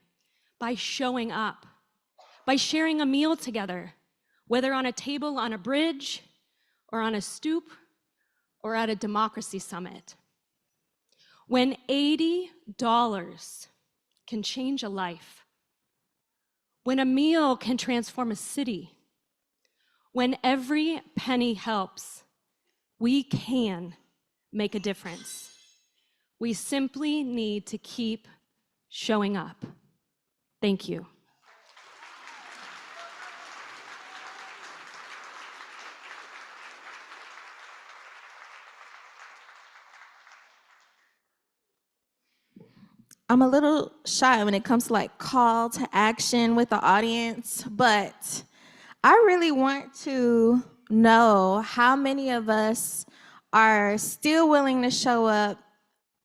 by showing up, by sharing a meal together, whether on a table on a bridge or on a stoop or at a democracy summit. When $80 can change a life, when a meal can transform a city, when every penny helps, we can make a difference. We simply need to keep showing up. Thank you. I'm a little shy when it comes to like call to action with the audience, but I really want to know how many of us are still willing to show up.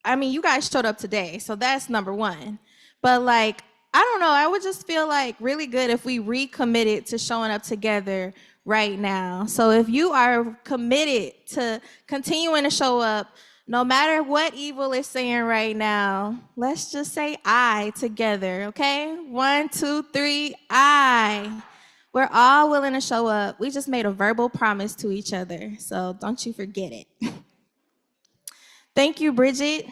I mean, you guys showed up today, so that's number one. But like, I don't know, I would just feel like really good if we recommitted to showing up together right now. So if you are committed to continuing to show up, no matter what evil is saying right now, let's just say I together, okay? 1, 2, 3, I. We're all willing to show up. We just made a verbal promise to each other, so don't you forget it. Thank you, Bridget.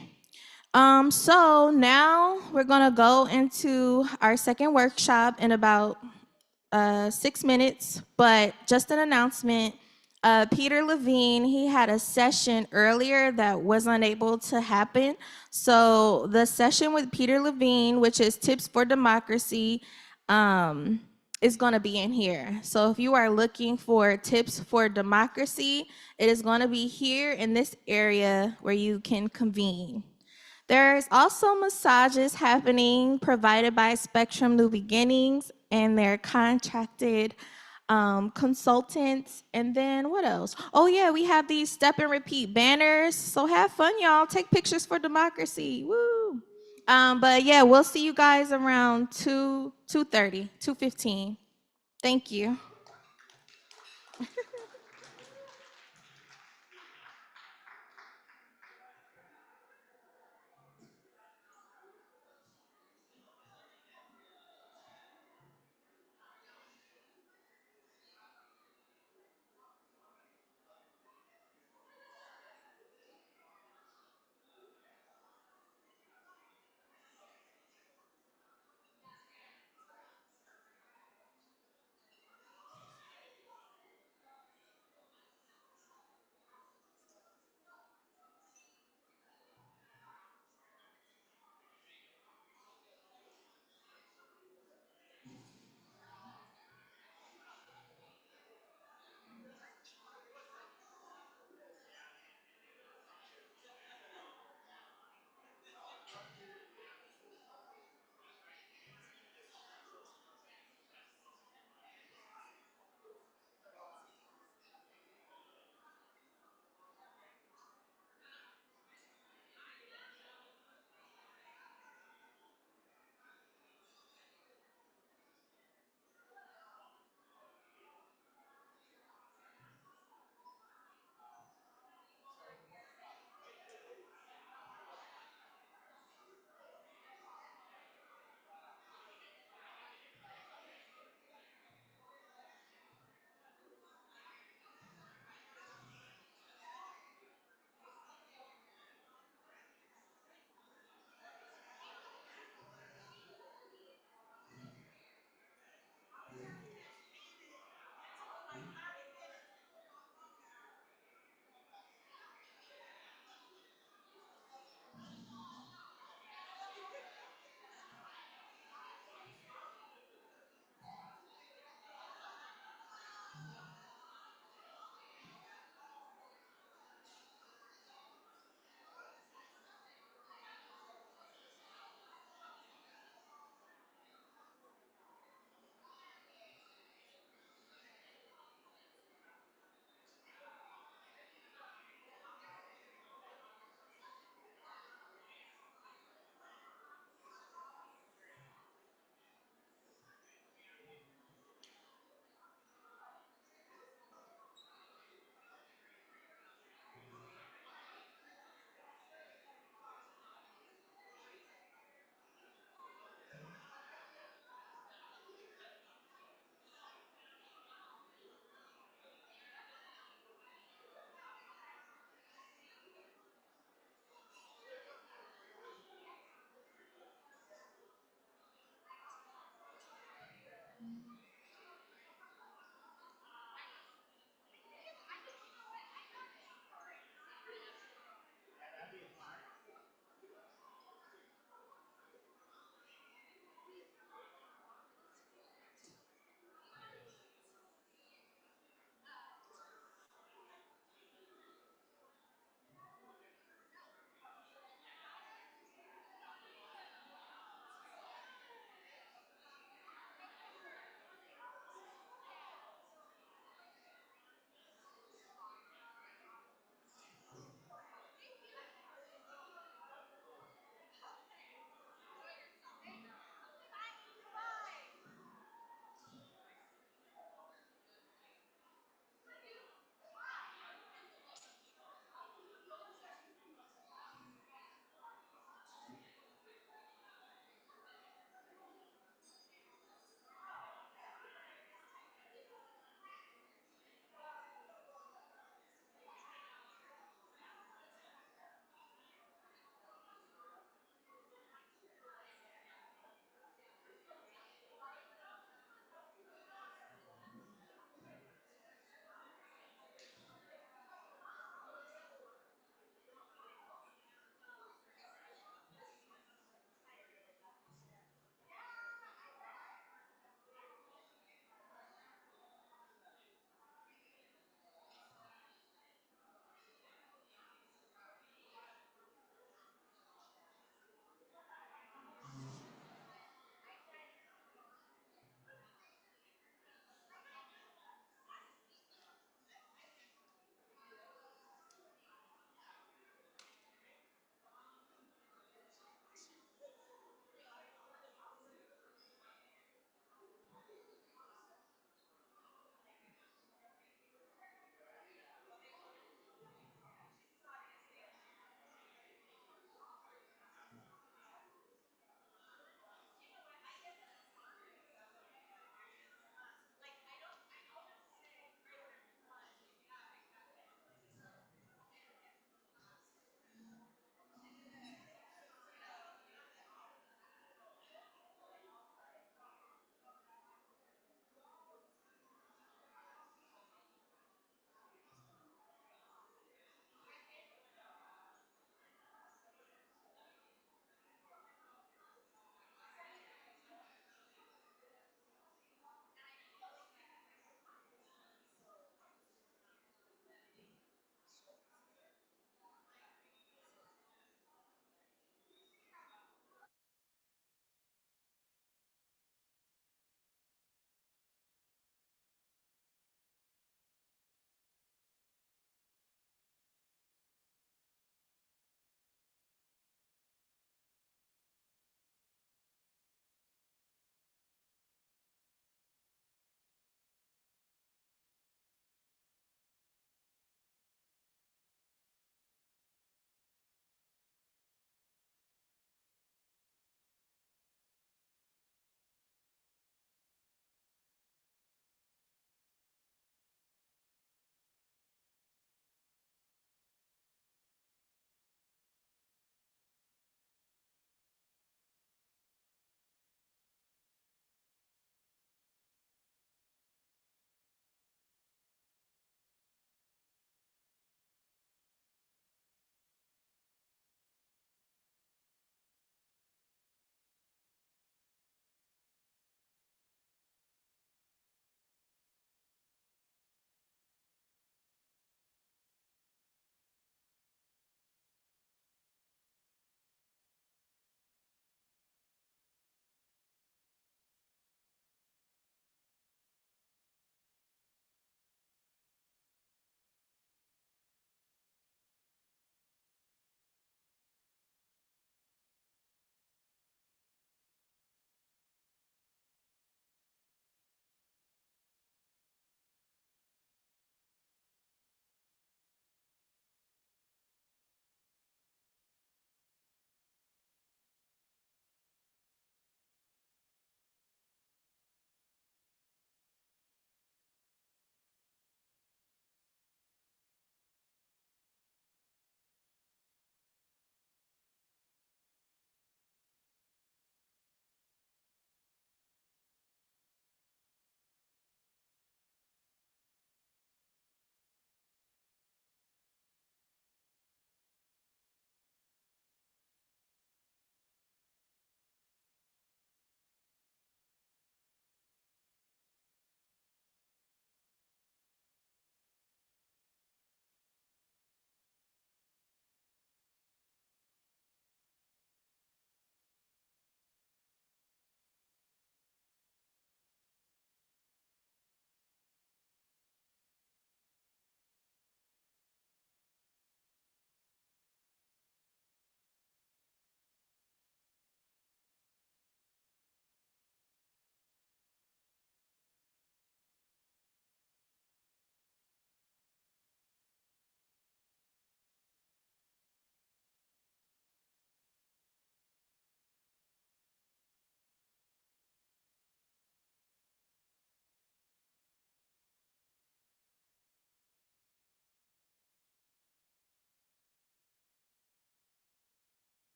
So now we're gonna go into our second workshop in about 6 minutes, but just an announcement. Peter Levine, he had a session earlier that was unable to happen. So the session with Peter Levine, which is Tips for Democracy, is gonna be in here. So if you are looking for Tips for Democracy, it is gonna be here in this area where you can convene. There's also massages happening provided by Spectrum New Beginnings and their contracted consultants. And then what else? Oh yeah, we have these step and repeat banners. So have fun, y'all. Take pictures for democracy. Woo! But yeah, we'll see you guys around 2:30, 2:15. Thank you.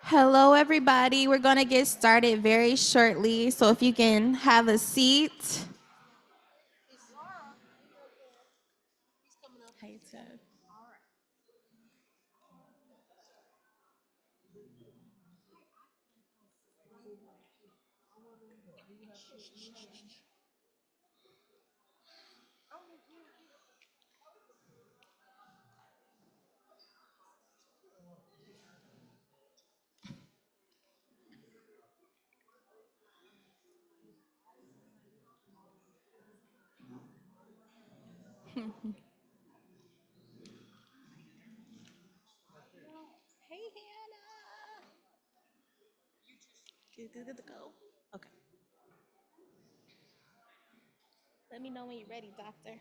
Hello, everybody. We're going to get started very shortly. So if you can have a seat. Hey, Ted. Hey, Hannah. Good to go? Okay. Let me know when you're ready, doctor.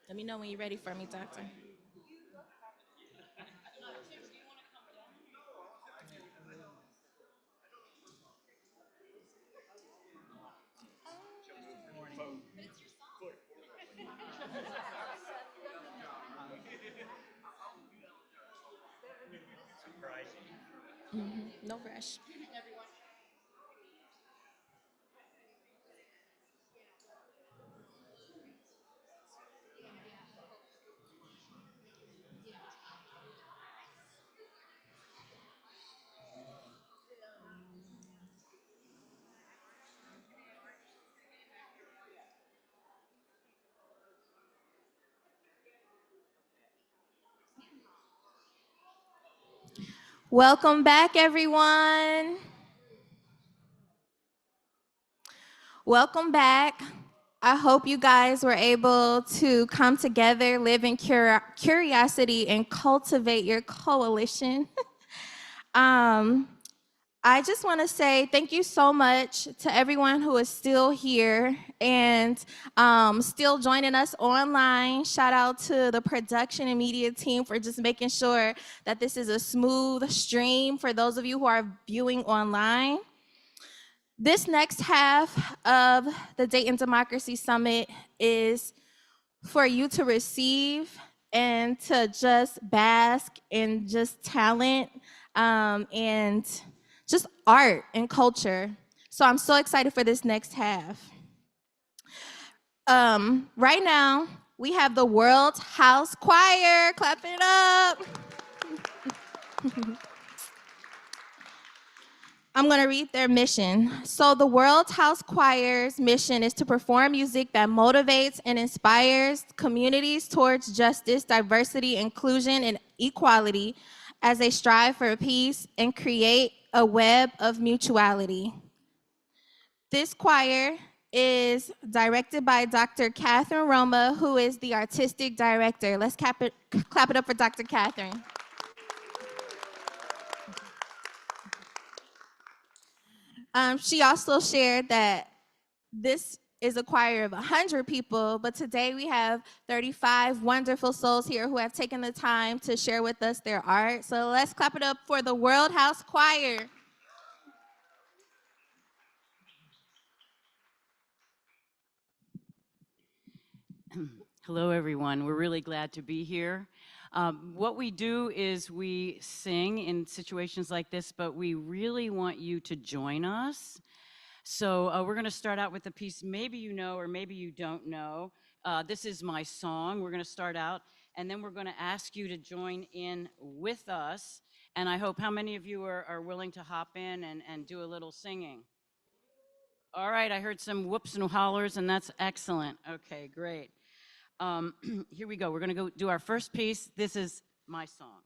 Let me know when you're ready for me, doctor. No rush. Welcome back, everyone. Welcome back. I hope you guys were able to come together, live in curiosity, and cultivate your coalition. I just want to say thank you so much to everyone who is still here and still joining us online. Shout out to the production and media team for just making sure that this is a smooth stream for those of you who are viewing online. This next half of the Dayton Democracy Summit is for you to receive and to just bask in just talent and just art and culture. So I'm so excited for this next half. Right now, we have the World House Choir. Clap it up. I'm going to read their mission. So the World House Choir's mission is to perform music that motivates and inspires communities towards justice, diversity, inclusion, and equality as they strive for peace and create a web of mutuality. This choir is directed by Dr. Catherine Roma, who is the artistic director. Let's clap it up for Dr. Catherine. She also shared that this is a choir of 100 people, but today we have 35 wonderful souls here who have taken the time to share with us their art. So let's clap it up for the World House Choir. Hello, everyone. We're really glad to be here. What we do is we sing in situations like this, but we really want you to join us. So we're going to start out with a piece maybe you know or maybe you don't know. This is my song. We're going to start out, and then we're going to ask you to join in with us. And I hope how many of you are willing to hop in and do a little singing? All right, I heard some whoops and hollers, and that's excellent. Okay, great. Here we go. We're going to go do our first piece. This is my song.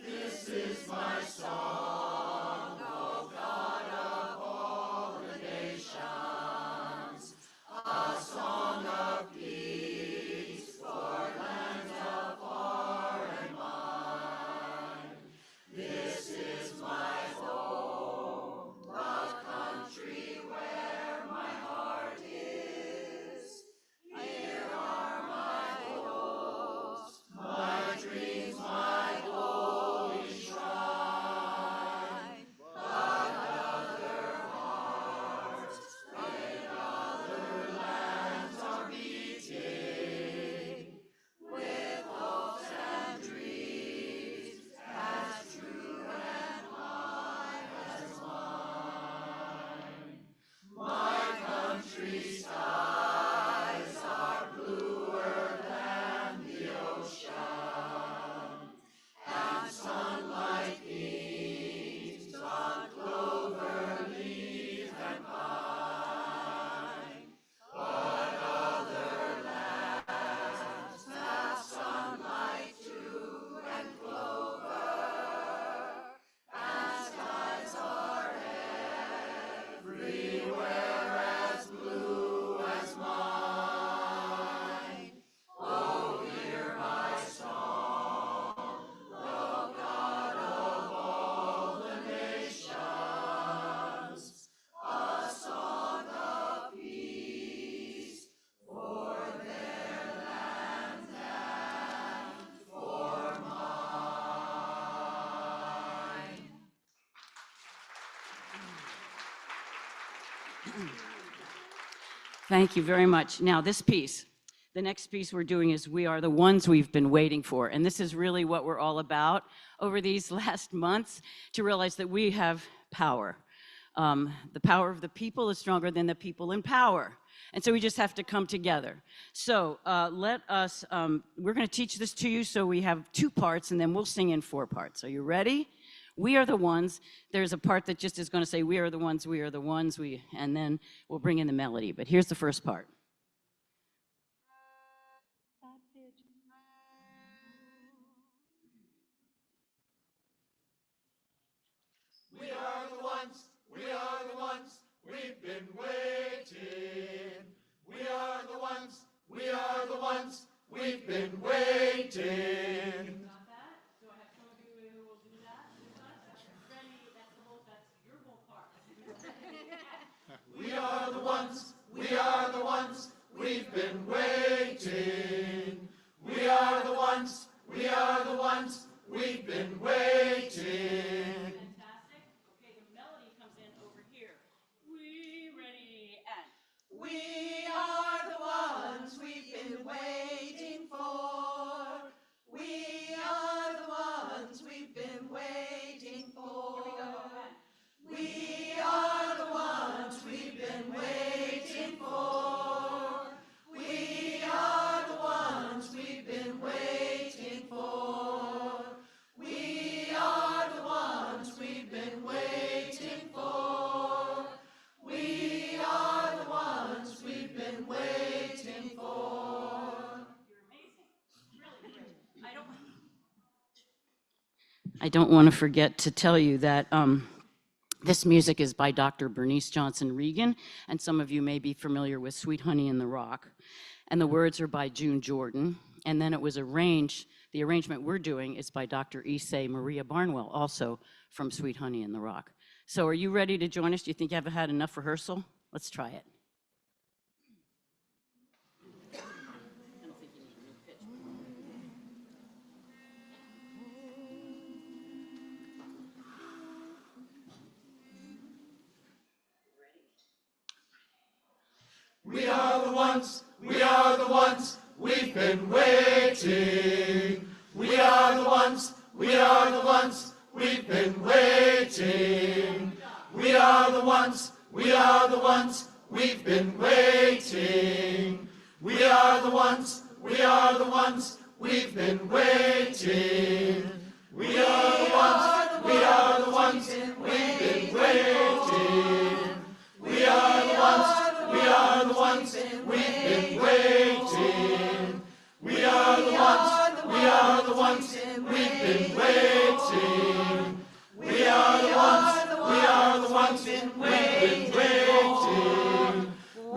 This is my song of Thank you very much. Now, this piece, the next piece we're doing is We Are the Ones We've Been Waiting For. And this is really what we're all about over these last months, to realize that we have power. The power of the people is stronger than the people in power. And so we just have to come together. So let us, we're going to teach this to you. So we have 2 parts, and then we'll sing in 4 parts. Are you ready? We are the ones. There's a part that just is going to say, we are the ones, we are the ones, and then we'll bring in the melody. But here's the first part. We are the ones, we are the ones, we've been waiting. We are the ones, we are the ones, we've been waiting. So I have some of you who will do that. Ready? That's your whole part. We are the ones, we are the ones, we've been waiting. We are the ones, we are the ones, we've been waiting. Fantastic. Okay, the melody comes in over here. We ready and We are the ones we've been waiting for. We are the ones we've been waiting for. We are the ones we've been waiting for. We are the ones we've been waiting for. We are the ones we've been waiting for. We are the ones we've been waiting for. you're amazing. Really great. I don't want to forget to tell you that this music is by Dr. Bernice Johnson Regan, and some of you may be familiar with Sweet Honey in the Rock. And the words are by June Jordan. And then it was arranged, the arrangement we're doing is by Dr. Issei Maria Barnwell, also from Sweet Honey in the Rock. So are you ready to join us? Do you think you haven't had enough rehearsal? Let's try it. We are the ones, we are the ones, we've been waiting. We are the ones, we are the ones, we've been waiting. We are the ones, we are the ones, we've been waiting. We are the ones, we are the ones, we've been waiting. We are the ones, we are the ones, we've been waiting. We are the ones, we are the ones, we've been waiting. We are the ones, we are the ones, we've been waiting. We are the ones, we are the ones, we've been waiting. We are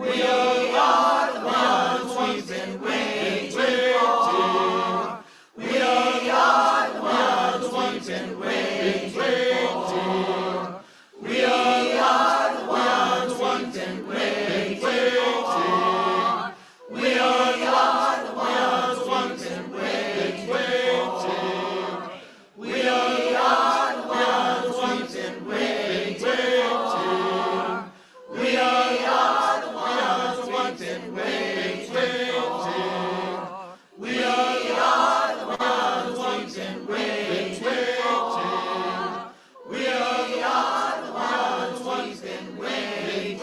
the ones, we've been waiting. We are the ones, we've been waiting. We are the ones, we've been waiting. We are the ones, we've been waiting. We are the ones, we've been waiting. We are the ones, we've been waiting. We are the ones, we've been waiting. We are the ones, we've been waiting.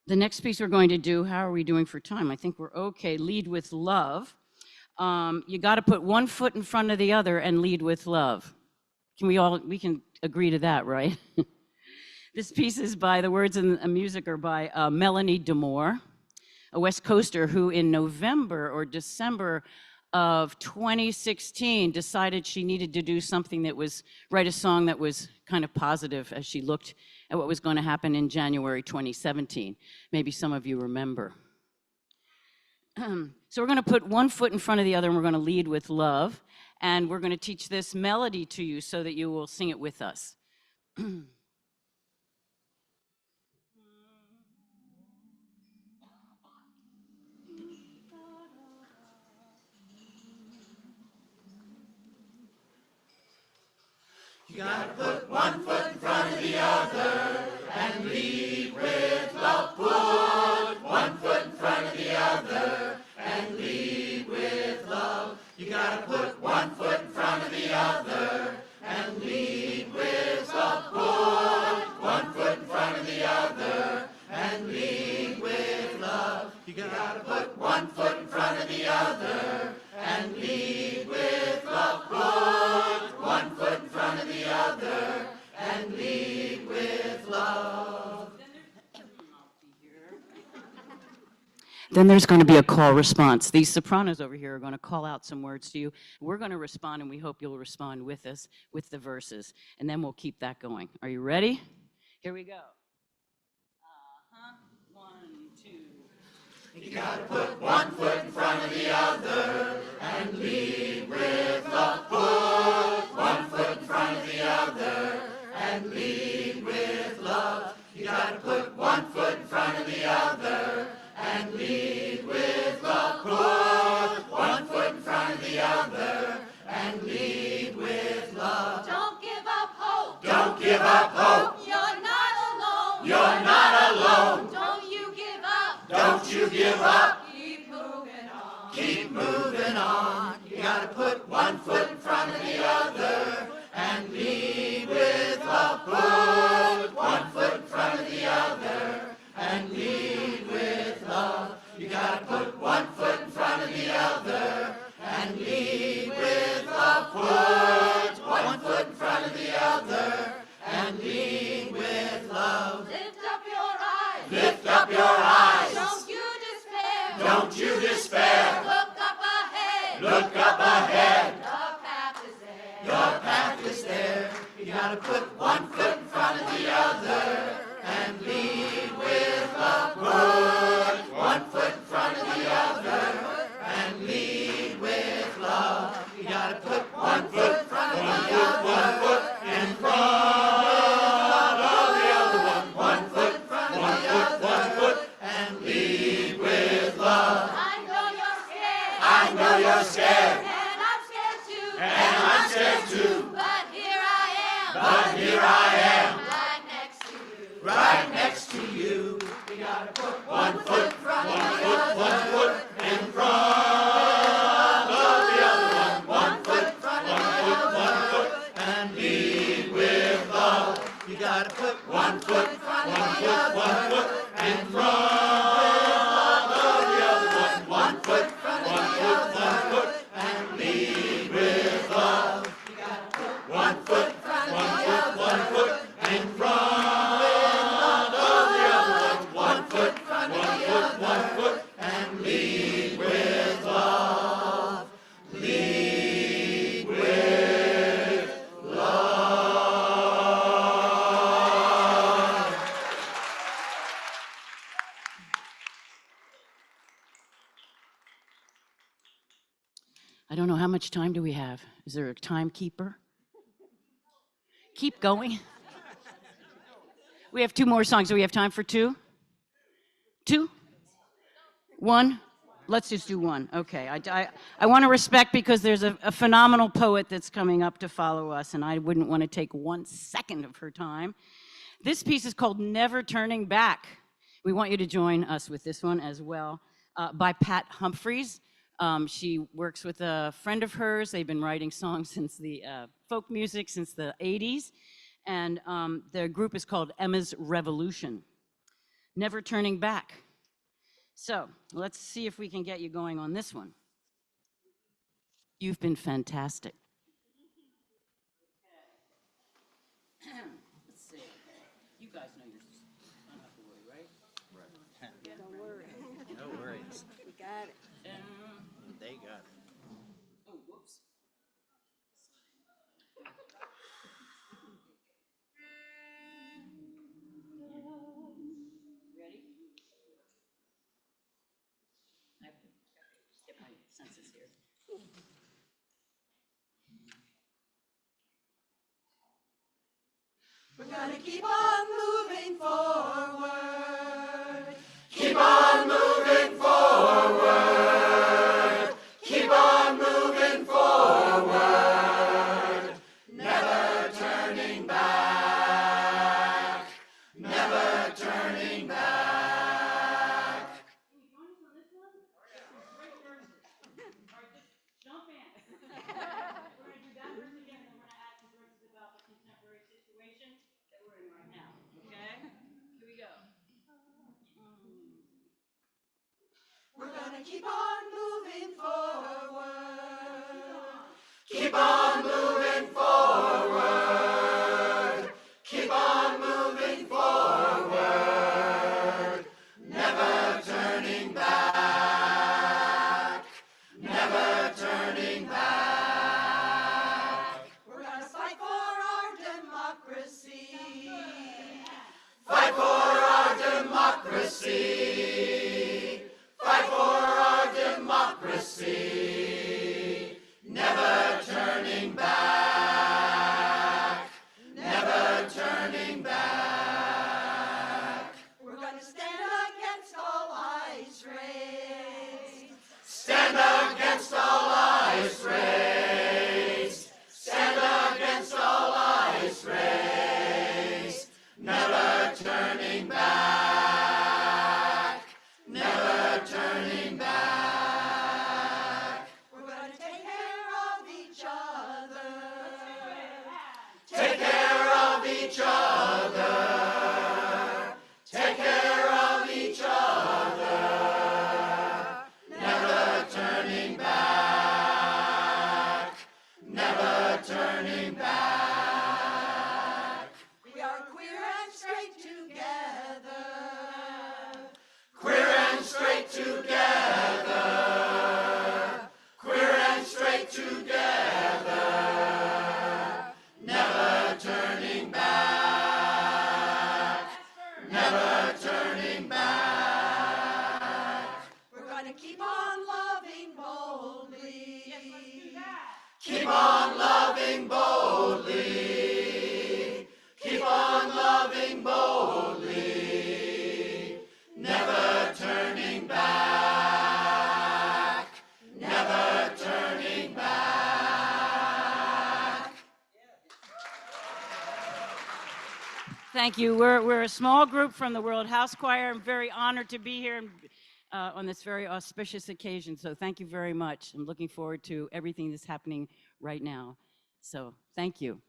The next piece we're going to do, how are we doing for time? I think we're okay. Lead with love. You got to put one foot in front of the other and lead with love. We can agree to that, right? This piece is by, the words and the music are by Melanie Demore, a West Coaster who in November or December of 2016 decided she needed to do something that was, write a song that was kind of positive as she looked at what was going to happen in January 2017. Maybe some of you remember. So we're going to put one foot in front of the other and we're going to lead with love. And we're going to teach this melody to you so that you will sing it with us. You gotta put one foot in front of the other and lead with love. Put one foot in front of the other and lead with love. Then there's going to be a call response. These sopranos over here are going to call out some words to you. We're going to respond, and we hope you'll respond with us with the verses. And then we'll keep that going. Are you ready? Here we go. 1, 2. You gotta put one foot in front of the other and lead with love. Put one foot in front of the other and lead with love. You gotta put one foot in front of the other and lead with love. Put one foot in front of the other and lead with love. Don't give up hope. Don't give up hope. You're not alone. You're not alone. Don't you give up. Don't you give up. Keep moving on. Keep moving on. You gotta put one foot in front of the other and lead with love. Put one foot in front of the other and lead with love. You gotta put one foot in front of the other and lead with love. Put one foot in front of the other and lead with love. Lift up your eyes. Lift up your eyes. Don't you despair. Don't you despair. Look up ahead. Look up ahead. The path is there. Your path is there. You gotta put one foot in front of the other and lead with love. Put one foot in front of the other and lead with love. You gotta put one foot in front of the other. One foot in front of the other one. One foot in front of the other. One foot and lead with love. I know you're scared. I know you're scared. And I'm scared too. And I'm scared too. But here I am. But here I am. Right next to you. Right next to you. We gotta put one foot in front of the other. One foot in front of the other one. One foot in front of the other. One foot and lead with love. You gotta put one foot in front of the other. One foot in front of the other one. One foot in front of the other. One foot and lead with love. You gotta put one foot in front of the other. One foot in front. One foot in front of the other. One foot and lead with love. Lead with love. I don't know, how much time do we have? Is there a timekeeper? Keep going. We have 2 more songs. Do we have time for 2? 2? 1? Let's just do 1. Okay. I want to respect, because there's a phenomenal poet that's coming up to follow us, and I wouldn't want to take 1 second of her time. This piece is called Never Turning Back. We want you to join us with this one as well, by Pat Humphreys. She works with a friend of hers. They've been writing songs since the folk music since the 80s. And the group is called Emma's Revolution. Never Turning Back. So let's see if we can get you going on this one. You've been fantastic. Let's see. You guys know you're not have to worry, right? Right. Don't worry. No worries. We got it. They got it. Oh, whoops. Ready? I have to get my senses here. We're gonna keep on moving forward. Keep on moving forward. Keep on moving forward. Never turning back. Never turning back. Jump in. We're going to do that verse again, and we're going to add some verses about the contemporary situation that we're in right now. gonna keep on moving forward. Keep on moving forward. Keep on moving forward. Never turning back. Never turning back. We're gonna fight for our democracy. Fight for our democracy. Fight for our democracy. Never turning back. Never turning back. We're gonna stand against all ice rays. Stand against all ice rays. Stand against all ice rays. Never turning back. Never turning back. We're gonna take care of each other. Take care of each other. Take care of each other. Never turning back. Never turning back. We are queer and straight together. Queer and straight together. Queer and straight together. Never turning back. Never turning back. We're gonna keep on loving boldly. Keep on loving boldly. Keep on loving boldly. Never turning back. Never turning back. Thank you. We're a small group from the World House Choir. I'm very honored to be here on this very auspicious occasion. So thank you very much. I'm looking forward to everything that's happening right now. So thank you.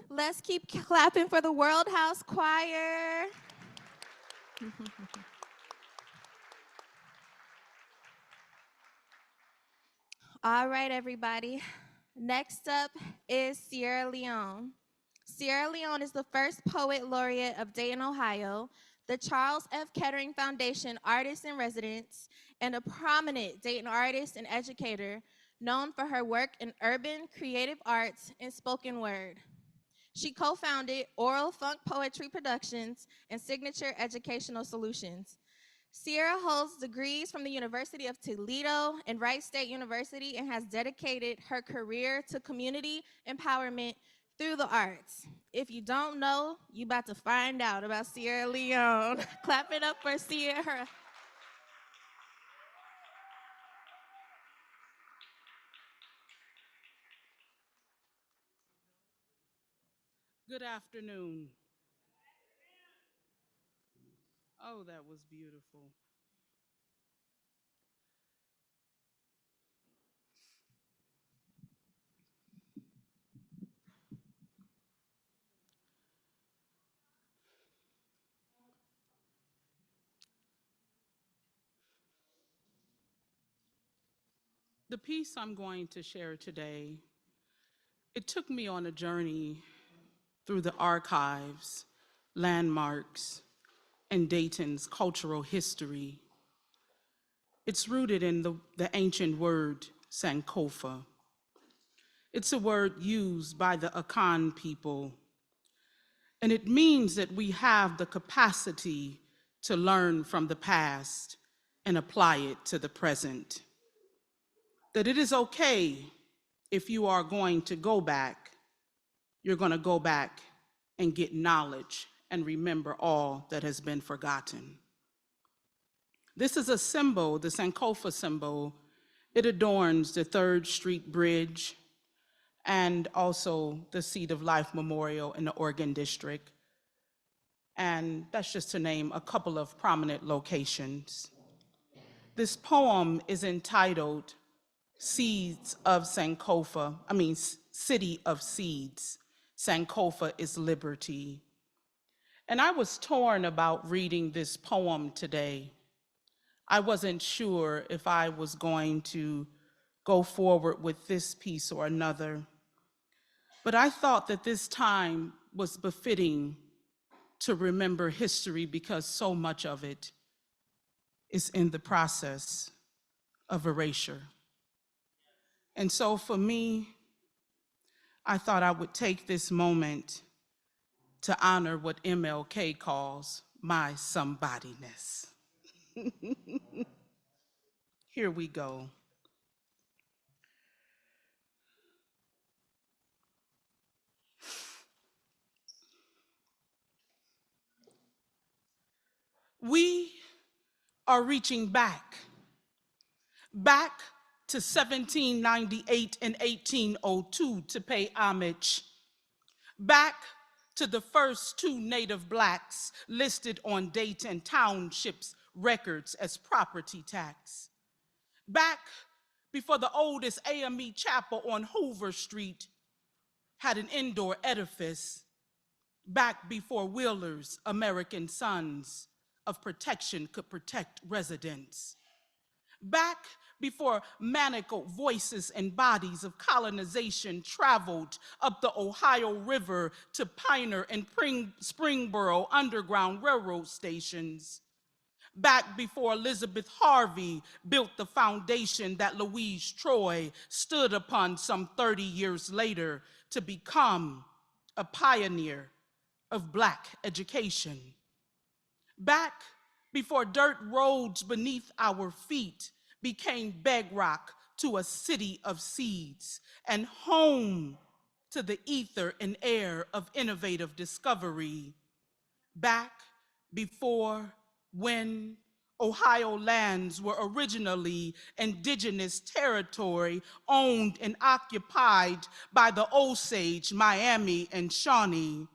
Let's keep clapping for the World House Choir. All right, everybody. Next up is Sierra Leone. Sierra Leone is the first poet laureate of Dayton, Ohio, the Charles F. Kettering Foundation Artist in Residence, and a prominent Dayton artist and educator known for her work in urban creative arts and spoken word. She co-founded Oral Funk Poetry Productions and Signature Educational Solutions. Sierra holds degrees from the University of Toledo and Wright State University and has dedicated her career to community empowerment through the arts. If you don't know, you about to find out about Sierra Leone. Clap it up for Sierra. Good afternoon. Oh, that was beautiful. The piece I'm going to share today, it took me on a journey through the archives, landmarks, and Dayton's cultural history. It's rooted in the ancient word Sankofa. It's a word used by the Akan people, and it means that we have the capacity to learn from the past and apply it to the present. That it is okay if you are going to go back, you're going to go back and get knowledge and remember all that has been forgotten. This is a symbol, the Sankofa symbol. It adorns the 3rd Street Bridge and also the Seat of Life Memorial in the Oregon District. And that's just to name a couple of prominent locations. This poem is entitled Seeds of Sankofa, City of Seeds. Sankofa is liberty. And I was torn about reading this poem today. I wasn't sure if I was going to go forward with this piece or another. But I thought that this time was befitting to remember history because so much of it is in the process of erasure. And so for me, I thought I would take this moment to honor what MLK calls my somebodyness. Here we go. We are reaching back to 1798 and 1802 to pay homage, back to the first two Native Blacks listed on Dayton Township's records as property tax, back before the oldest AME chapel on Hoover Street had an indoor edifice, back before Wheeler's American Sons of Protection could protect residents, back before manacled voices and bodies of colonization traveled up the Ohio River to Pioneer and Springboro Underground Railroad stations, back before Elizabeth Harvey built the foundation that Louise Troy stood upon some 30 years later to become a pioneer of Black education, back before dirt roads beneath our feet became bedrock to a city of seeds and home to the ether and air of innovative discovery, back before when Ohio lands were originally indigenous territory owned and occupied by the Osage, Miami, and Shawnee.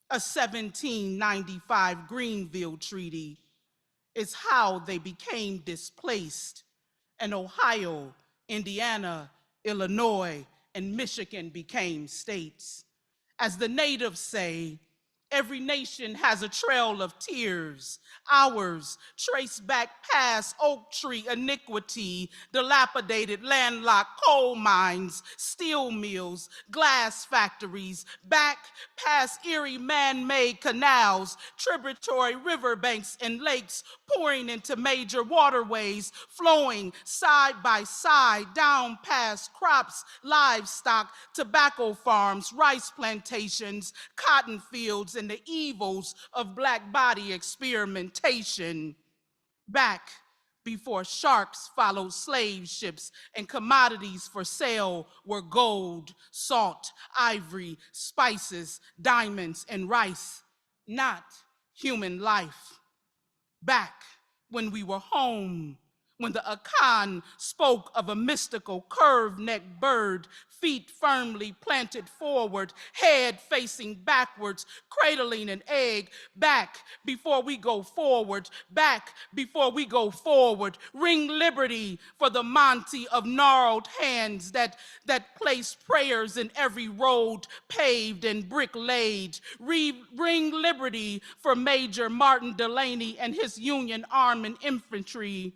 A 1795 Greenville Treaty is how they became displaced, and Ohio, Indiana, Illinois, and Michigan became states. As the natives say, every nation has a trail of tears. Ours trace back past oak tree iniquity, dilapidated landlocked coal mines, steel mills, glass factories, back past eerie man-made canals, tributary riverbanks and lakes pouring into major waterways, flowing side by side down past crops, livestock, tobacco farms, rice plantations, cotton fields, and the evils of Black body experimentation, back before sharks followed slave ships and commodities for sale were gold, salt, ivory, spices, diamonds, and rice, not human life. Back when we were home, when the Akan spoke of a mystical curved-necked bird, feet firmly planted forward, head facing backwards, cradling an egg, back before we go forward, back before we go forward. Ring liberty for the Monty of gnarled hands that placed prayers in every road paved and brick laid. Ring liberty for Major Martin Delaney and his Union Army and Infantry,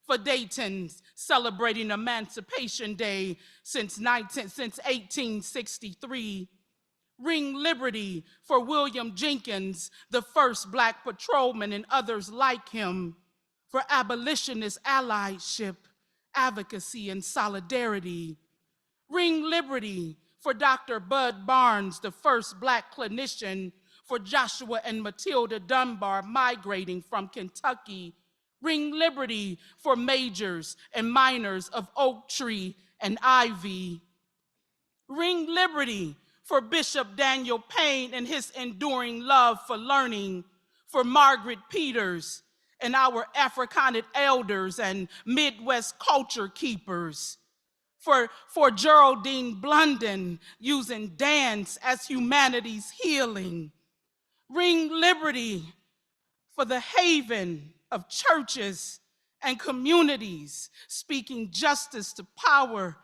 for Dayton's celebrating Emancipation Day since 1863. Ring liberty for William Jenkins, the first Black patrolman, and others like him, for abolitionist allyship, advocacy, and solidarity. Ring liberty for Dr. Bud Barnes, the first Black clinician, for Joshua and Matilda Dunbar migrating from Kentucky. Ring liberty for majors and minors of Oak Tree and Ivy. Ring liberty for Bishop Daniel Payne and his enduring love for learning, for Margaret Peters and our Afrikaner elders and Midwest culture keepers, for Geraldine Blunden using dance as humanity's healing. Ring liberty for the haven of churches and communities speaking justice to power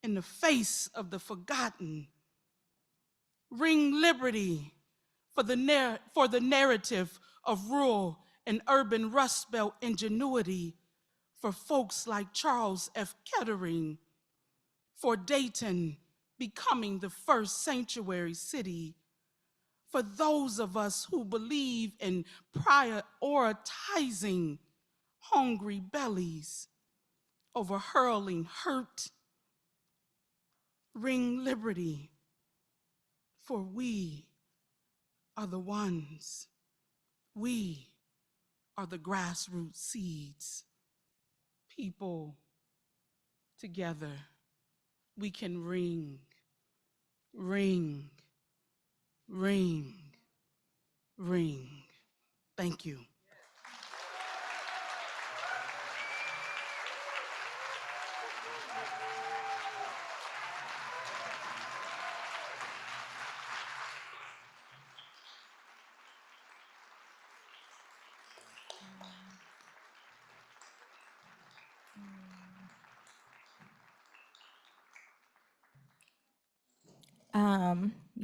in the face of the forgotten. Ring liberty for the narrative of rural and urban Rust Belt ingenuity for folks like Charles F. Kettering, for Dayton becoming the first sanctuary city, for those of us who believe in prioritizing hungry bellies over hurling hurt. Ring liberty, for we are the ones. We are the grassroots seeds. People, together, we can ring, ring, ring, ring. Thank you.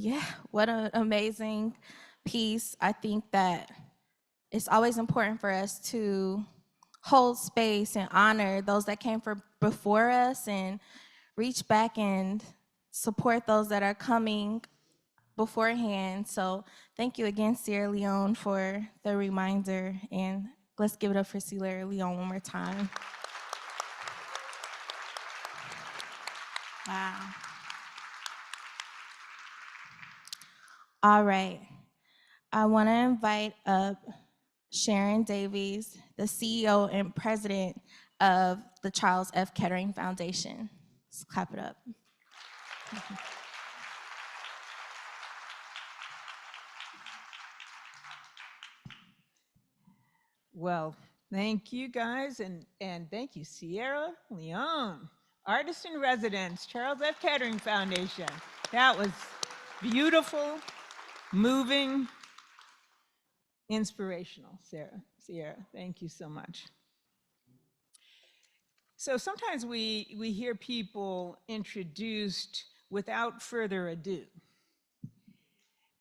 Yeah, what an amazing piece. I think that it's always important for us to hold space and honor those that came before us and reach back and support those that are coming beforehand. So thank you again, Sierra Leone, for the reminder. And let's give it up for Sierra Leone one more time. Wow. All right. I want to invite up Sharon Davies, the CEO and president of the Charles F. Kettering Foundation. Let's clap it up. Well, thank you guys, and thank you, Sierra Leone, Artist in Residence, Charles F. Kettering Foundation. That was beautiful, moving, inspirational, Sierra, thank you so much. So sometimes we hear people introduced without further ado.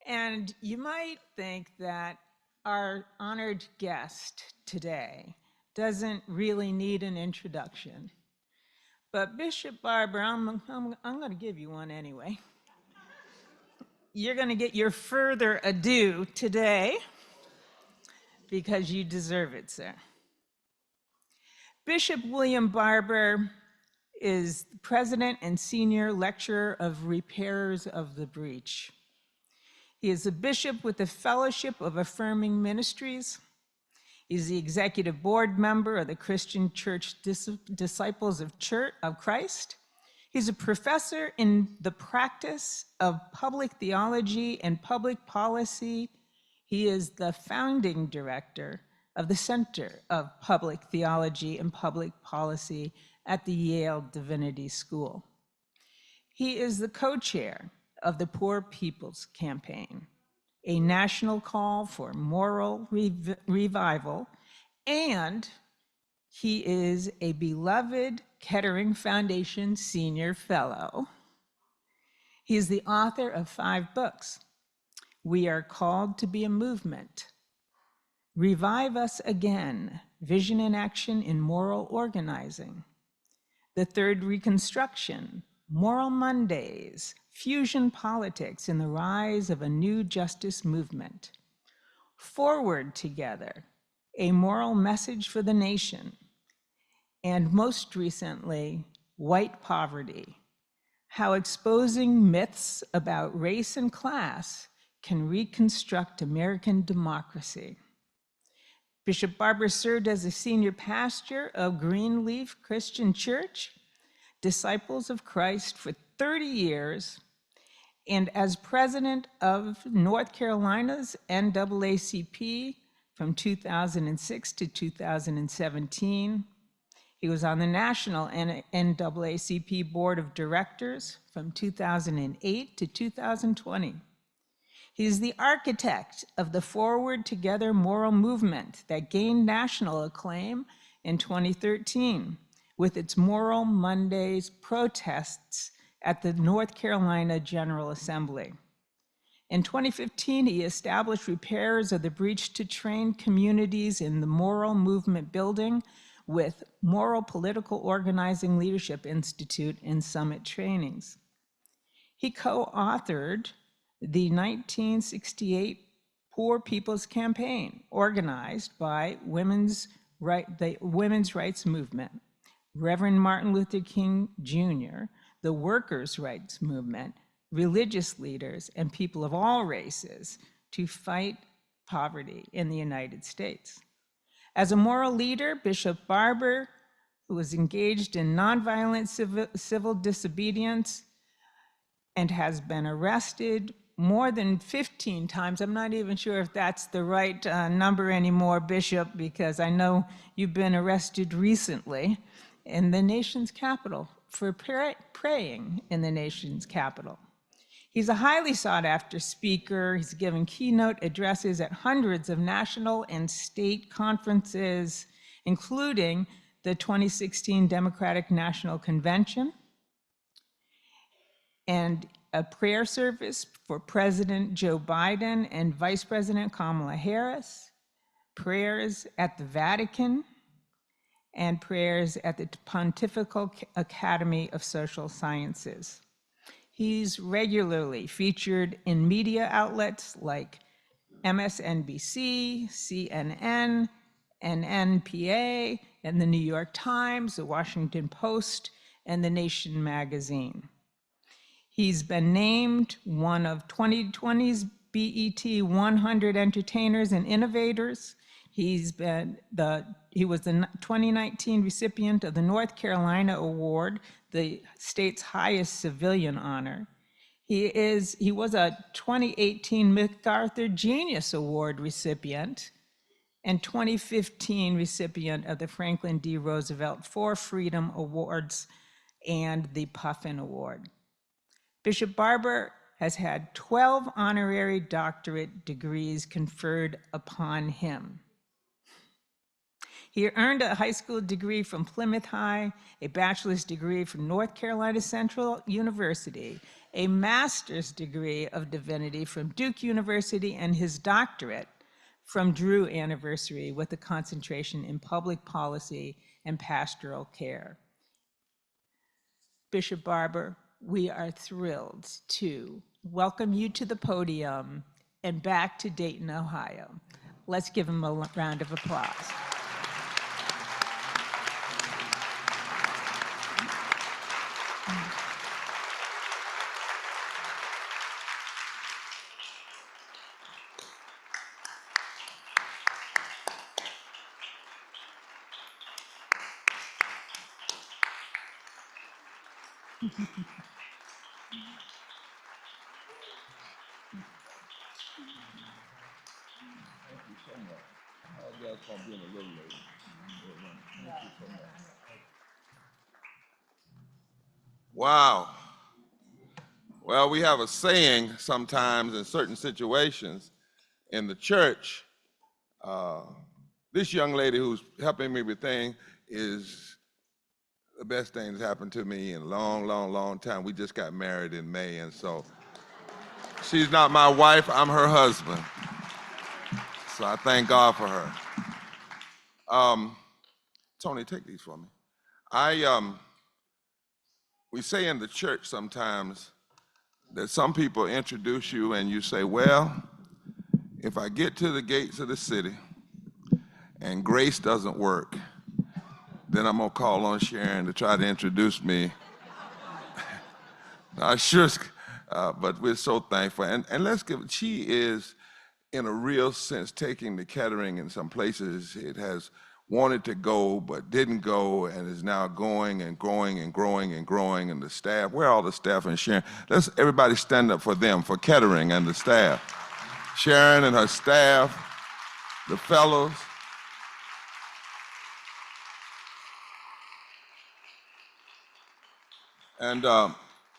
And you might think that our honored guest today doesn't really need an introduction. But Bishop Barber, I'm going to give you one anyway. You're going to get your further ado today because you deserve it, sir. Bishop William Barber is president and senior lecturer of Repairers of the Breach. He is a bishop with the Fellowship of Affirming Ministries. He's the executive board member of the Christian Church Disciples of Christ. He's a professor in the practice of public theology and public policy. He is the founding director of the Center of Public Theology and Public Policy at the Yale Divinity School. He is the co-chair of the Poor People's Campaign, a national call for moral revival, and he is a beloved Kettering Foundation Senior Fellow. He is the author of 5 books. We Are Called to Be a Movement, Revive Us Again, Vision and Action in Moral Organizing, The Third Reconstruction, Moral Mondays, Fusion Politics in the Rise of a New Justice Movement, Forward Together, A Moral Message for the Nation, and most recently, White Poverty, How Exposing Myths about Race and Class Can Reconstruct American Democracy. Bishop Barber served as a senior pastor of Greenleaf Christian Church, Disciples of Christ, for 30 years, and as president of North Carolina's NAACP from 2006 to 2017. He was on the national NAACP Board of Directors from 2008 to 2020. He is the architect of the Forward Together moral movement that gained national acclaim in 2013 with its Moral Mondays protests at the North Carolina General Assembly. In 2015, he established Repairers of the Breach to train communities in the Moral Movement Building with Moral Political Organizing Leadership Institute in Summit Trainings. He co-authored the 1968 Poor People's Campaign, organized by the Women's Rights Movement, Reverend Martin Luther King Jr., the Workers' Rights Movement, religious leaders, and people of all races to fight poverty in the United States. As a moral leader, Bishop Barber, who was engaged in nonviolent civil disobedience and has been arrested more than 15 times. I'm not even sure if that's the right number anymore, Bishop, because I know you've been arrested recently in the nation's capital for praying in the nation's capital. He's a highly sought after speaker. He's given keynote addresses at hundreds of national and state conferences, including the 2016 Democratic National Convention and a prayer service for President Joe Biden and Vice President Kamala Harris, prayers at the Vatican, and prayers at the Pontifical Academy of Social Sciences. He's regularly featured in media outlets like MSNBC, CNN, and NPA, and the New York Times, the Washington Post, and The Nation magazine. He's been named one of 2020's BET 100 Entertainers and Innovators. He was the 2019 recipient of the North Carolina Award, the state's highest civilian honor. He was a 2018 MacArthur Genius Award recipient and 2015 recipient of the Franklin D. Roosevelt for Freedom Awards and the Puffin Award. Bishop Barber has had 12 honorary doctorate degrees conferred upon him. He earned a high school degree from Plymouth High, a bachelor's degree from North Carolina Central University, a master's degree of divinity from Duke University, and his doctorate from Drew University with a concentration in public policy and pastoral care. Bishop Barber, we are thrilled to welcome you to the podium and back to Dayton, Ohio. Let's give him a round of applause. Wow. Well, we have a saying sometimes in certain situations in the church. This young lady who's helping me with things is the best thing that's happened to me in a long, long, long time. We just got married in May, and so she's not my wife, I'm her husband. So I thank God for her. Tony, take these for me. We say in the church sometimes that some people introduce you and you say, well, if I get to the gates of the city and grace doesn't work, then I'm gonna call on Sharon to try to introduce me. But we're so thankful. And let's she is, in a real sense, taking the Kettering in some places it has wanted to go but didn't go, and is now going and growing and growing and growing. And the staff, where are all the staff and Sharon? Let's everybody stand up for them, for Kettering and the staff. Sharon and her staff, the fellows. And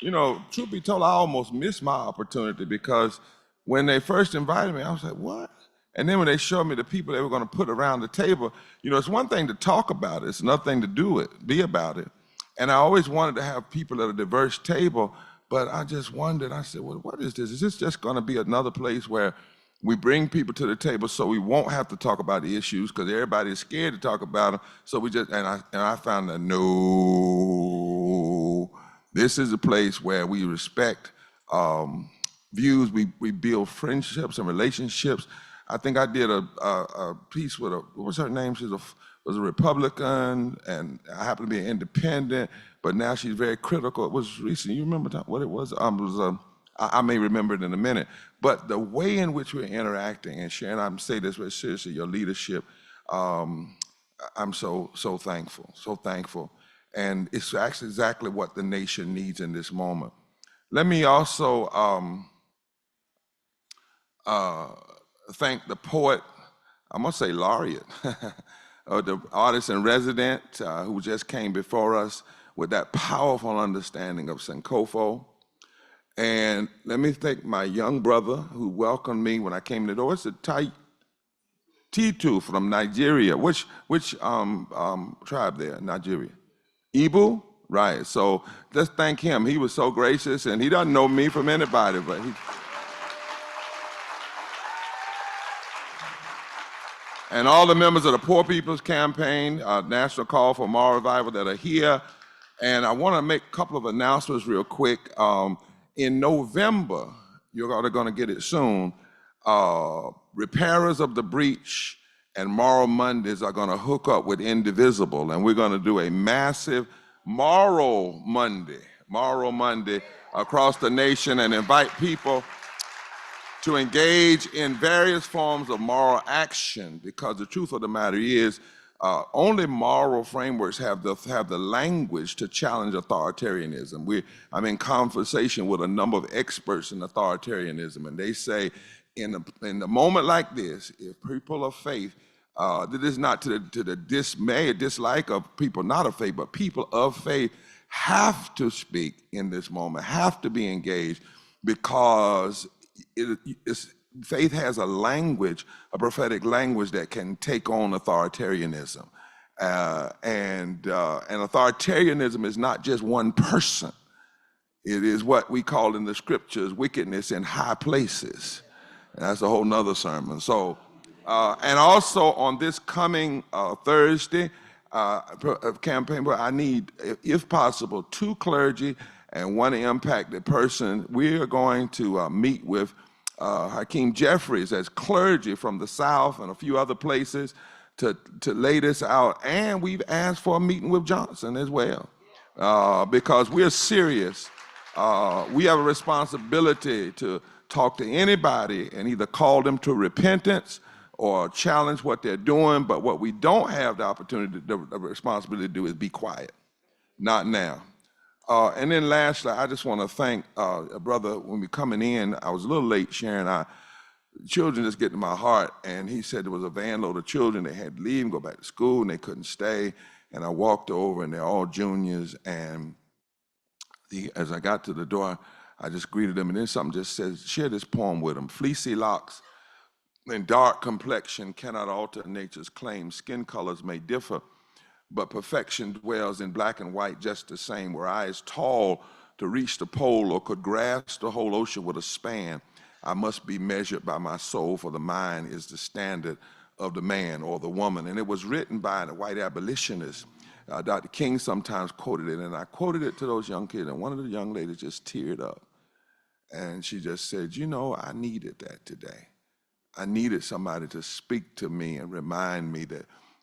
you know, truth be told, I almost missed my opportunity because when they first invited me, I was like, what? And then when they showed me the people they were going to put around the table, you know, it's one thing to talk about it, it's another thing to do it, be about it. And I always wanted to have people at a diverse table, but I just wondered, I said, well, what is this? Is this just going to be another place where we bring people to the table so we won't have to talk about the issues because everybody is scared to talk about them? So we just, and I found that no, this is a place where we respect views, we build friendships and relationships. I think I did a piece with what was her name? She was a Republican, and I happen to be an independent, but now she's very critical. It was recent. You remember what it was? I may remember it in a minute. But the way in which we're interacting, and Sharon, I'm saying this very seriously, your leadership, I'm so thankful. And it's actually exactly what the nation needs in this moment. Let me also thank the poet, I'm gonna say laureate, or the artist in resident who just came before us with that powerful understanding of Sankofa. And let me thank my young brother who welcomed me when I came to the door. It's a Titu from Nigeria. Which tribe there, Nigeria? Igbo? Right, so let's thank him. He was so gracious, and he doesn't know me from anybody, but he. And all the members of the Poor People's Campaign, National Call for Moral Revival that are here. And I want to make a couple of announcements real quick. In November, you're all going to get it soon, Repairers of the Breach and Moral Mondays are going to hook up with Indivisible, and we're going to do a massive Moral Monday across the nation and invite people to engage in various forms of moral action, because the truth of the matter is only moral frameworks have the language to challenge authoritarianism. I'm in conversation with a number of experts in authoritarianism, and they say in a moment like this, if people of faith, this is not to the dismay or dislike of people not of faith, but people of faith have to speak in this moment, have to be engaged, because faith has a language, a prophetic language that can take on authoritarianism. And authoritarianism is not just one person. It is what we call in the scriptures wickedness in high places. And that's a whole nother sermon. So, and also on this coming Thursday campaign, I need, if possible, 2 clergy and 1 impacted person. We are going to meet with Hakeem Jeffries as clergy from the South and a few other places to lay this out. And we've asked for a meeting with Johnson as well, because we're serious. We have a responsibility to talk to anybody and either call them to repentance or challenge what they're doing. But what we don't have the opportunity, the responsibility to do is be quiet. Not now. And then lastly, I just want to thank a brother. When we coming in, I was a little late, Sharon. Children just get to my heart, and he said there was a van load of children. They had to leave and go back to school, and they couldn't stay. And I walked over, and they're all juniors. And as I got to the door, I just greeted them, and then something just says, share this poem with them. Fleecy locks and dark complexion cannot alter nature's claim. Skin colors may differ, but perfection dwells in black and white just the same. Were I as tall to reach the pole or could grasp the whole ocean with a span, I must be measured by my soul, for the mind is the standard of the man or the woman. And it was written by a white abolitionist. Dr. King sometimes quoted it, and I quoted it to those young kids, and one of the young ladies just teared up. And she just said, you know, I needed that today. I needed somebody to speak to me and remind me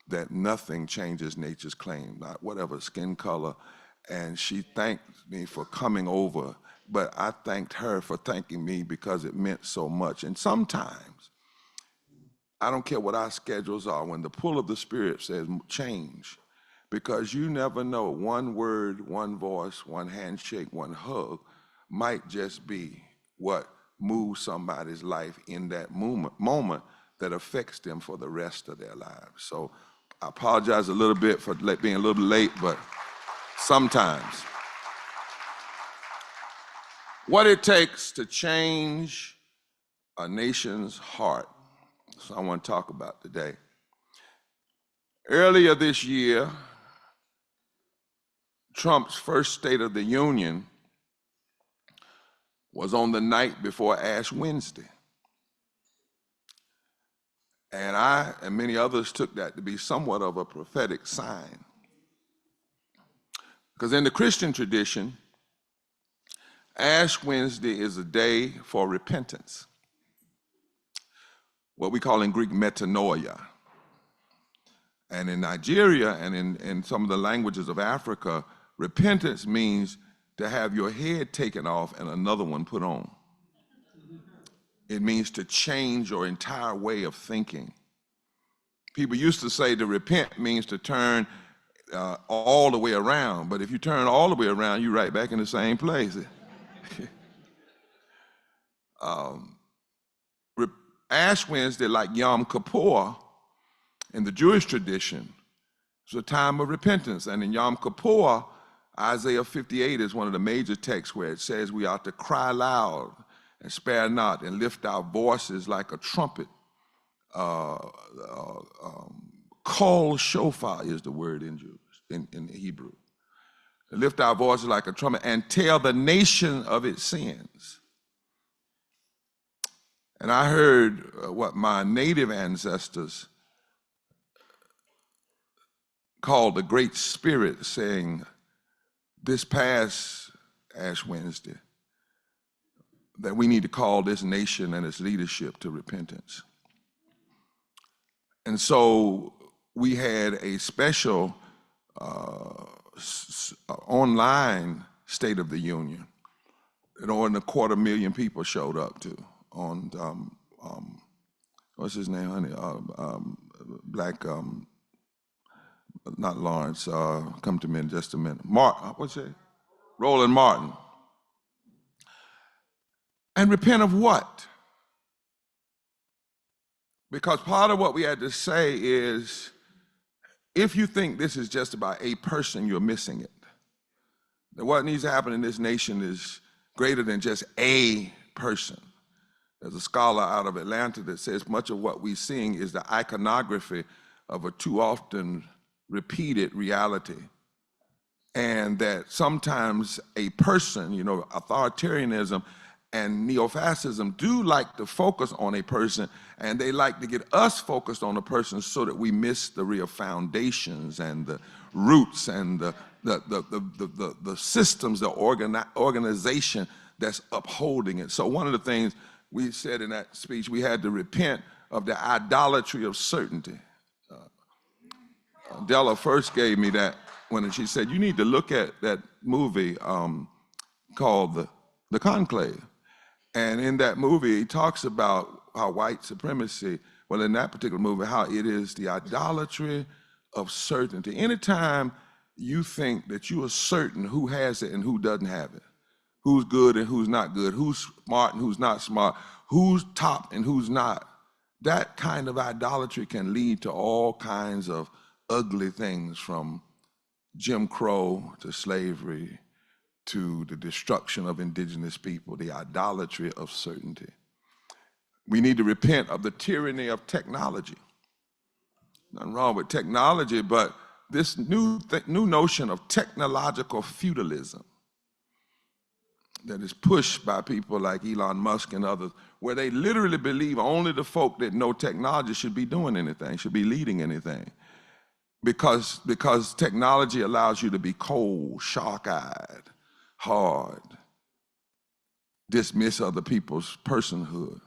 that nothing changes nature's claim, not whatever skin color. And she thanked me for coming over, but I thanked her for thanking me because it meant so much. And sometimes, I don't care what our schedules are, when the pull of the Spirit says change, because you never know, one word, one voice, one handshake, one hug might just be what moves somebody's life in that moment that affects them for the rest of their lives. So I apologize a little bit for being a little bit late, but sometimes. What it takes to change a nation's heart So I want to talk about today. Earlier this year, Trump's first State of the Union was on the night before Ash Wednesday. And I and many others took that to be somewhat of a prophetic sign. Because in the Christian tradition, Ash Wednesday is a day for repentance, what we call in Greek metanoia. And in Nigeria and in some of the languages of Africa, repentance means to have your head taken off and another one put on. It means to change your entire way of thinking. People used to say to repent means to turn all the way around, but if you turn all the way around, you're right back in the same place. Ash Wednesday, like Yom Kippur, in the Jewish tradition, is a time of repentance. And in Yom Kippur, Isaiah 58 is one of the major texts where it says we ought to cry loud and spare not and lift our voices like a trumpet. Kol shofar is the word in Hebrew. Lift our voices like a trumpet and tell the nation of its sins. And I heard what my native ancestors called the Great Spirit saying this past Ash Wednesday that we need to call this nation and its leadership to repentance. And so we had a special online State of the Union that more than 250,000 people showed up to on, what's his name, honey? Black, not Lawrence, come to me in just a minute. What's it? Roland Martin. And repent of what? Because part of what we had to say is, if you think this is just about a person, you're missing it. That what needs to happen in this nation is greater than just a person. There's a scholar out of Atlanta that says much of what we're seeing is the iconography of a too often repeated reality. And that sometimes a person, authoritarianism and neo-fascism do like to focus on a person, and they like to get us focused on a person so that we miss the real foundations and the roots and the systems, the organization that's upholding it. So one of the things we said in that speech, we had to repent of the idolatry of certainty. Della first gave me that when she said, you need to look at that movie called The Conclave. And in that movie, he talks about how white supremacy, well, in that particular movie, how it is the idolatry of certainty. Anytime you think that you are certain who has it and who doesn't have it, who's good and who's not good, who's smart and who's not smart, who's top and who's not, that kind of idolatry can lead to all kinds of ugly things, from Jim Crow to slavery to the destruction of indigenous people, the idolatry of certainty. We need to repent of the tyranny of technology. Nothing wrong with technology, but this new notion of technological feudalism that is pushed by people like Elon Musk and others, where they literally believe only the folk that know technology should be doing anything, should be leading anything. Because technology allows you to be cold, shark-eyed, hard, dismiss other people's personhood.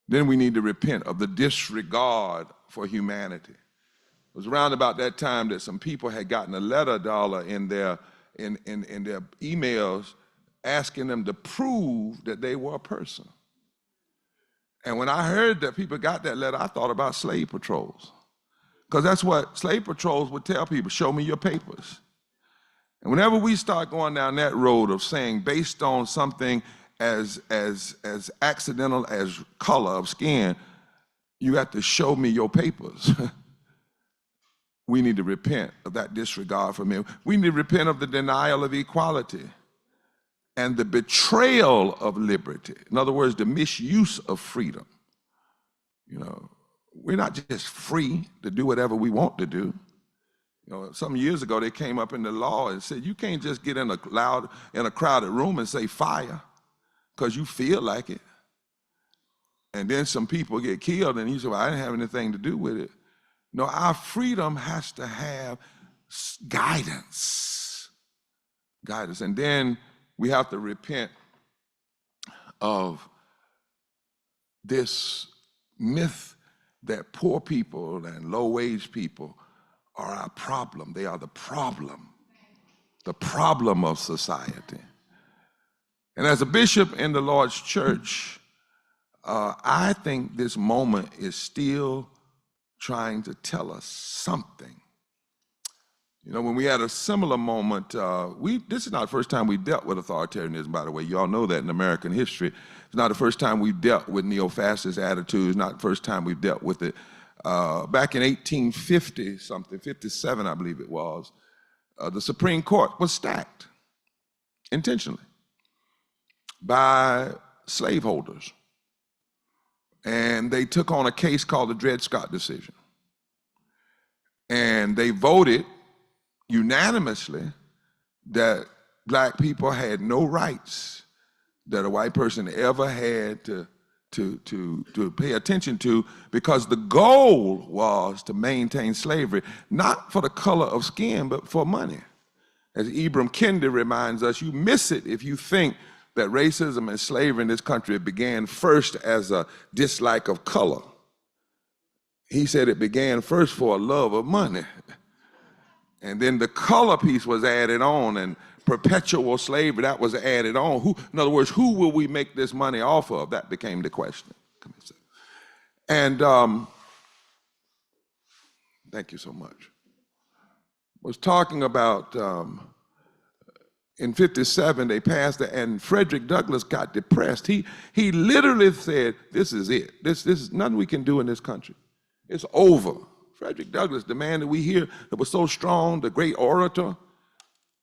Then we need to repent of the disregard for humanity. It was around about that time that some people had gotten a letter, Dollar, in their emails asking them to prove that they were a person. And when I heard that people got that letter, I thought about slave patrols. Because that's what slave patrols would tell people, show me your papers. And whenever we start going down that road of saying based on something as accidental as color of skin, you have to show me your papers. We need to repent of that disregard for men. We need to repent of the denial of equality and the betrayal of liberty. In other words, the misuse of freedom. You know, we're not just free to do whatever we want to do. You know, some years ago they came up in the law and said you can't just get in a crowded room and say fire because you feel like it. And then some people get killed and you say, well, I didn't have anything to do with it. No, our freedom has to have guidance. Guidance. And then we have to repent of this myth that poor people and low-wage people are our problem. They are the problem of society. And as a bishop in the Lord's church, I think this moment is still trying to tell us something. You know, when we had a similar moment, this is not the first time we dealt with authoritarianism, by the way. You all know that in American history. It's not the first time we've dealt with neo-fascist attitudes, not the first time we've dealt with it. Back in 1850-something, 57, I believe it was, the Supreme Court was stacked intentionally by slaveholders. And they took on a case called the Dred Scott decision. And they voted unanimously that black people had no rights that a white person ever had to pay attention to, because the goal was to maintain slavery, not for the color of skin, but for money. As Ibram Kendi reminds us, you miss it if you think that racism and slavery in this country began first as a dislike of color. He said it began first for a love of money. And then the color piece was added on, and perpetual slavery, that was added on. In other words, who will we make this money off of? That became the question. And thank you so much. Was talking about in 57, they passed it, and Frederick Douglass got depressed. He literally said, this is it. This is nothing we can do in this country. It's over. Frederick Douglass, the man that we hear that was so strong, the great orator,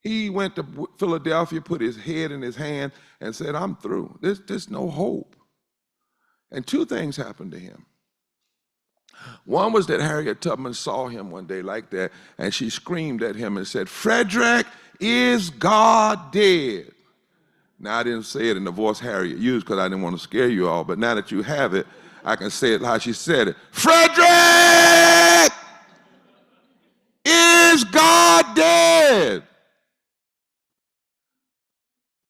he went to Philadelphia, put his head in his hand, and said, I'm through. There's no hope. And two things happened to him. One was that Harriet Tubman saw him one day like that, and she screamed at him and said, Frederick, is God dead? Now, I didn't say it in the voice Harriet used because I didn't want to scare you all, but now that you have it, I can say it how she said it. Frederick, is God dead?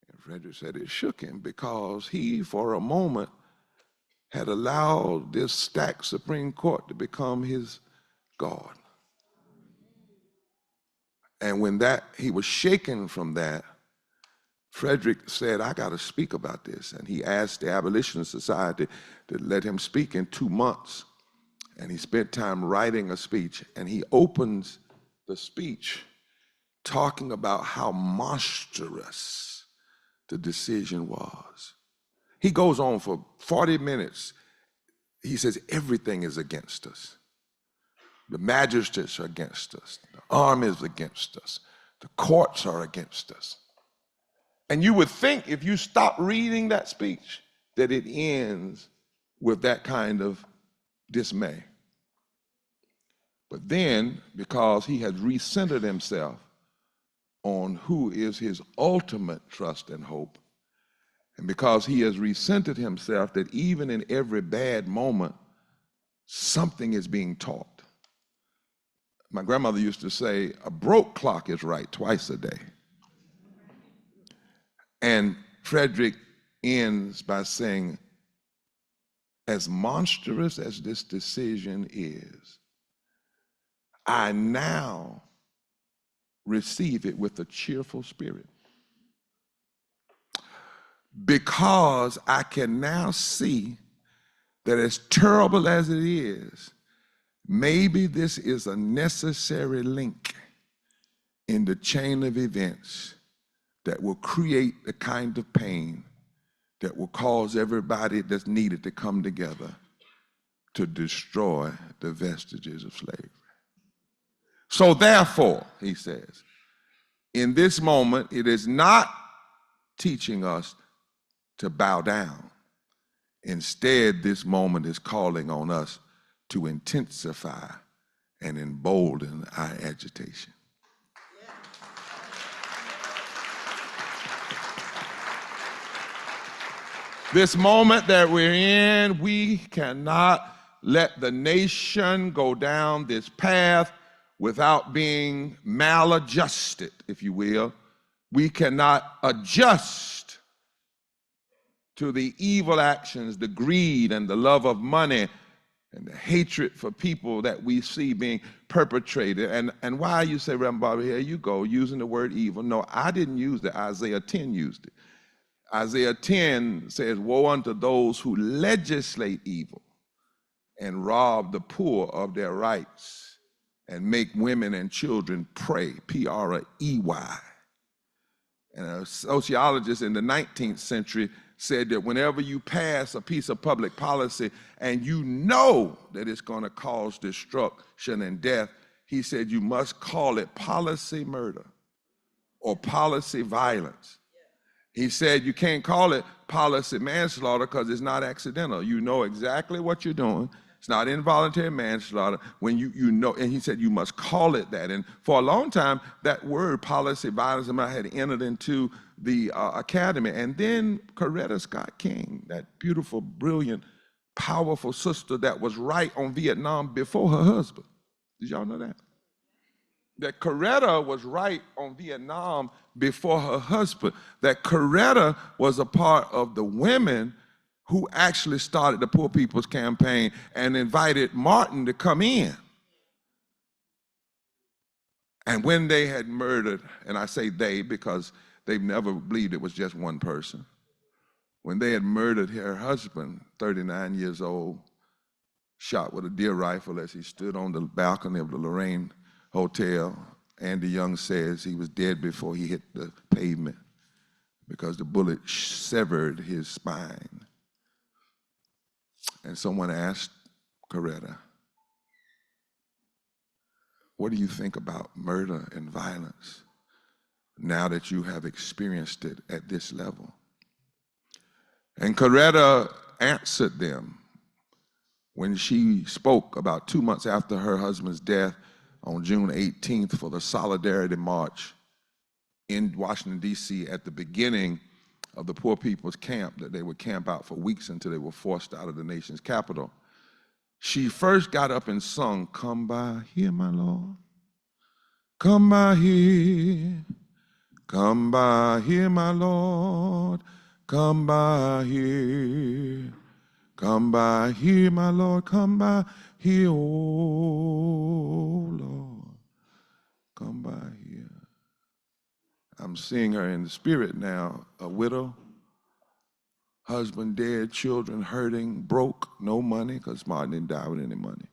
And Frederick said it shook him because he, for a moment, had allowed this stacked Supreme Court to become his God. And when he was shaken from that, Frederick said, I got to speak about this. And he asked the Abolitionist Society to let him speak in 2 months. And he spent time writing a speech. And he opens the speech talking about how monstrous the decision was. He goes on for 40 minutes. He says, everything is against us. The magistrates are against us. The army is against us. The courts are against us. And you would think if you stop reading that speech that it ends with that kind of dismay. But then, because he has recentered himself on who is his ultimate trust and hope, and because he has recentered himself that even in every bad moment, something is being taught. My grandmother used to say, a broke clock is right twice a day. And Frederick ends by saying, as monstrous as this decision is, I now receive it with a cheerful spirit, because I can now see that as terrible as it is, maybe this is a necessary link in the chain of events that will create the kind of pain that will cause everybody that's needed to come together to destroy the vestiges of slavery. So therefore, he says, in this moment, it is not teaching us to bow down. Instead, this moment is calling on us to intensify and embolden our agitation. This moment that we're in, we cannot let the nation go down this path without being maladjusted, if you will. We cannot adjust to the evil actions, the greed and the love of money and the hatred for people that we see being perpetrated. And why you say, Reverend Bobby, here you go, using the word evil. No, I didn't use it. Isaiah 10 used it. Isaiah 10 says, woe unto those who legislate evil and rob the poor of their rights and make women and children pray, P-R-E-Y. And a sociologist in the 19th century said that whenever you pass a piece of public policy and you know that it's going to cause destruction and death, he said you must call it policy murder or policy violence. He said you can't call it policy manslaughter because it's not accidental. You know exactly what you're doing. It's not involuntary manslaughter when you know, and he said you must call it that. And for a long time, that word policy violence had entered into the academy. And then Coretta Scott King, that beautiful, brilliant, powerful sister that was right on Vietnam before her husband. Did y'all know that? That Coretta was right on Vietnam before her husband. That Coretta was a part of the women who actually started the Poor People's Campaign and invited Martin to come in. And when they had murdered, and I say they because they've never believed it was just one person, when they had murdered her husband, 39 years old, shot with a deer rifle as he stood on the balcony of the Lorraine Hotel, Andy Young says he was dead before he hit the pavement because the bullet severed his spine. And someone asked Coretta, what do you think about murder and violence now that you have experienced it at this level? And Coretta answered them when she spoke about 2 months after her husband's death on June 18th for the Solidarity March in Washington, D.C. at the beginning of the Poor People's Camp that they would camp out for weeks until they were forced out of the nation's capital. She first got up and sung, "Come by here, my Lord. Come by here. Come by here, my Lord. Come by here. Come by here, my Lord. Come by here, oh Lord. Come by here." I'm seeing her in the spirit now, a widow, husband dead, children hurting, broke, no money, because Martin didn't die with any money.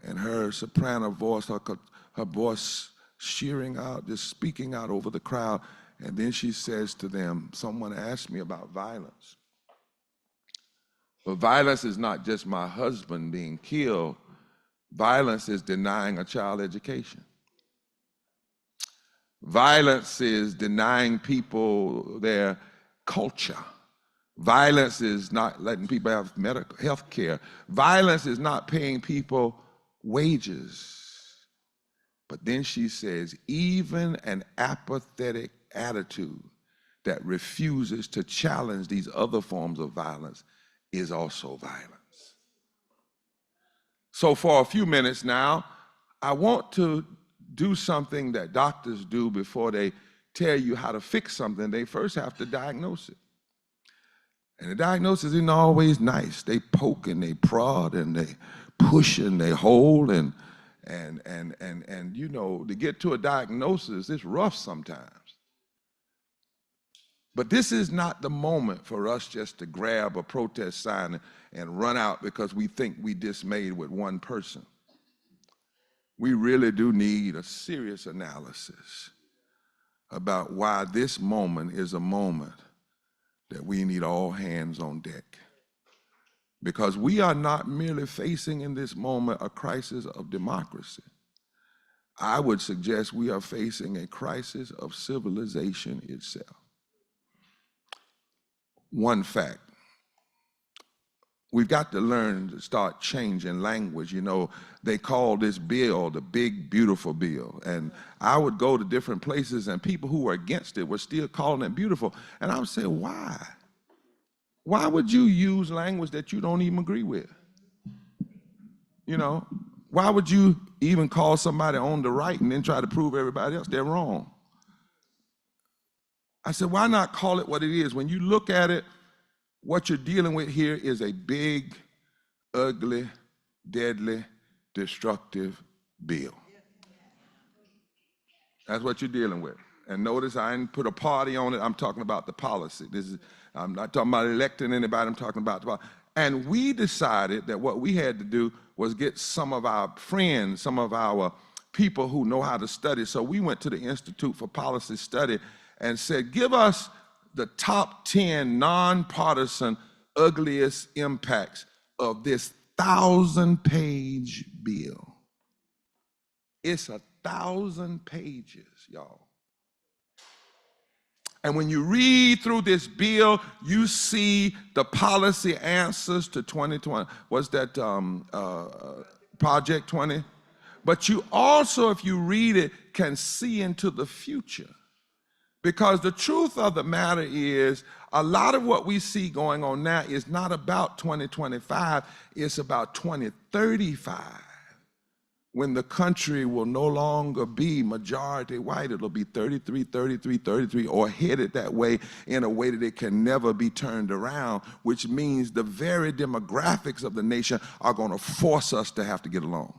And her soprano voice, her voice shearing out, just speaking out over the crowd. And then she says to them, someone asked me about violence. But violence is not just my husband being killed. Violence is denying a child education. Violence is denying people their culture. Violence is not letting people have medical health care. Violence is not paying people wages. But then she says, even an apathetic attitude that refuses to challenge these other forms of violence is also violence. So for a few minutes now, I want to do something that doctors do before they tell you how to fix something. They first have to diagnose it. And the diagnosis isn't always nice. They poke and they prod and they push and they hold and you know, to get to a diagnosis, it's rough sometimes. But this is not the moment for us just to grab a protest sign and run out because we think we dismayed with one person. We really do need a serious analysis about why this moment is a moment that we need all hands on deck. Because we are not merely facing in this moment a crisis of democracy. I would suggest we are facing a crisis of civilization itself. One fact, we've got to learn to start changing language. You know, they call this bill the big, beautiful bill. And I would go to different places and people who were against it were still calling it beautiful. And I would say, why? Why would you use language that you don't even agree with? You know, why would you even call somebody on the right and then try to prove everybody else they're wrong? I said, why not call it what it is? When you look at it, what you're dealing with here is a big, ugly, deadly, destructive bill. That's what you're dealing with. And notice I didn't put a party on it. I'm talking about the policy. I'm not talking about electing anybody. I'm talking about the policy. And we decided that what we had to do was get some of our friends, some of our people who know how to study. So we went to the Institute for Policy Study and said, give us the top 10 nonpartisan ugliest impacts of this 1,000-page bill. It's 1,000 pages, y'all. And when you read through this bill, you see the policy answers to 2020. What's that, Project 20? But you also, if you read it, can see into the future. Because the truth of the matter is, a lot of what we see going on now is not about 2025, it's about 2035. When the country will no longer be majority white, it'll be 33, 33, 33, or headed that way in a way that it can never be turned around, which means the very demographics of the nation are going to force us to have to get along.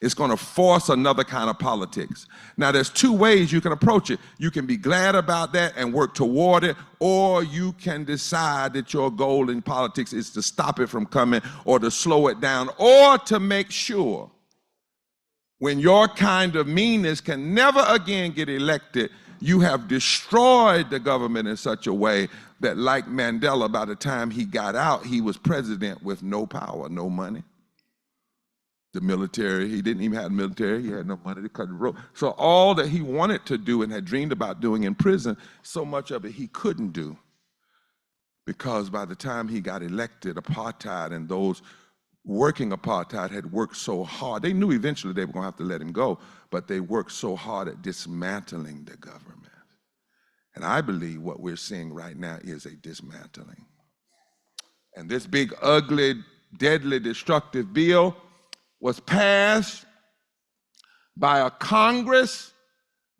It's going to force another kind of politics. Now, there's two ways you can approach it. You can be glad about that and work toward it, or you can decide that your goal in politics is to stop it from coming or to slow it down or to make sure when your kind of meanness can never again get elected, you have destroyed the government in such a way that, like Mandela, by the time he got out, he was president with no power, no money. The military, he didn't even have the military, he had no money to cut the rope. So all that he wanted to do and had dreamed about doing in prison, so much of it he couldn't do. Because by the time he got elected, apartheid and those working apartheid had worked so hard. They knew eventually they were going to have to let him go, but they worked so hard at dismantling the government. And I believe what we're seeing right now is a dismantling. And this big, ugly, deadly, destructive bill was passed by a Congress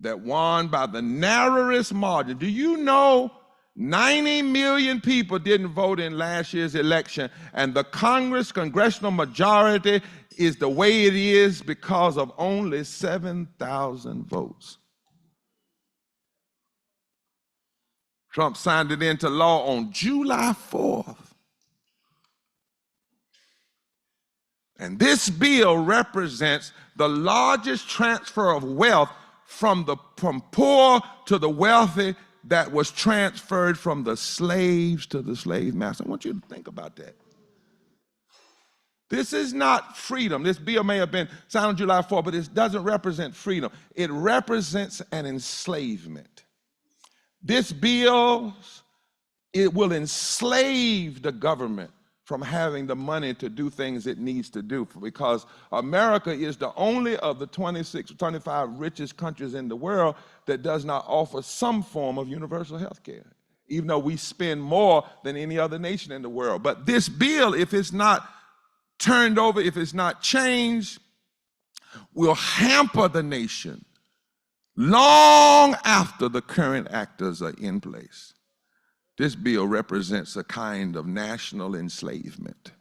that won by the narrowest margin. Do you know 90 million people didn't vote in last year's election, and the congressional majority is the way it is because of only 7,000 votes. Trump signed it into law on July 4th. And this bill represents the largest transfer of wealth from poor to the wealthy that was transferred from the slaves to the slave master. I want you to think about that. This is not freedom. This bill may have been signed on July 4th, but it doesn't represent freedom. It represents an enslavement. This bill, it will enslave the government from having the money to do things it needs to do, because America is the only of the 26 or 25 richest countries in the world that does not offer some form of universal health care, even though we spend more than any other nation in the world. But this bill, if it's not turned over, if it's not changed, will hamper the nation long after the current actors are in place. This bill represents a kind of national enslavement.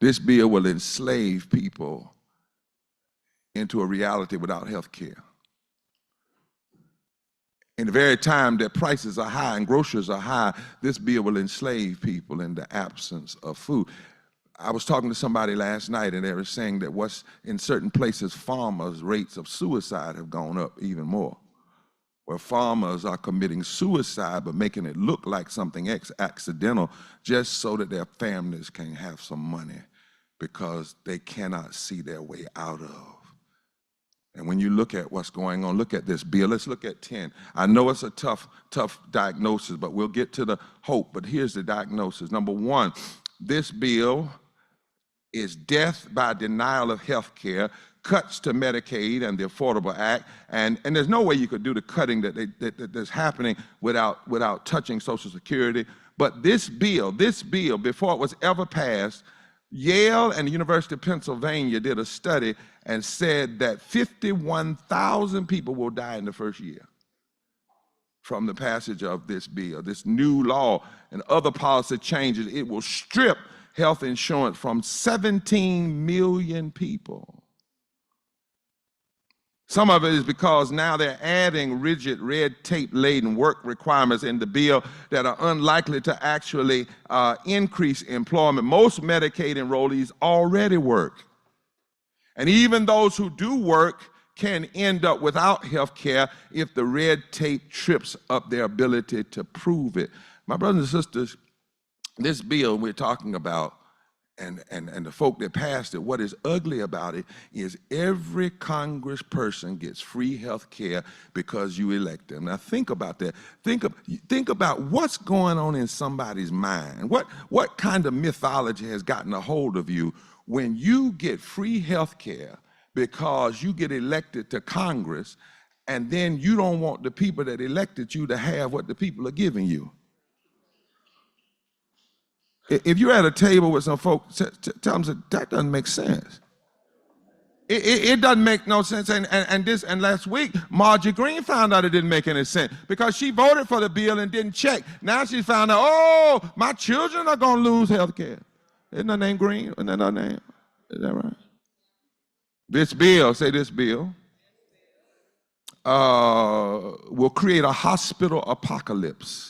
This bill will enslave people into a reality without health care. In the very time that prices are high and groceries are high, this bill will enslave people in the absence of food. I was talking to somebody last night, and they were saying that in certain places, farmers' rates of suicide have gone up even more, where farmers are committing suicide but making it look like something accidental just so that their families can have some money because they cannot see their way out of. And when you look at what's going on, look at this bill. Let's look at 10. I know it's a tough diagnosis, but we'll get to the hope. But here's the diagnosis. Number one, This bill is death by denial of health care, cuts to Medicaid and the Affordable Act, and there's no way you could do the cutting that's happening without touching Social Security. But this bill, before it was ever passed, Yale and the University of Pennsylvania did a study and said that 51,000 people will die in the first year from the passage of this bill, this new law and other policy changes. It will strip health insurance from 17 million people. Some of it is because now they're adding rigid red tape-laden work requirements in the bill that are unlikely to actually increase employment. Most Medicaid enrollees already work. And even those who do work can end up without health care if the red tape trips up their ability to prove it. My brothers and sisters, this bill we're talking about and the folk that passed it, what is ugly about it is every congressperson gets free health care because you elect them. Now think about that. Think about what's going on in somebody's mind. What kind of mythology has gotten a hold of you when you get free health care because you get elected to Congress, and then you don't want the people that elected you to have what the people are giving you? If you're at a table with some folks, tell them that doesn't make sense. It doesn't make no sense. And last week, Marjorie Greene found out it didn't make any sense because she voted for the bill and didn't check. Now she found out, oh, my children are going to lose health care. Isn't her name Green? Isn't that her name? Is that right? This bill, say this bill, will create a hospital apocalypse.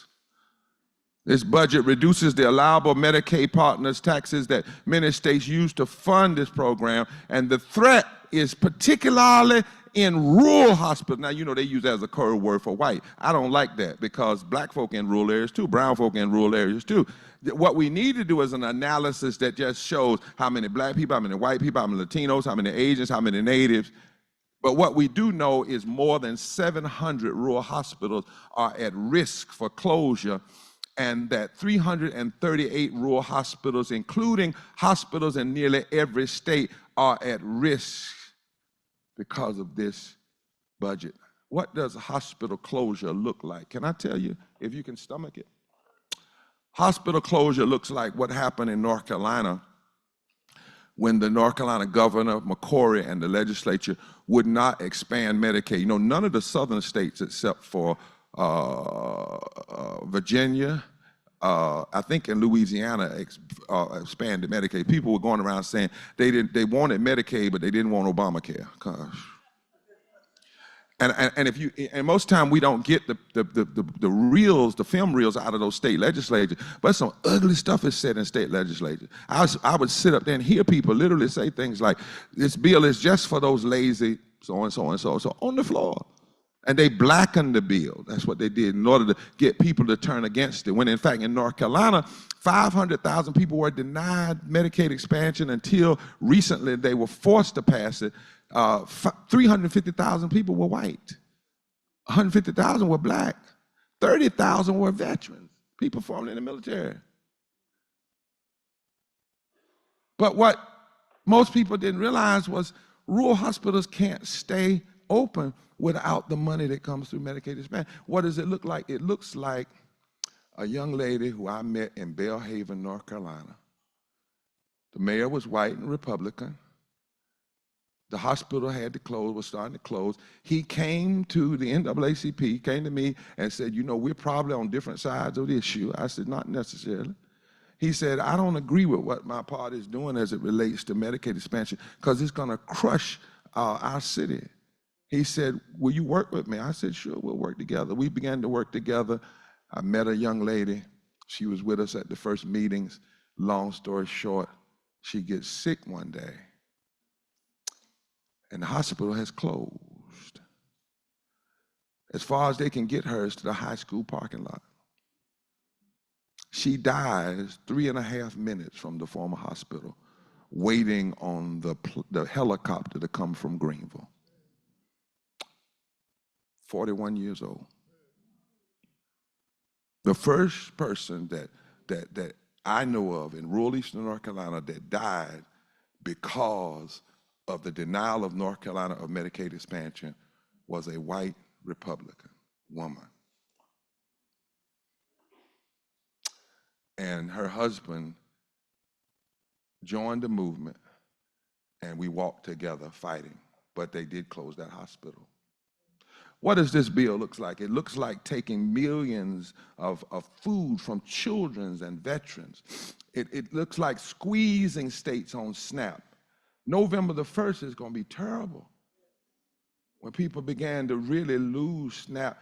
This budget reduces the allowable Medicaid partners' taxes that many states use to fund this program, and the threat is particularly in rural hospitals. Now, you know, they use that as a code word for white. I don't like that because black folk in rural areas too, brown folk in rural areas too. What we need to do is an analysis that just shows how many black people, how many white people, how many Latinos, how many Asians, how many natives. But what we do know is more than 700 rural hospitals are at risk for closure, and that 338 rural hospitals, including hospitals in nearly every state, are at risk because of this budget. What does hospital closure look like? Can I tell you, if you can stomach it? Hospital closure looks like what happened in North Carolina when the North Carolina governor, McCrory, and the legislature would not expand Medicaid. You know, none of the southern states except for Virginia, I think in Louisiana, expanded Medicaid. People were going around saying they wanted Medicaid, but they didn't want Obamacare. Gosh. And most time we don't get the reels, the film reels out of those state legislatures, but some ugly stuff is said in state legislatures. I would sit up there and hear people literally say things like, this bill is just for those lazy, so and so and so, so on the floor. And they blackened the bill. That's what they did in order to get people to turn against it. When in fact in North Carolina, 500,000 people were denied Medicaid expansion until recently they were forced to pass it. 350,000 people were white. 150,000 were black. 30,000 were veterans, people formerly in the military. But what most people didn't realize was rural hospitals can't stay open without the money that comes through Medicaid expansion. What does it look like? It looks like a young lady who I met in Belhaven, North Carolina. The mayor was white and Republican. The hospital had to close, was starting to close. He came to the NAACP, he came to me and said, you know, we're probably on different sides of the issue. I said, not necessarily. He said, I don't agree with what my party is doing as it relates to Medicaid expansion because it's going to crush our city. He said, will you work with me? I said, sure, we'll work together. We began to work together. I met a young lady. She was with us at the first meetings. Long story short, she gets sick one day, and the hospital has closed. As far as they can get her is to the high school parking lot. She dies 3.5 minutes from the former hospital, waiting on the helicopter to come from Greenville. 41 years old. The first person that I know of in rural eastern North Carolina that died because of the denial of North Carolina of Medicaid expansion was a white Republican woman. And her husband joined the movement, and we walked together fighting, but they did close that hospital. What does this bill look like? It looks like taking millions of food from children and veterans. It looks like squeezing states on SNAP. November the 1st is going to be terrible when people began to really lose SNAP.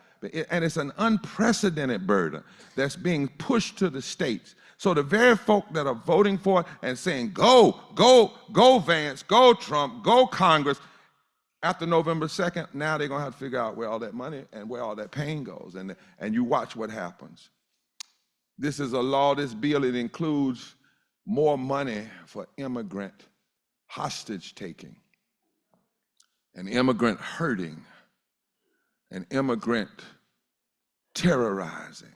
And it's an unprecedented burden that's being pushed to the states. So the very folk that are voting for it and saying, go, go, go Vance, go Trump, go Congress, after November 2nd, now they're going to have to figure out where all that money and where all that pain goes. And you watch what happens. This is a law, this bill, it includes more money for immigrant hostage taking, an immigrant hurting, an immigrant terrorizing.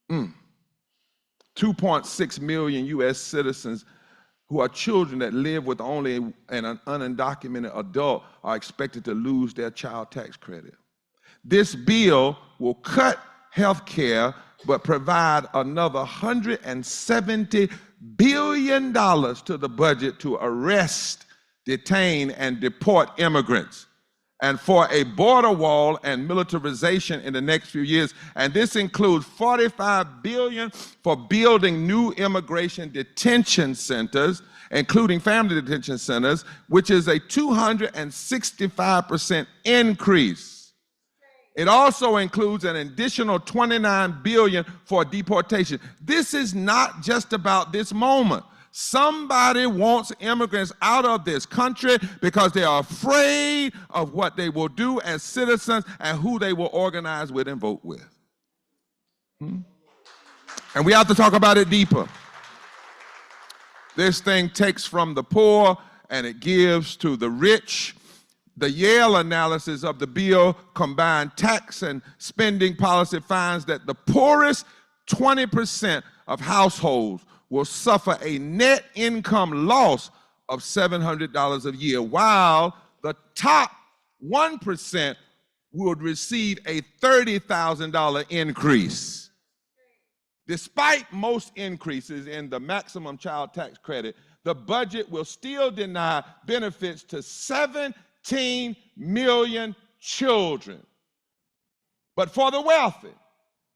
2.6 million U.S. citizens who are children that live with only an undocumented adult are expected to lose their child tax credit. This bill will cut health care but provide another $170 billion to the budget to arrest, detain, and deport immigrants, and for a border wall and militarization in the next few years. And this includes $45 billion for building new immigration detention centers, including family detention centers, which is a 265% increase. It also includes an additional $29 billion for deportation. This is not just about this moment. Somebody wants immigrants out of this country because they are afraid of what they will do as citizens and who they will organize with and vote with. And we have to talk about it deeper. This thing takes from the poor and it gives to the rich. The Yale analysis of the bill combined tax and spending policy finds that the poorest 20% of households will suffer a net income loss of $700 a year, while the top 1% would receive a $30,000 increase. Despite most increases in the maximum child tax credit, the budget will still deny benefits to 17 million children. But for the wealthy,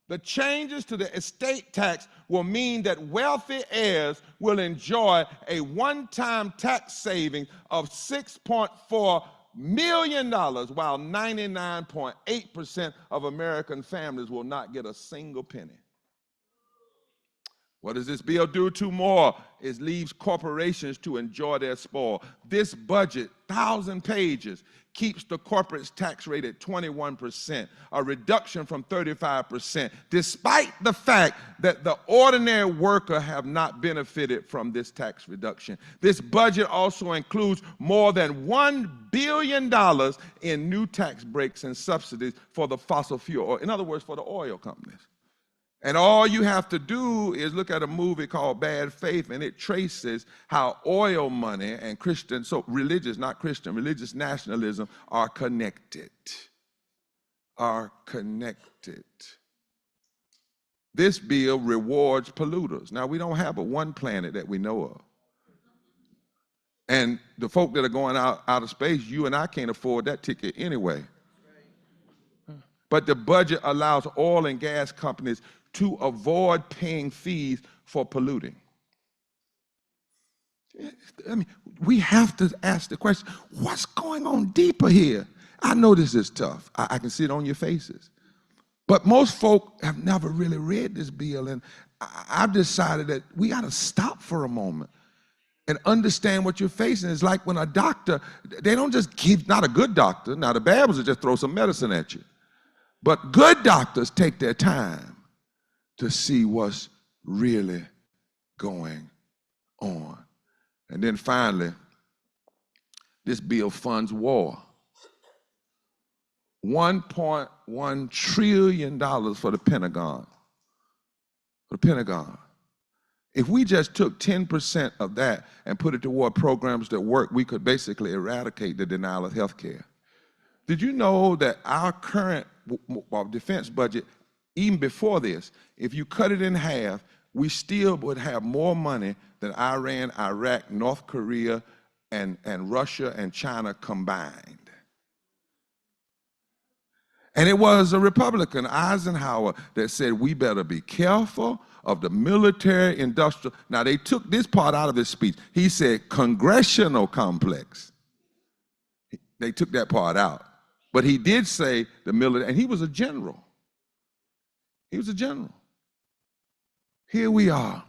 the changes to the estate tax will mean that wealthy heirs will enjoy a one-time tax saving of $6.4 million, while 99.8% of American families will not get a single penny. What does this bill do? Two more. It leaves corporations to enjoy their spoil. This budget, 1,000 pages, keeps the corporate tax rate at 21%, a reduction from 35%, despite the fact that the ordinary worker have not benefited from this tax reduction. This budget also includes more than $1 billion in new tax breaks and subsidies for the fossil fuel, or in other words, for the oil companies. And all you have to do is look at a movie called Bad Faith, and it traces how oil money and Christian, so religious, not Christian, religious nationalism are connected. This bill rewards polluters. Now, we don't have but one planet that we know of. And the folk that are going out of space, you and I can't afford that ticket anyway. But the budget allows oil and gas companies to avoid paying fees for polluting. I mean, we have to ask the question, what's going on deeper here? I know this is tough. I can see it on your faces. But most folk have never really read this bill, and I've decided that we got to stop for a moment and understand what you're facing. It's like when a doctor, they don't just give, not a good doctor, now the bad ones will just throw some medicine at you. But good doctors take their time to see what's really going on. And then finally, this bill funds war. $1.1 trillion for the Pentagon. the Pentagon. If we just took 10% of that and put it toward programs that work, we could basically eradicate the denial of health care. Did you know that our current defense budget, even before this, if you cut it in half, we still would have more money than Iran, Iraq, North Korea, and Russia and China combined. And it was a Republican, Eisenhower, that said we better be careful of the military industrial. Now they took this part out of his speech. He said congressional complex. They took that part out. But he did say the military, and he was a general. He was a general. Here we are.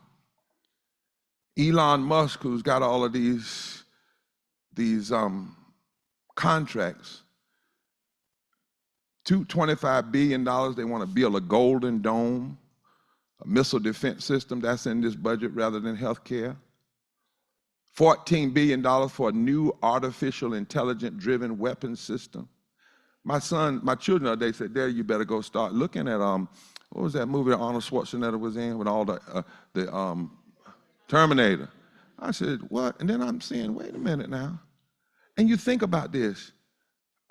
Elon Musk, who's got all of these contracts, $25 billion, they want to build a golden dome, a missile defense system that's in this budget rather than health care. $14 billion for a new artificial intelligence-driven weapons system. My children, they said, Dad, you better go start looking at, what was that movie that Arnold Schwarzenegger was in with all the Terminator? I said, what? And then I'm saying, wait a minute now. And you think about this.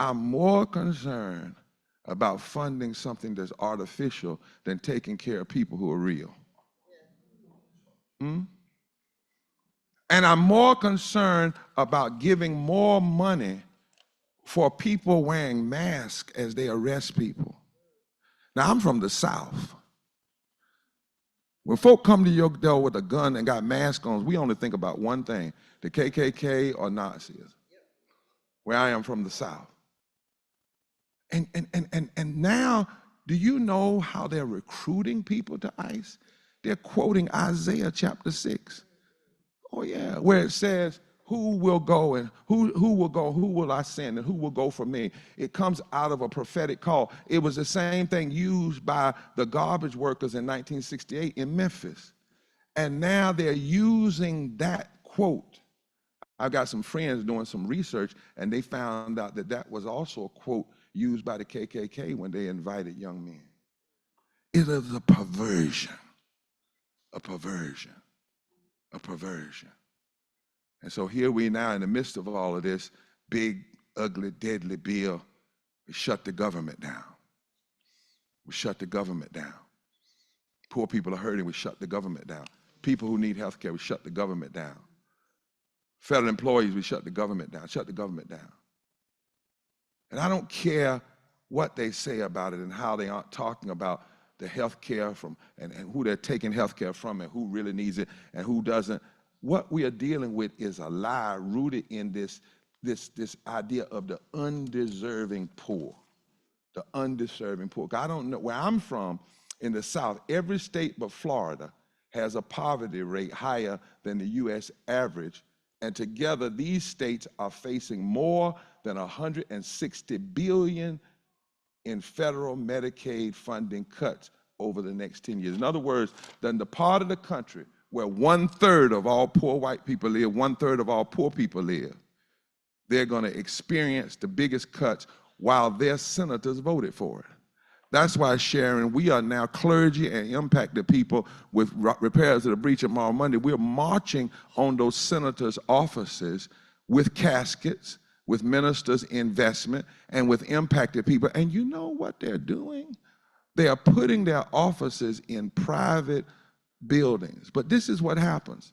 I'm more concerned about funding something that's artificial than taking care of people who are real. And I'm more concerned about giving more money for people wearing masks as they arrest people. Now, I'm from the South. When folk come to your door with a gun and got masks on, we only think about one thing, the KKK or Nazis, where I am from the South. And now, do you know how they're recruiting people to ICE? They're quoting Isaiah chapter 6. Oh yeah, where it says, who will go and who will go, who will I send and who will go for me? It comes out of a prophetic call. It was the same thing used by the garbage workers in 1968 in Memphis. And now they're using that quote. I've got some friends doing some research and they found out that that was also a quote used by the KKK when they invited young men. It is a perversion, a perversion, a perversion. And so here we now in the midst of all of this big, ugly, deadly bill, we shut the government down. We shut the government down. Poor people are hurting, we shut the government down. People who need health care, we shut the government down. Federal employees, we shut the government down, shut the government down. And I don't care what they say about it and how they aren't talking about the health care from and who they're taking health care from and who really needs it and who doesn't. What we are dealing with is a lie rooted in this idea of the undeserving poor, the undeserving poor. I don't know, where I'm from in the South, every state but Florida has a poverty rate higher than the U.S. average. And together, these states are facing more than $160 billion in federal Medicaid funding cuts over the next 10 years. In other words, then the part of the country where 1/3 of all poor white people live, 1/3 of all poor people live, they're going to experience the biggest cuts while their senators voted for it. That's why, Sharon, we are now clergy and impacted people with repairs of the breach of Moral Monday. We're marching on those senators' offices with caskets, with ministers' investment, and with impacted people. And you know what they're doing? They are putting their offices in private buildings. But this is what happens.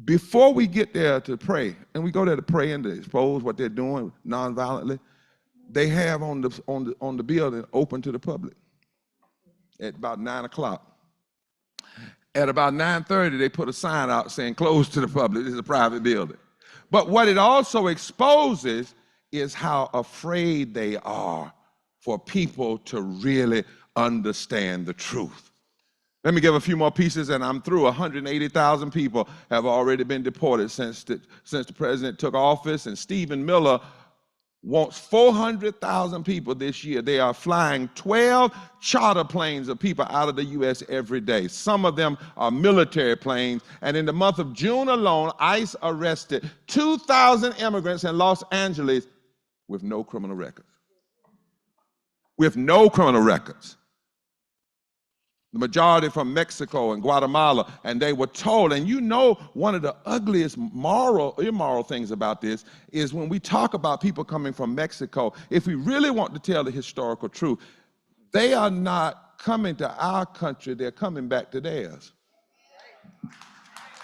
Before we get there to pray, and we go there to pray and to expose what they're doing nonviolently, they have on the building open to the public at about 9 o'clock. At about 9:30, they put a sign out saying closed to the public. This is a private building. But what it also exposes is how afraid they are for people to really understand the truth. Let me give a few more pieces and I'm through. 180,000 people have already been deported since the president took office, and Stephen Miller wants 400,000 people this year. They are flying 12 charter planes of people out of the U.S. every day. Some of them are military planes. And in the month of June alone, ICE arrested 2,000 immigrants in Los Angeles with no criminal records. With no criminal records. the majority from Mexico and Guatemala, and they were told, and you know one of the ugliest immoral things about this is when we talk about people coming from Mexico, if we really want to tell the historical truth, they are not coming to our country, they're coming back to theirs. I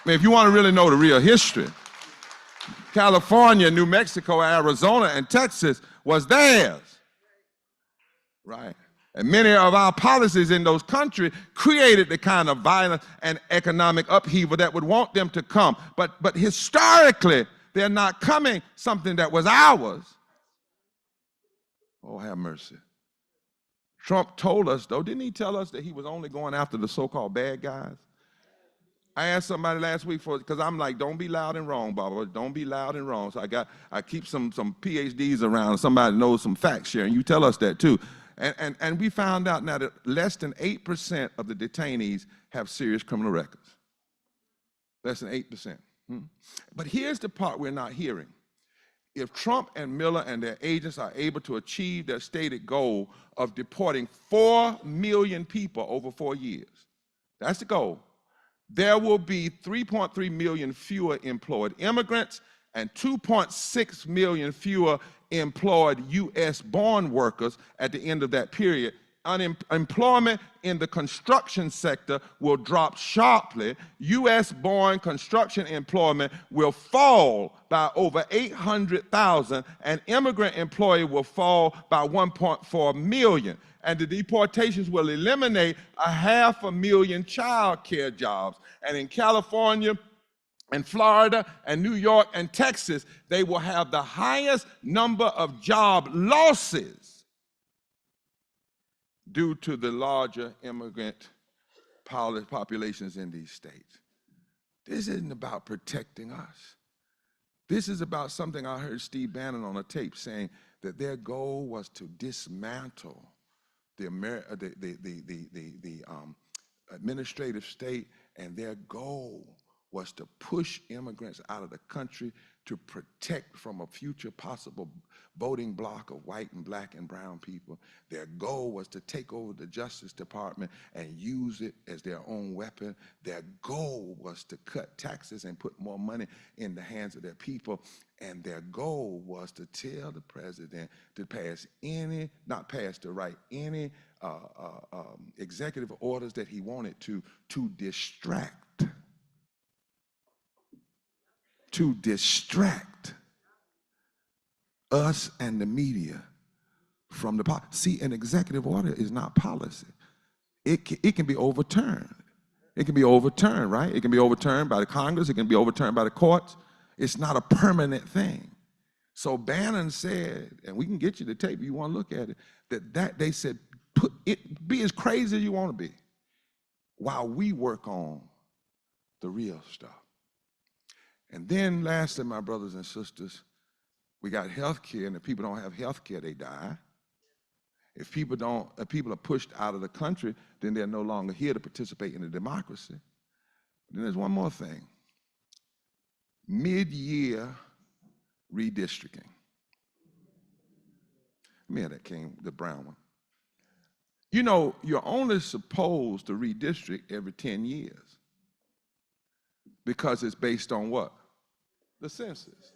mean, if you want to really know the real history, California, New Mexico, Arizona, and Texas was theirs, right? And many of our policies in those countries created the kind of violence and economic upheaval that would want them to come. But historically, they're not coming something that was ours. Oh, have mercy. Trump told us, though, didn't he tell us that he was only going after the so-called bad guys? I asked somebody last week because I'm like, don't be loud and wrong, Barbara. Don't be loud and wrong. So I keep some PhDs around. Somebody knows some facts sharing. You tell us that too. And we found out now that less than 8% of the detainees have serious criminal records. Less than 8%. But here's the part we're not hearing. If Trump and Miller and their agents are able to achieve their stated goal of deporting 4 million people over 4 years, that's the goal, there will be 3.3 million fewer employed immigrants and 2.6 million fewer employed U.S.-born workers at the end of that period. Unemployment in the construction sector will drop sharply. U.S.-born construction employment will fall by over 800,000, and immigrant employment will fall by 1.4 million. And the deportations will eliminate 500,000 child care jobs. And in California, and Florida and New York and Texas, they will have the highest number of job losses due to the larger immigrant populations in these states. This isn't about protecting us. This is about something I heard Steve Bannon on a tape saying that their goal was to dismantle the administrative state, and their goal was to push immigrants out of the country to protect from a future possible voting bloc of white and black and brown people. Their goal was to take over the Justice Department and use it as their own weapon. Their goal was to cut taxes and put more money in the hands of their people. And their goal was to tell the president to pass any, not pass, to write any executive orders that he wanted to distract us and the media from the policy. See, an executive order is not policy. It can be overturned. It can be overturned, right? It can be overturned by the Congress. It can be overturned by the courts. It's not a permanent thing. So Bannon said, and we can get you the tape if you want to look at it, that they said, be as crazy as you want to be while we work on the real stuff. And then lastly, my brothers and sisters, we got health care, and if people don't have health care, they die. If people are pushed out of the country, then they're no longer here to participate in the democracy. Then there's one more thing. Mid-year redistricting. Let me have that King, the brown one. You know, you're only supposed to redistrict every 10 years because it's based on what? The census.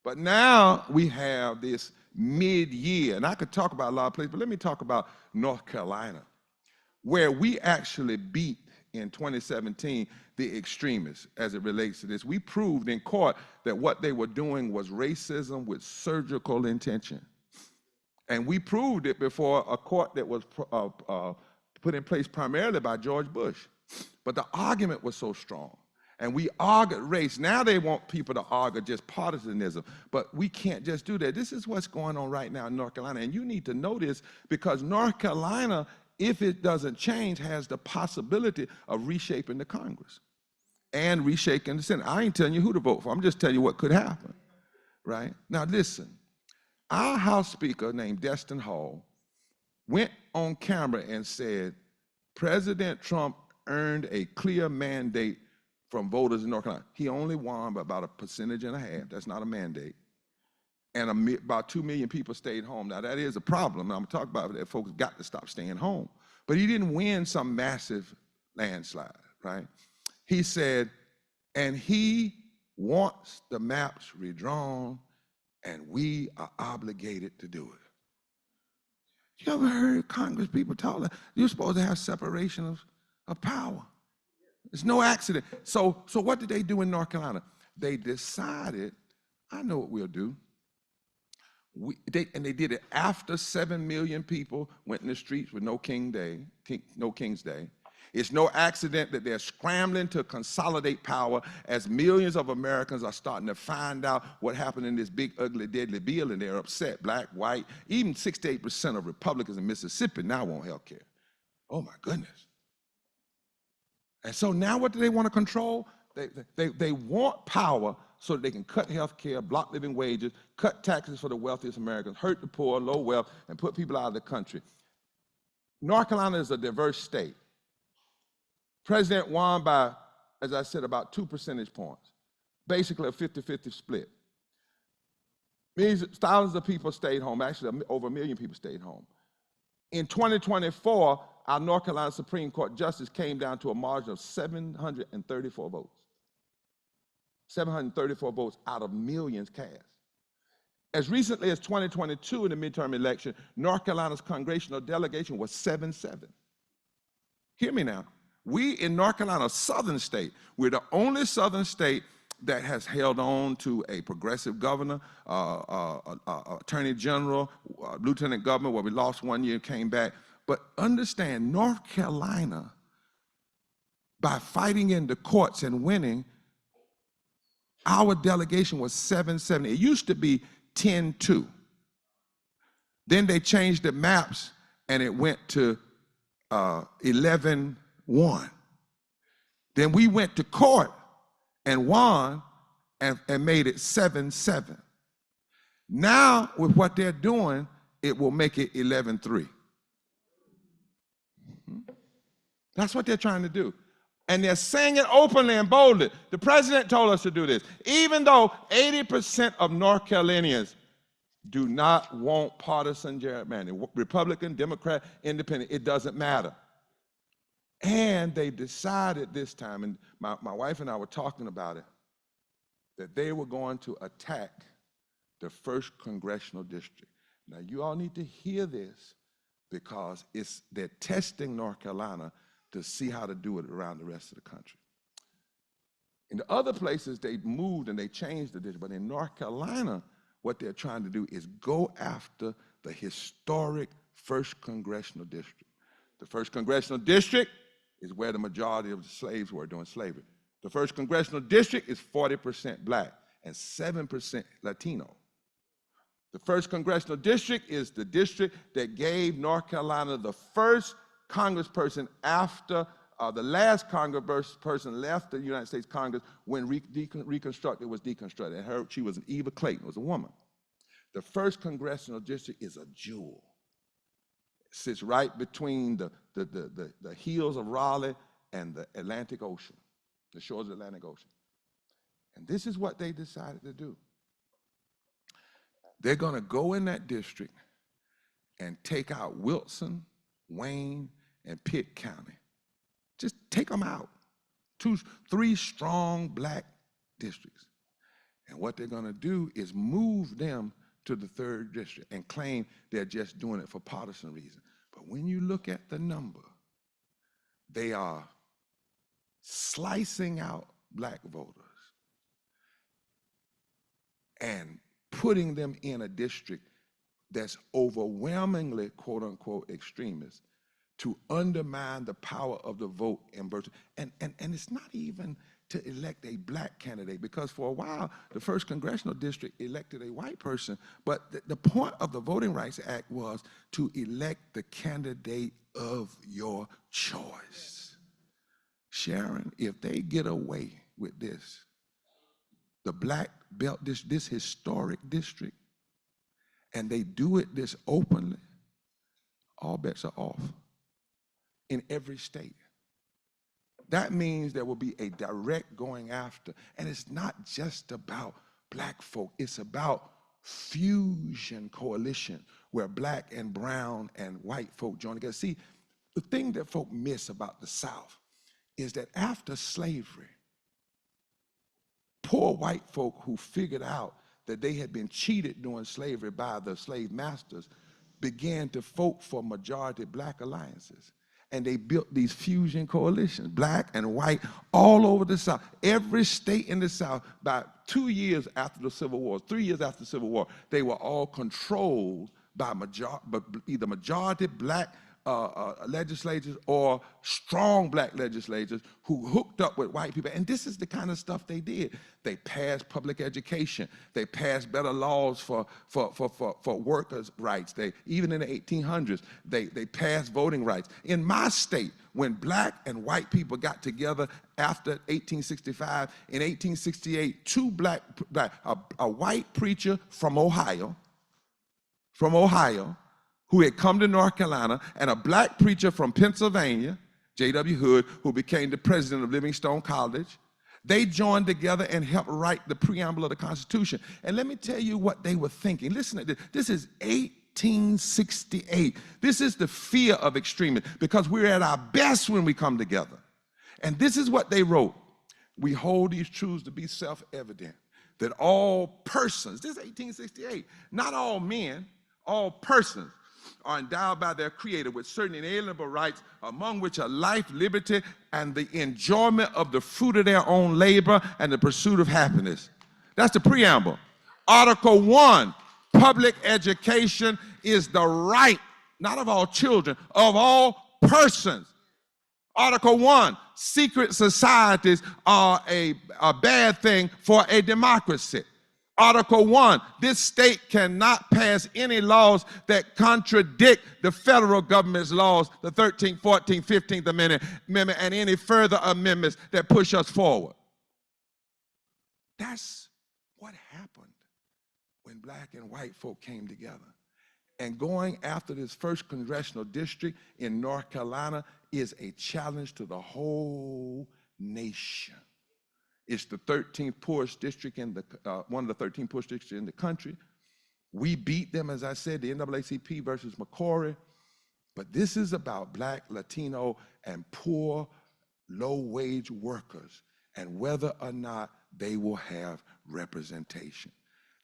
But now we have this mid-year, and I could talk about a lot of places, but let me talk about North Carolina, where we actually beat in 2017 the extremists as it relates to this. We proved in court that what they were doing was racism with surgical intention. And we proved it before a court that was put in place primarily by George Bush. But the argument was so strong. And we argued race. Now they want people to argue just partisanism, but we can't just do that. This is what's going on right now in North Carolina, and you need to know this because North Carolina, if it doesn't change, has the possibility of reshaping the Congress and reshaping the Senate. I ain't telling you who to vote for. I'm just telling you what could happen, right? Now listen, our House Speaker named Destin Hall went on camera and said, President Trump earned a clear mandate from voters in North Carolina. He only won by about 1.5%. That's not a mandate. And about 2 million people stayed home. Now that is a problem. I'm talking about that folks got to stop staying home. But he didn't win some massive landslide, right? He said, and he wants the maps redrawn, and we are obligated to do it. You ever heard Congress people talk like you're supposed to have separation of power? It's no accident. So what did they do in North Carolina? They decided, I know what we'll do. They did it after 7 million people went in the streets with no King's Day. It's no accident that they're scrambling to consolidate power as millions of Americans are starting to find out what happened in this big, ugly, deadly bill, and they're upset, black, white. Even 68% of Republicans in Mississippi now want health care. Oh my goodness. And so now what do they want to control? They want power so that they can cut health care, block living wages, cut taxes for the wealthiest Americans, hurt the poor, low wealth, and put people out of the country. North Carolina is a diverse state. President won by, as I said, about 2 percentage points, basically a 50-50 split. Means thousands of people stayed home, actually over 1 million people stayed home. In 2024, our North Carolina Supreme Court justice came down to a margin of 734 votes. 734 votes out of millions cast. As recently as 2022 in the midterm election, North Carolina's congressional delegation was 7-7. Hear me now. We in North Carolina, a southern state, we're the only southern state that has held on to a progressive governor, attorney general, lieutenant governor, where we lost 1 year, came back. But understand, North Carolina, by fighting in the courts and winning, our delegation was 7-7. It used to be 10-2. Then they changed the maps and it went to 11-1. Then we went to court and won and made it 7-7. Now, with what they're doing, it will make it 11-3. That's what they're trying to do. And they're saying it openly and boldly. The president told us to do this. Even though 80% of North Carolinians do not want partisan gerrymandering, Republican, Democrat, Independent, it doesn't matter. And they decided this time, and my wife and I were talking about it, that they were going to attack the 1st Congressional District. Now, you all need to hear this because they're testing North Carolina to see how to do it around the rest of the country. In the other places, they moved and they changed the district, but in North Carolina, what they're trying to do is go after the historic 1st Congressional District. The 1st Congressional District is where the majority of the slaves were during slavery. The 1st Congressional District is 40% black and 7% Latino. The 1st Congressional District is the district that gave North Carolina the first congressperson after the last congressperson left the United States Congress when Reconstructed was deconstructed. She was Eva Clayton, was a woman. The 1st Congressional District is a jewel. It sits right between the hills of Raleigh and the Atlantic Ocean, the shores of the Atlantic Ocean. And this is what they decided to do. They're going to go in that district and take out Wilson, Wayne, and Pitt County. Just take them out. 3 strong black districts. And what they're going to do is move them to the 3rd district and claim they're just doing it for partisan reasons. But when you look at the number, they are slicing out black voters and putting them in a district that's overwhelmingly, quote unquote, extremist to undermine the power of the vote in virtue. And it's not even to elect a black candidate, because for a while, the 1st Congressional District elected a white person, but the point of the Voting Rights Act was to elect the candidate of your choice. Sharon, if they get away with this, the black belt, this historic district, and they do it this openly, all bets are off in every state. That means there will be a direct going after. And it's not just about black folk, it's about fusion coalition where black and brown and white folk join together. See, The thing that folk miss about the South is that after slavery, poor white folk who figured out that they had been cheated during slavery by the slave masters began to vote for majority black alliances. And they built these fusion coalitions, black and white, all over the South. Every state in the South, by 2 years after the Civil War, 3 years after the Civil War, they were all controlled by either majority black legislators or strong black legislators who hooked up with white people. And this is the kind of stuff they did. They passed public education. They passed better laws for workers' rights. Even in the 1800s, they passed voting rights. In my state, when black and white people got together after 1865, in 1868, a white preacher from Ohio, who had come to North Carolina, and a black preacher from Pennsylvania, J.W. Hood, who became the president of Livingstone College. They joined together and helped write the preamble of the Constitution. And let me tell you what they were thinking. Listen to this. This is 1868. This is the fear of extremism, because we're at our best when we come together. And this is what they wrote. We hold these truths to be self-evident, that all persons, this is 1868, not all men, all persons, are endowed by their Creator with certain inalienable rights, among which are life, liberty, and the enjoyment of the fruit of their own labor and the pursuit of happiness. That's the preamble. Article 1, public education is the right, not of all children, of all persons. Article 1, secret societies are a bad thing for a democracy. Article 1, this state cannot pass any laws that contradict the federal government's laws, the 13th, 14th, 15th Amendment, and any further amendments that push us forward. That's what happened when black and white folk came together. And going after this first congressional district in North Carolina is a challenge to the whole nation. It's the 13th poorest district in the, one of the 13 poorest districts in the country. We beat them, as I said, the NAACP versus McCrory. But this is about black, Latino, and poor, low-wage workers and whether or not they will have representation.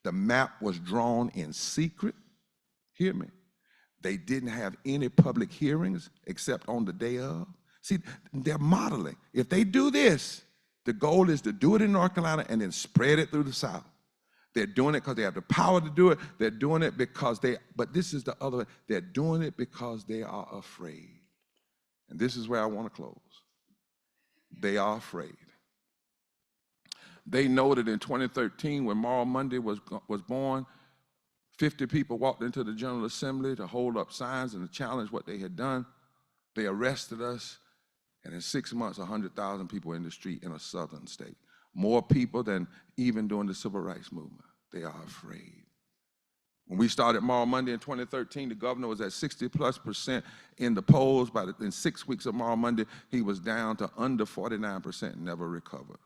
The map was drawn in secret. Hear me. They didn't have any public hearings except on the day of. See, they're modeling. If they do this, the goal is to do it in North Carolina and then spread it through the South. They're doing it because they have the power to do it. They're doing it because but this is the other way. They're doing it because they are afraid. And this is where I want to close. They are afraid. They know that in 2013, when Moral Monday was born, 50 people walked into the General Assembly to hold up signs and to challenge what they had done. They arrested us. And in 6 months, 100,000 people in the street in a southern state. More people than even during the Civil Rights Movement. They are afraid. When we started Moral Monday in 2013, the governor was at 60+% in the polls. In 6 weeks of Moral Monday, he was down to under 49% and never recovered.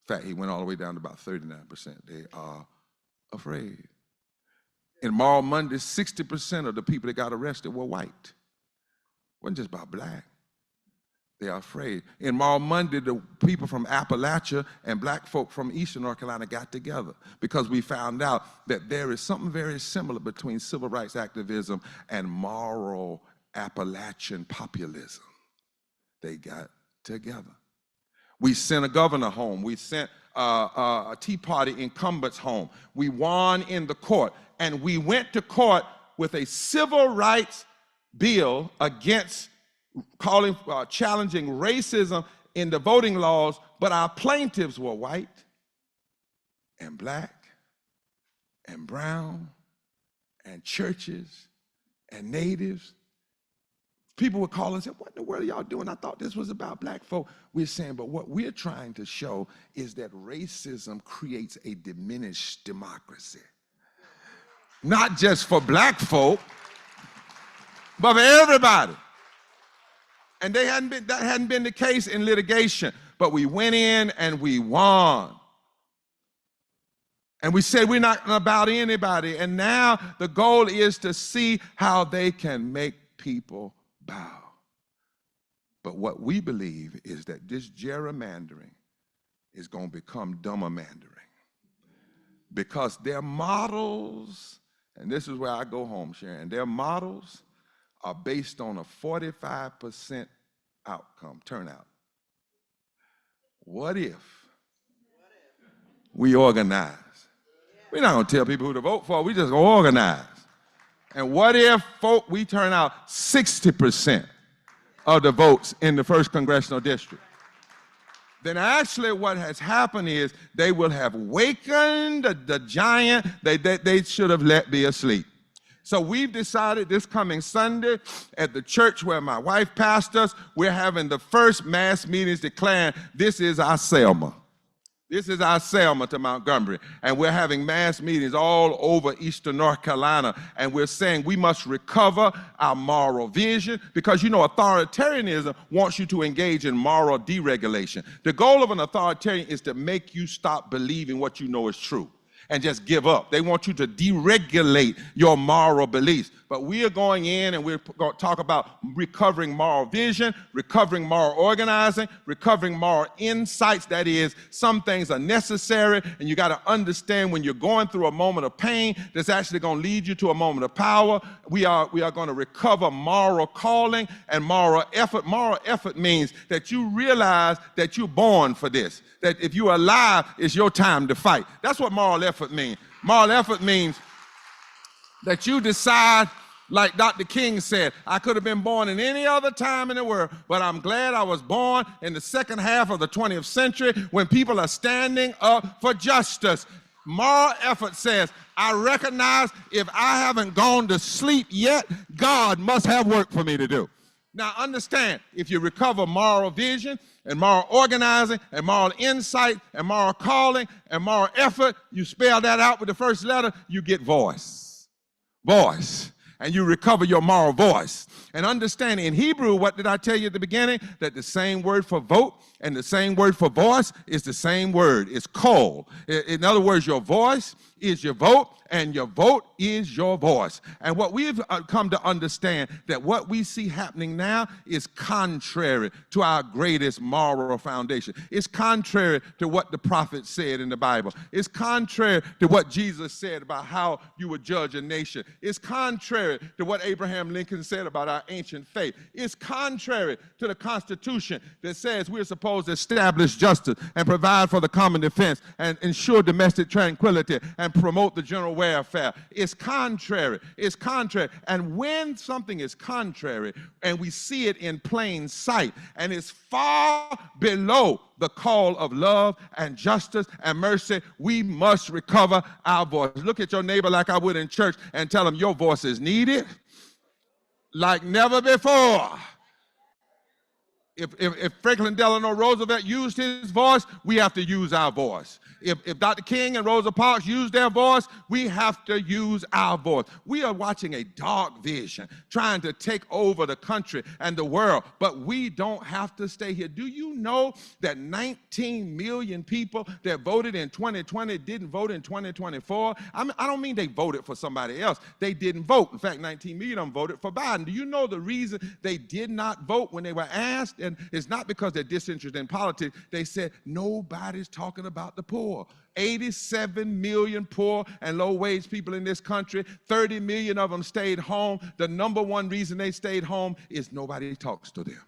In fact, he went all the way down to about 39%. They are afraid. In Moral Monday, 60% of the people that got arrested were white. It wasn't just about black. They are afraid. In Moral Monday, the people from Appalachia and black folk from Eastern North Carolina got together because we found out that there is something very similar between civil rights activism and moral Appalachian populism. They got together. We sent a governor home. We sent a Tea Party incumbents home. We won in the court, and we went to court with a civil rights bill against challenging racism in the voting laws, but our plaintiffs were white and black and brown and churches and natives. People would call and say, what in the world are y'all doing? I thought this was about black folk. We're saying, but what we're trying to show is that racism creates a diminished democracy. Not just for black folk, but for everybody. And that hadn't been the case in litigation. But we went in and we won. And we said we're not about anybody. And now the goal is to see how they can make people bow. But what we believe is that this gerrymandering is going to become dumbermandering, because their models, and this is where I go home, Sharon, their models are based on a 45% turnout. What if we organize? We're not going to tell people who to vote for. We just going to organize. And what if we turn out 60% of the votes in the 1st Congressional District? Then actually what has happened is they will have wakened the giant they should have let be asleep. So we've decided this coming Sunday at the church where my wife pastors, we're having the first mass meetings declaring this is our Selma. This is our Selma to Montgomery. And we're having mass meetings all over eastern North Carolina. And we're saying we must recover our moral vision, because, you know, authoritarianism wants you to engage in moral deregulation. The goal of an authoritarian is to make you stop believing what you know is true and just give up. They want you to deregulate your moral beliefs. But we are going in and we're going to talk about recovering moral vision, recovering moral organizing, recovering moral insights. That is, some things are necessary, and you got to understand when you're going through a moment of pain that's actually going to lead you to a moment of power. We are going to recover moral calling and moral effort. Moral effort means that you realize that you're born for this, that if you're alive, it's your time to fight. That's what moral effort means. Moral effort means that you decide, like Dr. King said, I could have been born in any other time in the world, but I'm glad I was born in the second half of the 20th century when people are standing up for justice. Moral effort says, I recognize if I haven't gone to sleep yet, God must have work for me to do. Now understand, if you recover moral vision and moral organizing and moral insight and moral calling and moral effort, you spell that out with the first letter, you get voice. Voice. And you recover your moral voice. And understand, in Hebrew, what did I tell you at the beginning? That the same word for vote and the same word for voice is the same word. It's call. In other words, your voice is your vote, and your vote is your voice. And what we've come to understand, that what we see happening now is contrary to our greatest moral foundation. It's contrary to what the prophet said in the Bible. It's contrary to what Jesus said about how you would judge a nation. It's contrary to what Abraham Lincoln said about our ancient faith. It's contrary to the Constitution that says we're supposed to establish justice and provide for the common defense and ensure domestic tranquility and promote the general welfare. It's contrary. It's contrary. And when something is contrary and we see it in plain sight and it's far below the call of love and justice and mercy, we must recover our voice. Look at your neighbor like I would in church and tell them your voice is needed like never before. If Franklin Delano Roosevelt used his voice, we have to use our voice. If Dr. King and Rosa Parks used their voice, we have to use our voice. We are watching a dark vision trying to take over the country and the world, but we don't have to stay here. Do you know that 19 million people that voted in 2020 didn't vote in 2024? I don't mean they voted for somebody else. They didn't vote. In fact, 19 million of them voted for Biden. Do you know the reason they did not vote when they were asked? And it's not because they're disinterested in politics. They said, nobody's talking about the poor. 87 million poor and low-wage people in this country. 30 million of them stayed home. The number one reason they stayed home is nobody talks to them.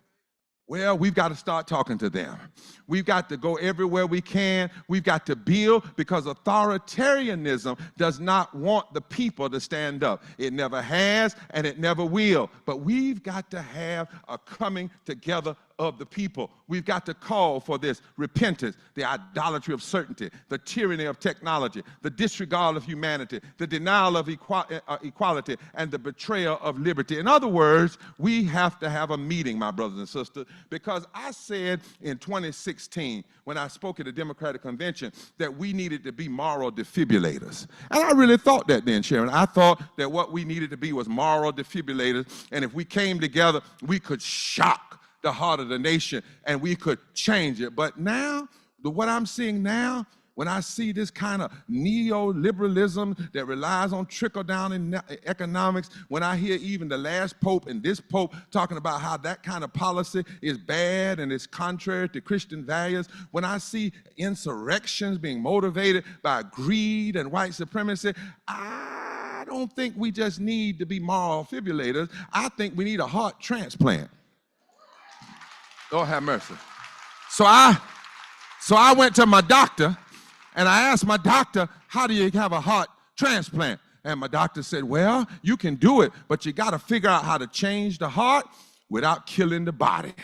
Well, we've got to start talking to them. We've got to go everywhere we can. We've got to build, because authoritarianism does not want the people to stand up. It never has, and it never will. But we've got to have a coming together of the people. We've got to call for this repentance, the idolatry of certainty, the tyranny of technology, the disregard of humanity, the denial of equality, and the betrayal of liberty. In other words, we have to have a meeting, my brothers and sisters, because I said in 2016, when I spoke at the Democratic Convention, that we needed to be moral defibrillators. And I really thought that then, Sharon. I thought that what we needed to be was moral defibrillators, and if we came together, we could shock the heart of the nation and we could change it. But now, what I'm seeing now, when I see this kind of neoliberalism that relies on trickle-down in economics, when I hear even the last pope and this pope talking about how that kind of policy is bad and it's contrary to Christian values, when I see insurrections being motivated by greed and white supremacy, I don't think we just need to be moral defibrillators. I think we need a heart transplant. Lord have mercy. So I went to my doctor, and I asked my doctor, how do you have a heart transplant? And my doctor said, well, you can do it, but you got to figure out how to change the heart without killing the body.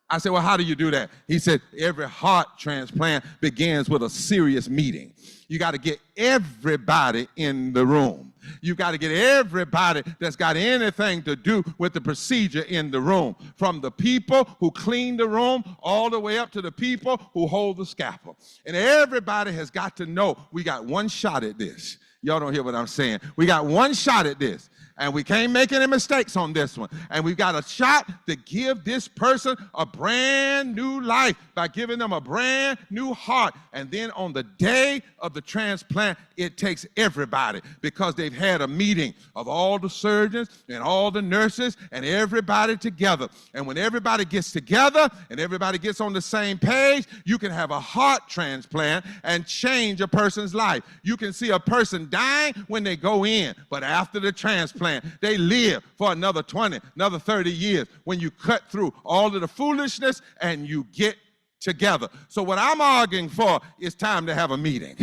I said, well, how do you do that? He said, every heart transplant begins with a serious meeting. You got to get everybody in the room. You got to get everybody that's got anything to do with the procedure in the room, from the people who clean the room all the way up to the people who hold the scalpel. And everybody has got to know we got one shot at this. Y'all don't hear what I'm saying. We got one shot at this. And we can't make any mistakes on this one. And we've got a shot to give this person a brand new life by giving them a brand new heart. And then on the day of the transplant, it takes everybody, because they've had a meeting of all the surgeons and all the nurses and everybody together. And when everybody gets together and everybody gets on the same page, you can have a heart transplant and change a person's life. You can see a person dying when they go in, but after the transplant, they live for another 20, another 30 years when you cut through all of the foolishness and you get together. So what I'm arguing for is time to have a meeting,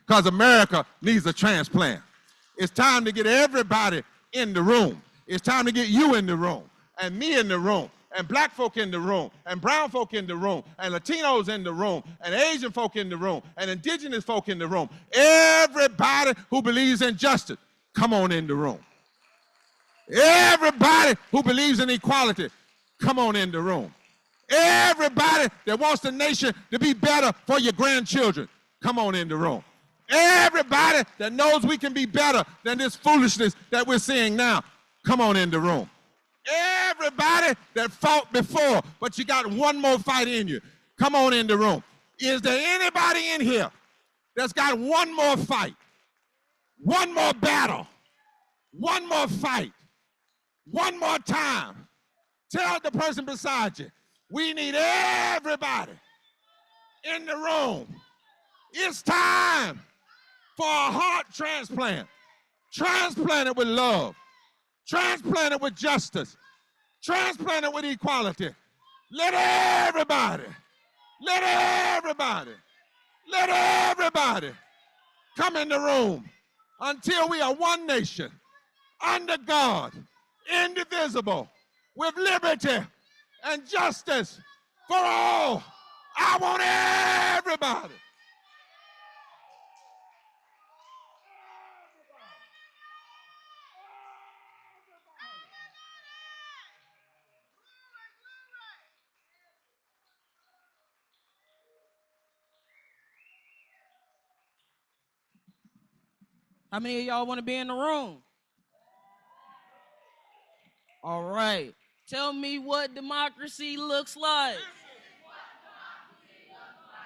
because America needs a transplant. It's time to get everybody in the room. It's time to get you in the room, and me in the room, and black folk in the room, and brown folk in the room, and Latinos in the room, and Asian folk in the room, and indigenous folk in the room. Everybody who believes in justice, come on in the room. Everybody who believes in equality, come on in the room. Everybody that wants the nation to be better for your grandchildren, come on in the room. Everybody that knows we can be better than this foolishness that we're seeing now, come on in the room. Everybody that fought before, but you got one more fight in you, come on in the room. Is there anybody in here that's got one more fight, one more battle, one more fight, one more time? Tell the person beside you, we need everybody in the room. It's time for a heart transplant. Transplanted with love. Transplanted with justice. Transplanted with equality. Let everybody come in the room until we are one nation, under God, indivisible, with liberty and justice for all. I want everybody. How many of y'all want to be in the room? All right. Tell me what democracy looks like.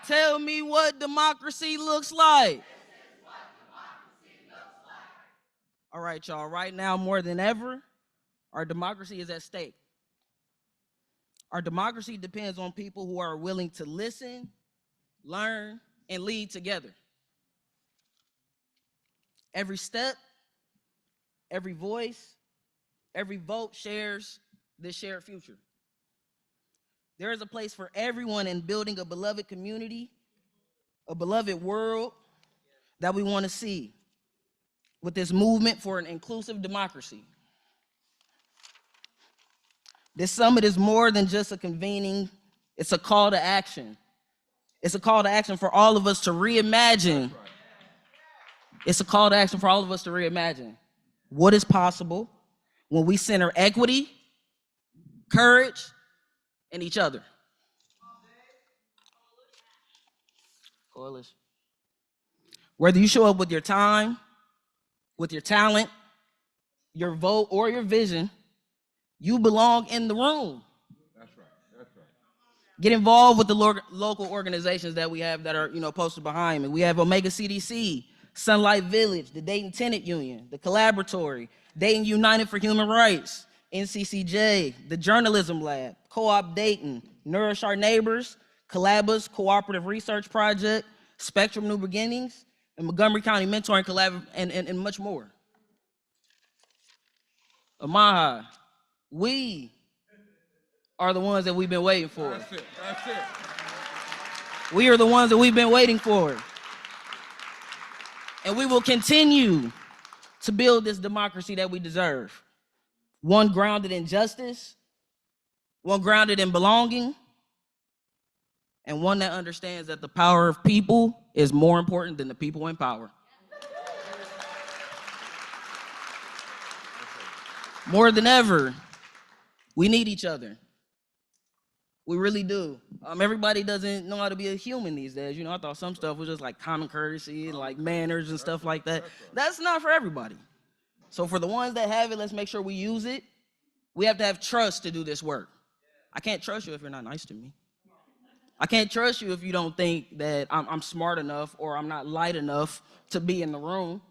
Tell me what democracy looks like. All right, y'all. Right now, more than ever, our democracy is at stake. Our democracy depends on people who are willing to listen, learn, and lead together. Every step, every voice, every vote shares this shared future. There is a place for everyone in building a beloved community, a beloved world that we want to see with this movement for an inclusive democracy. This summit is more than just a convening, it's a call to action. It's a call to action for all of us to reimagine. It's a call to action for all of us to reimagine what is possible when we center equity, courage, and each other. Coalition. Whether you show up with your time, with your talent, your vote, or your vision, you belong in the room. That's right. That's right. Get involved with the local organizations that we have that are, posted behind me. We have Omega CDC, Sunlight Village, the Dayton Tenant Union, the Collaboratory, Dayton United for Human Rights, NCCJ, the Journalism Lab, Co-op Dayton, Nourish Our Neighbors, Collabas Cooperative Research Project, Spectrum New Beginnings, and Montgomery County Mentoring Collab, and much more. Amaha, we are the ones that we've been waiting for. That's it. That's it. We are the ones that we've been waiting for. And we will continue to build this democracy that we deserve. One grounded in justice, one grounded in belonging, and one that understands that the power of people is more important than the people in power. More than ever, we need each other. We really do. Everybody doesn't know how to be a human these days. I thought some stuff was just like common courtesy and like manners and stuff like that. That's not for everybody. So for the ones that have it, let's make sure we use it. We have to have trust to do this work. I can't trust you if you're not nice to me. I can't trust you if you don't think that I'm smart enough or I'm not light enough to be in the room.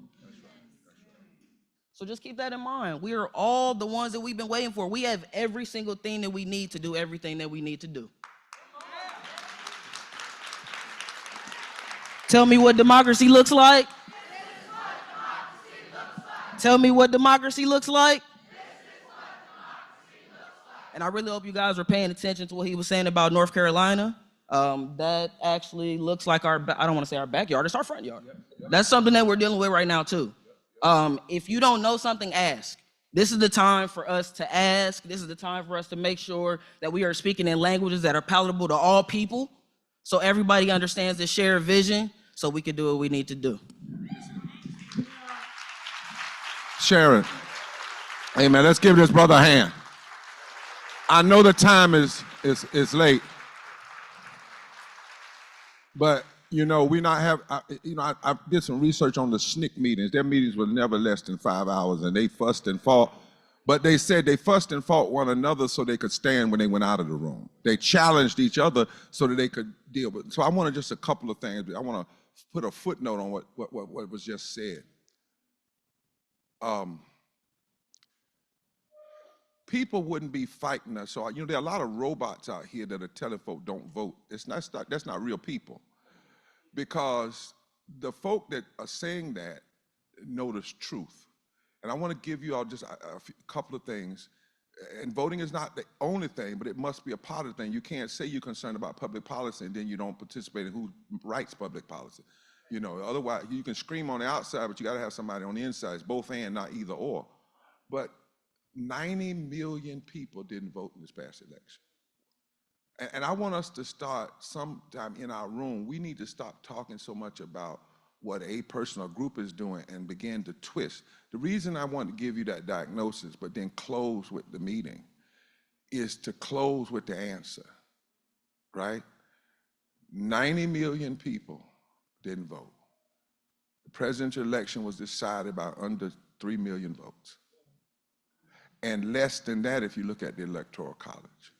So just keep that in mind. We are all the ones that we've been waiting for. We have every single thing that we need to do everything that we need to do. Tell me what democracy looks like. Tell me what democracy looks like. And I really hope you guys are paying attention to what he was saying about North Carolina. That actually looks like I don't want to say our backyard, it's our front yard. That's something that we're dealing with right now too. If you don't know something, ask. This is the time for us to ask. This is the time for us to make sure that we are speaking in languages that are palatable to all people, so everybody understands the shared vision, so we can do what we need to do. Sharon, hey man, let's give this brother a hand. I know the time is late, but we not have, I did some research on the SNCC meetings. Their meetings were never less than 5 hours, and they fussed and fought. But they said they fussed and fought one another so they could stand when they went out of the room. They challenged each other so that they could deal with it. So I want to just a couple of things. I want to put a footnote on what was just said. People wouldn't be fighting us. So, there are a lot of robots out here that are telling folk don't vote. That's not real people. Because the folk that are saying that know the truth. And I want to give you all just a couple of things. And voting is not the only thing, but it must be a part of the thing. You can't say you're concerned about public policy and then you don't participate in who writes public policy. Otherwise you can scream on the outside, but you got to have somebody on the inside. It's both and, not either or. But 90 million people didn't vote in this past election. And I want us to start sometime in our room, we need to stop talking so much about what a person or group is doing and begin to twist. The reason I want to give you that diagnosis, but then close with the meeting, is to close with the answer, right? 90 million people didn't vote. The presidential election was decided by under 3 million votes. And less than that if you look at the Electoral College,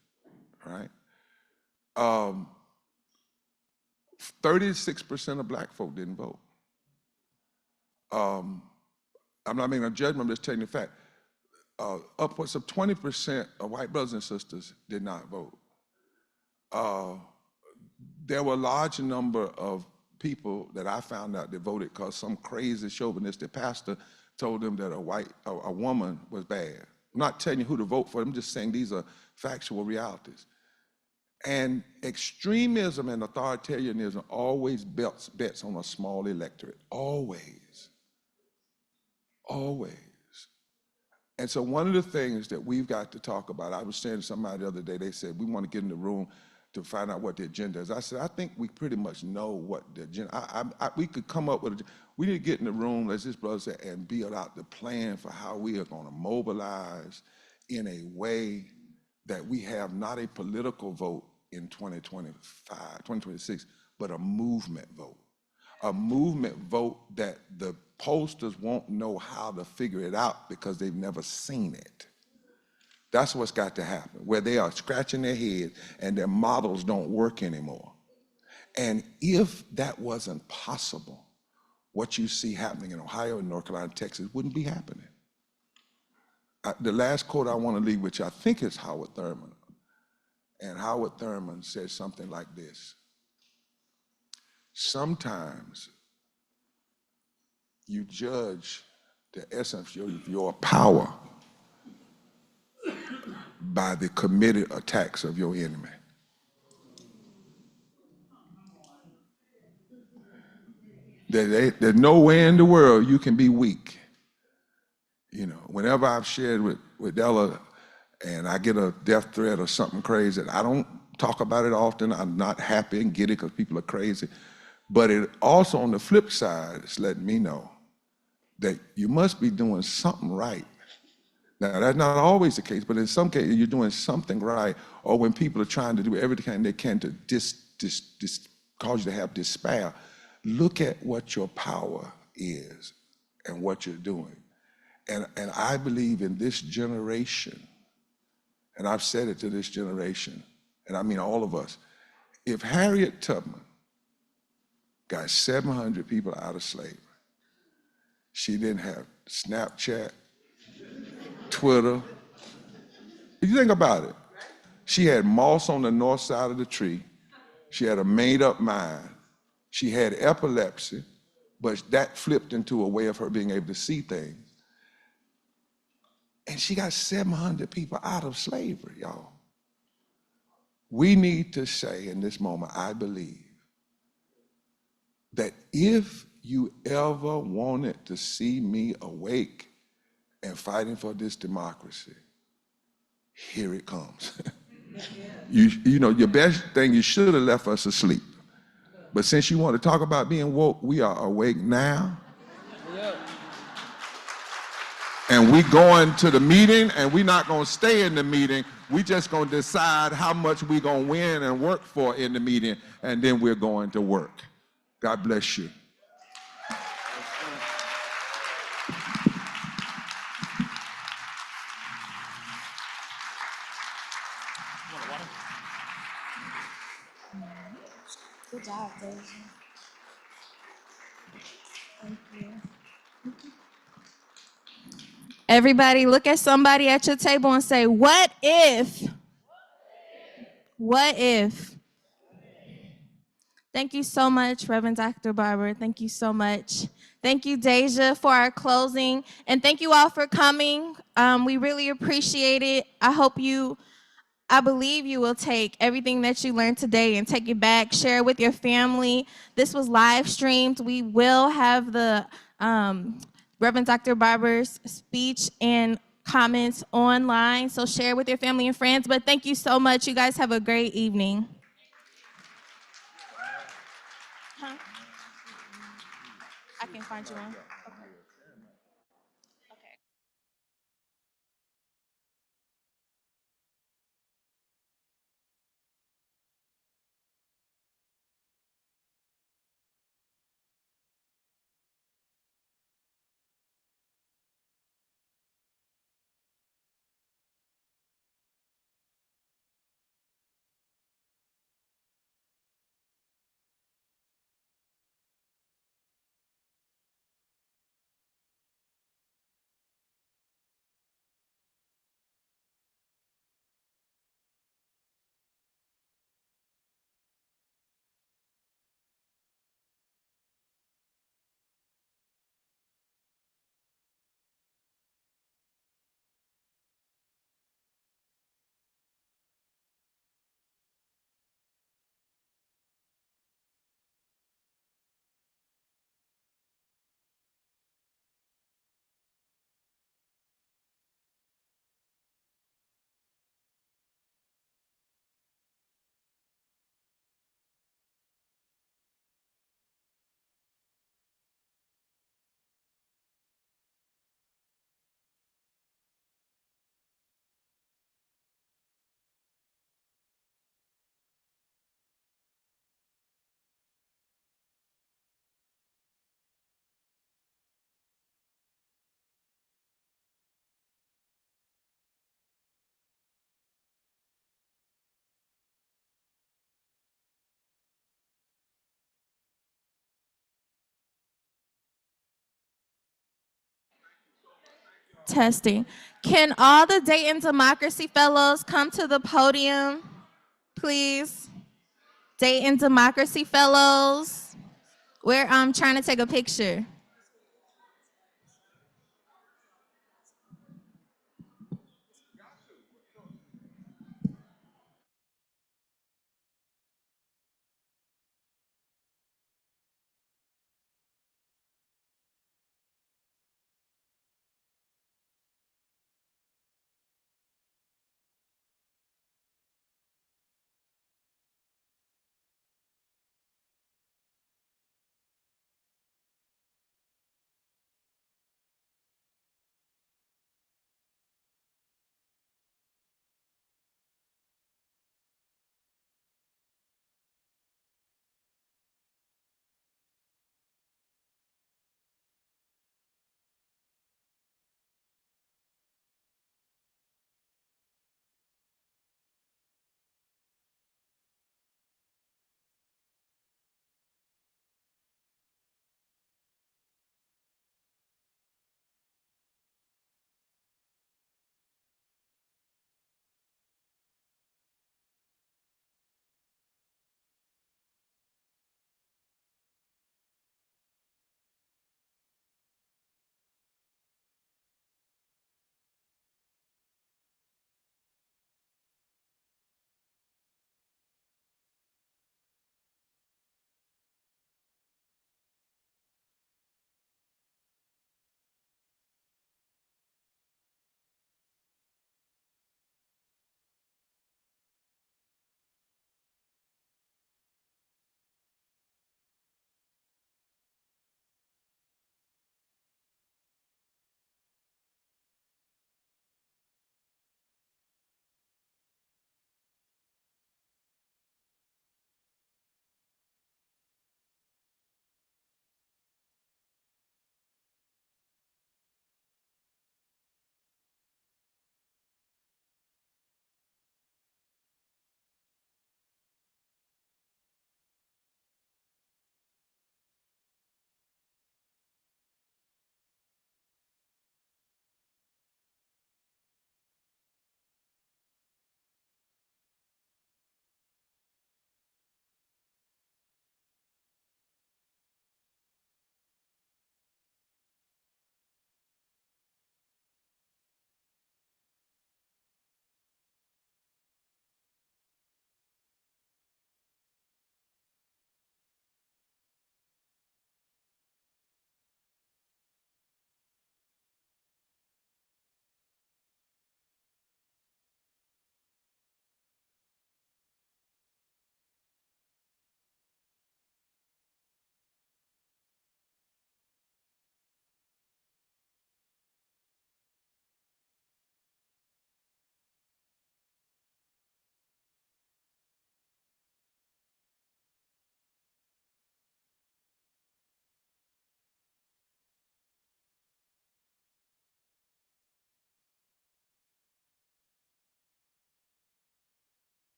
right? 36% of black folk didn't vote. I'm not making a judgment, I'm just telling you the fact. Upwards of 20% of white brothers and sisters did not vote. There were a large number of people that I found out that voted because some crazy chauvinistic pastor told them that a woman was bad. I'm not telling you who to vote for, I'm just saying these are factual realities. And extremism and authoritarianism always bets on a small electorate, always, always. And so one of the things that we've got to talk about, I was saying to somebody the other day, they said, we want to get in the room to find out what the agenda is. I said, I think we pretty much know what the agenda, we could come up with, we need to get in the room, as this brother said, and build out the plan for how we are going to mobilize in a way that we have not a political vote in 2026, but a movement vote. A movement vote that the pollsters won't know how to figure it out because they've never seen it. That's what's got to happen, where they are scratching their head and their models don't work anymore. And if that wasn't possible, what you see happening in Ohio, North Carolina, Texas wouldn't be happening. The last quote I want to leave, which I think is Howard Thurman, and Howard Thurman says something like this: sometimes you judge the essence of your power by the committed attacks of your enemy. There's nowhere in the world you can be weak. You know, whenever I've shared with Della and I get a death threat or something crazy, I don't talk about it often. I'm not happy and get it because people are crazy. But it also, on the flip side, it's letting me know that you must be doing something right. Now, that's not always the case, but in some cases, you're doing something right, or when people are trying to do everything they can to cause you to have despair, look at what your power is and what you're doing. And I believe in this generation, and I've said it to this generation, and I mean all of us, if Harriet Tubman got 700 people out of slavery, she didn't have Snapchat, Twitter. If you think about it, she had moss on the north side of the tree. She had a made-up mind. She had epilepsy, but that flipped into a way of her being able to see things. And she got 700 people out of slavery, y'all. We need to say in this moment, I believe, that if you ever wanted to see me awake and fighting for this democracy, here it comes. You know, your best thing, you should have left us asleep. But since you want to talk about being woke, we are awake now. And we going to the meeting, and we're not going to stay in the meeting. We just going to decide how much we're going to win and work for in the meeting, and then we're going to work. God bless you. Good job, Deja. Thank you. Everybody, look at somebody at your table and say, what if? What if? Thank you so much, Reverend Dr. Barber. Thank you so much. Thank you, Deja, for our closing. And thank you all for coming. We really appreciate it. I believe you will take everything that you learned today and take it back, share it with your family. This was live streamed. We will have the Reverend Dr. Barber's speech and comments online, so share with your family and friends. But thank you so much. You guys have a great evening. I can find you one. Testing. Can all the Dayton Democracy Fellows come to the podium, please? Dayton Democracy Fellows. We're trying to take a picture.